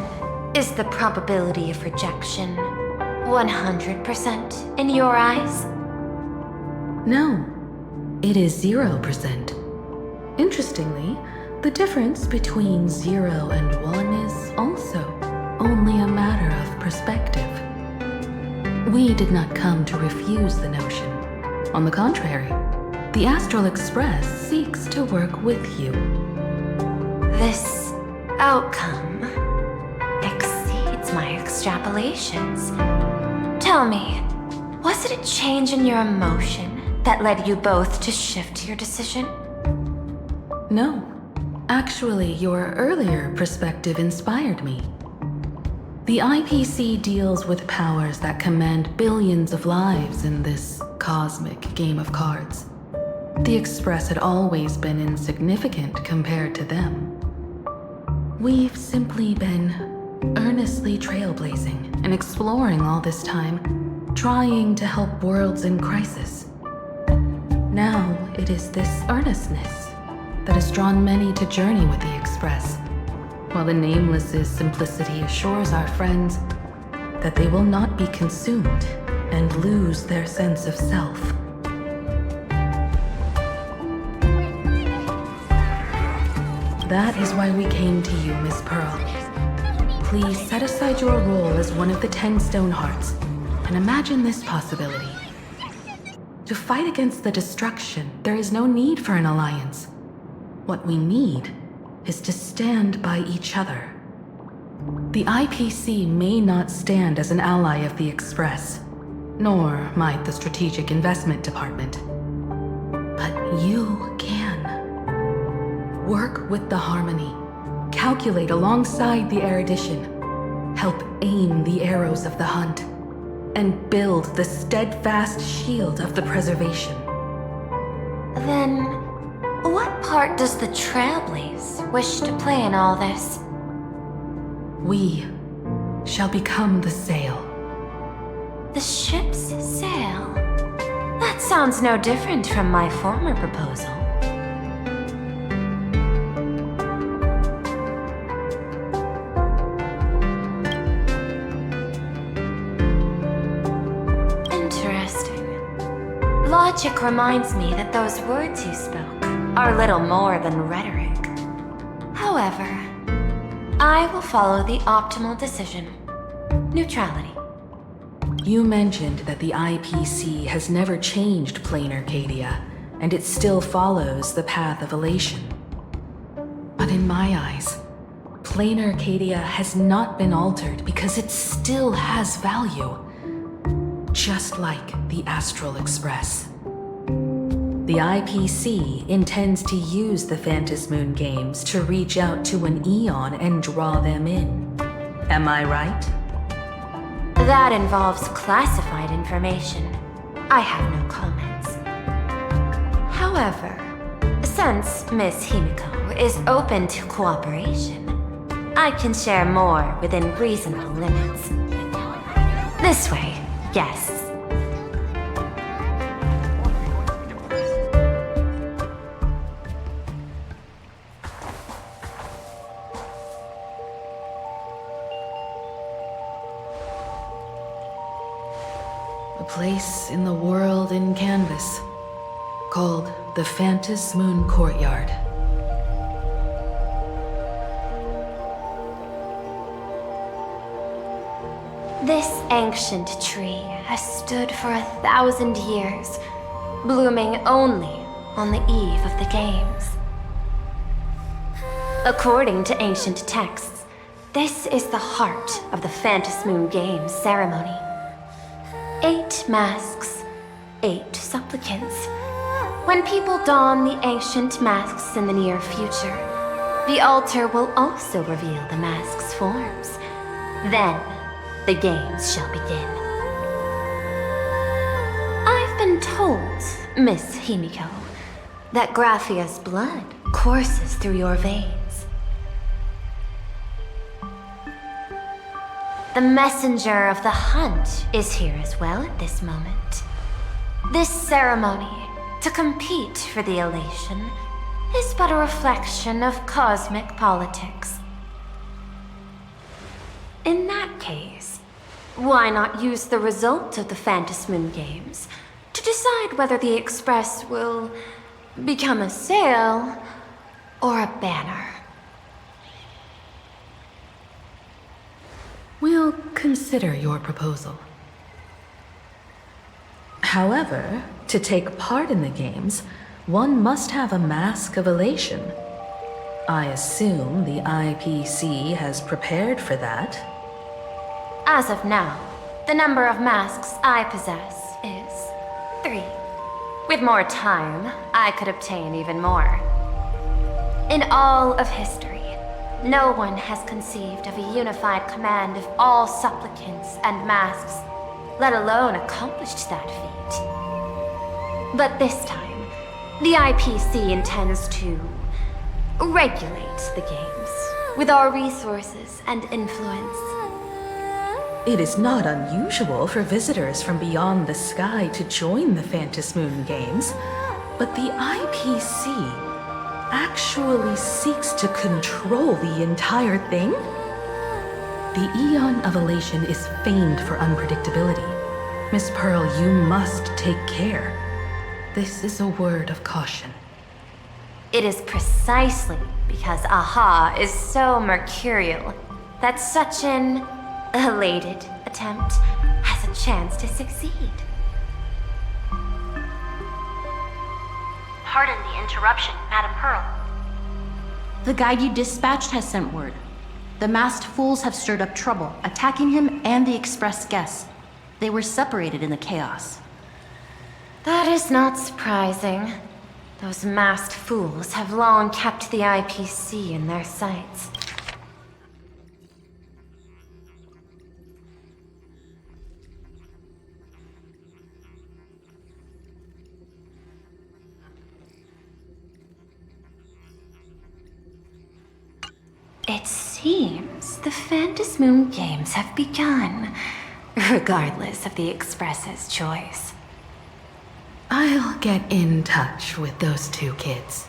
is the probability of rejection 100% in your eyes?
No, it is 0%. Interestingly, the difference between 0 and 1 is also only a matter of perspective. We did not come to refuse the notion. On the contrary, the Astral Express seeks to work with you.
This outcome exceeds my extrapolations. Tell me, was it a change in your emotion that led you both to shift your decision?
No. Actually, your earlier perspective inspired me. The IPC deals with powers that command billions of lives in this cosmic game of cards. The Express had always been insignificant compared to them. We've simply been earnestly trailblazing and exploring all this time, trying to help worlds in crisis. Now it is this earnestness that has drawn many to journey with the Express, while the Nameless's simplicity assures our friends that they will not be consumed and lose their sense of self. That is why we came to you, Miss Pearl. Please set aside your role as one of the 10 Stonehearts and imagine this possibility. To fight against the destruction, there is no need for an alliance. What we need is to stand by each other. The IPC may not stand as an ally of the Express, nor might the Strategic Investment Department. But you can. Work with the Harmony, calculate alongside the Erudition, help aim the arrows of the hunt, and build the steadfast shield of the preservation.
Then, what part does the Trailblaze wish to play in all this?
We shall become the sail.
The ship's sail? That sounds no different from my former proposal. Logic reminds me that those words you spoke are little more than rhetoric. However, I will follow the optimal decision. Neutrality.
You mentioned that the IPC has never changed plain Arcadia, and it still follows the path of elation. But in my eyes, plain Arcadia has not been altered because it still has value. Just like the Astral Express. The IPC intends to use the Phantasmoon games to reach out to an Eon and draw them in. Am I right?
That involves classified information. I have no comments. However, since Miss Himiko is open to cooperation, I can share more within reasonable limits. This way, guests.
A place in the world in canvas, called the Phantasmoon Courtyard.
This ancient tree has stood for 1,000 years, blooming only on the eve of the games. According to ancient texts, this is the heart of the Phantasmoon Games ceremony. 8 masks, 8 supplicants. When people don the ancient masks in the near future, the altar will also reveal the masks' forms. Then, the games shall begin. I've been told, Miss Himiko, that Graphia's blood courses through your veins. The messenger of the hunt is here as well at this moment. This ceremony, to compete for the elation, is but a reflection of cosmic politics. In that case, why not use the result of the Phantasmoon Games to decide whether the Express will become a sail or a banner?
We'll consider your proposal. However, to take part in the games, one must have a mask of elation. I assume the IPC has prepared for that.
As of now, the number of masks I possess is 3. With more time, I could obtain even more. In all of history, no one has conceived of a unified command of all supplicants and masks, let alone accomplished that feat. But this time, the IPC intends to regulate the games with our resources and influence.
It is not unusual for visitors from beyond the sky to join the Phantasmoon Games. But the IPC actually seeks to control the entire thing? The Eon of Elation is famed for unpredictability. Miss Pearl, you must take care. This is a word of caution.
It is precisely because Aha is so mercurial that such an elated attempt has a chance to succeed.
Pardon the interruption, Madam Pearl.
The guide you dispatched has sent word. The masked fools have stirred up trouble, attacking him and the express guests. They were separated in the chaos.
That is not surprising. Those masked fools have long kept the IPC in their sights. It seems the Phantasmoon Games have begun, regardless of the Express's choice.
I'll get in touch with those two kids.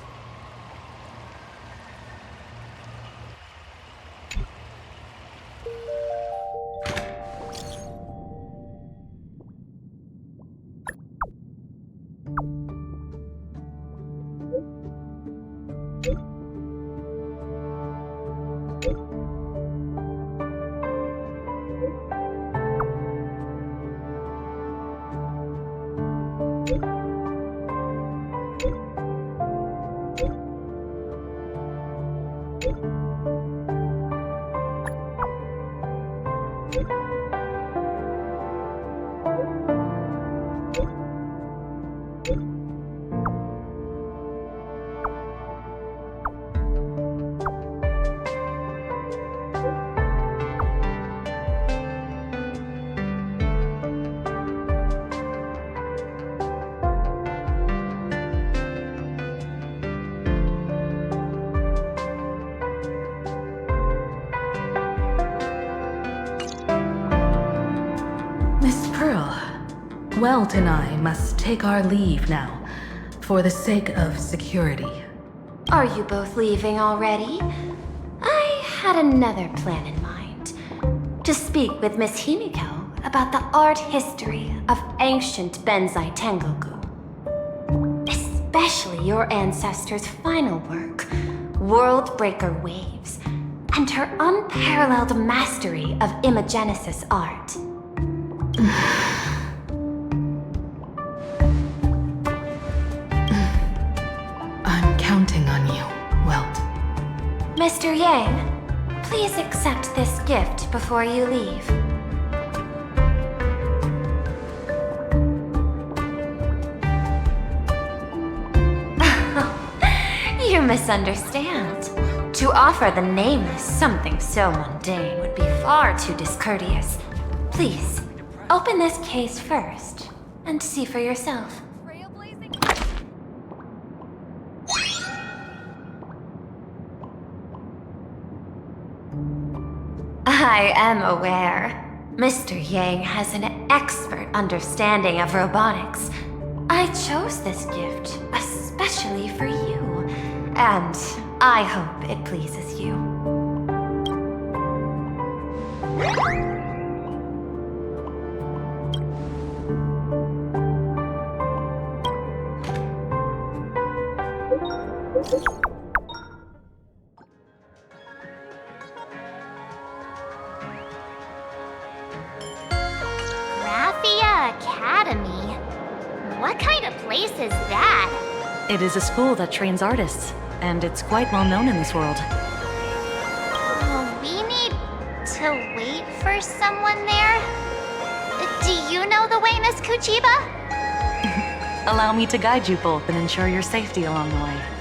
Welt and I must take our leave now, for the sake of security.
Are you both leaving already? I had another plan in mind. To speak with Miss Himiko about the art history of ancient Benzai Tengoku. Especially your ancestors' final work, Worldbreaker Waves, and her unparalleled mastery of imagenesis art.
Counting on you, Welt.
Mr. Yang, please accept this gift before you leave. You misunderstand. To offer the Nameless something so mundane would be far too discourteous. Please, open this case first, and see for yourself. I am aware. Mr. Yang has an expert understanding of robotics. I chose this gift especially for you, and I hope it pleases you.
Academy? What kind of place is that?
It is a school that trains artists, and it's quite well known in this world.
We need to wait for someone there? Do you know the way, Miss Kuchiba?
Allow me to guide you both and ensure your safety along the way.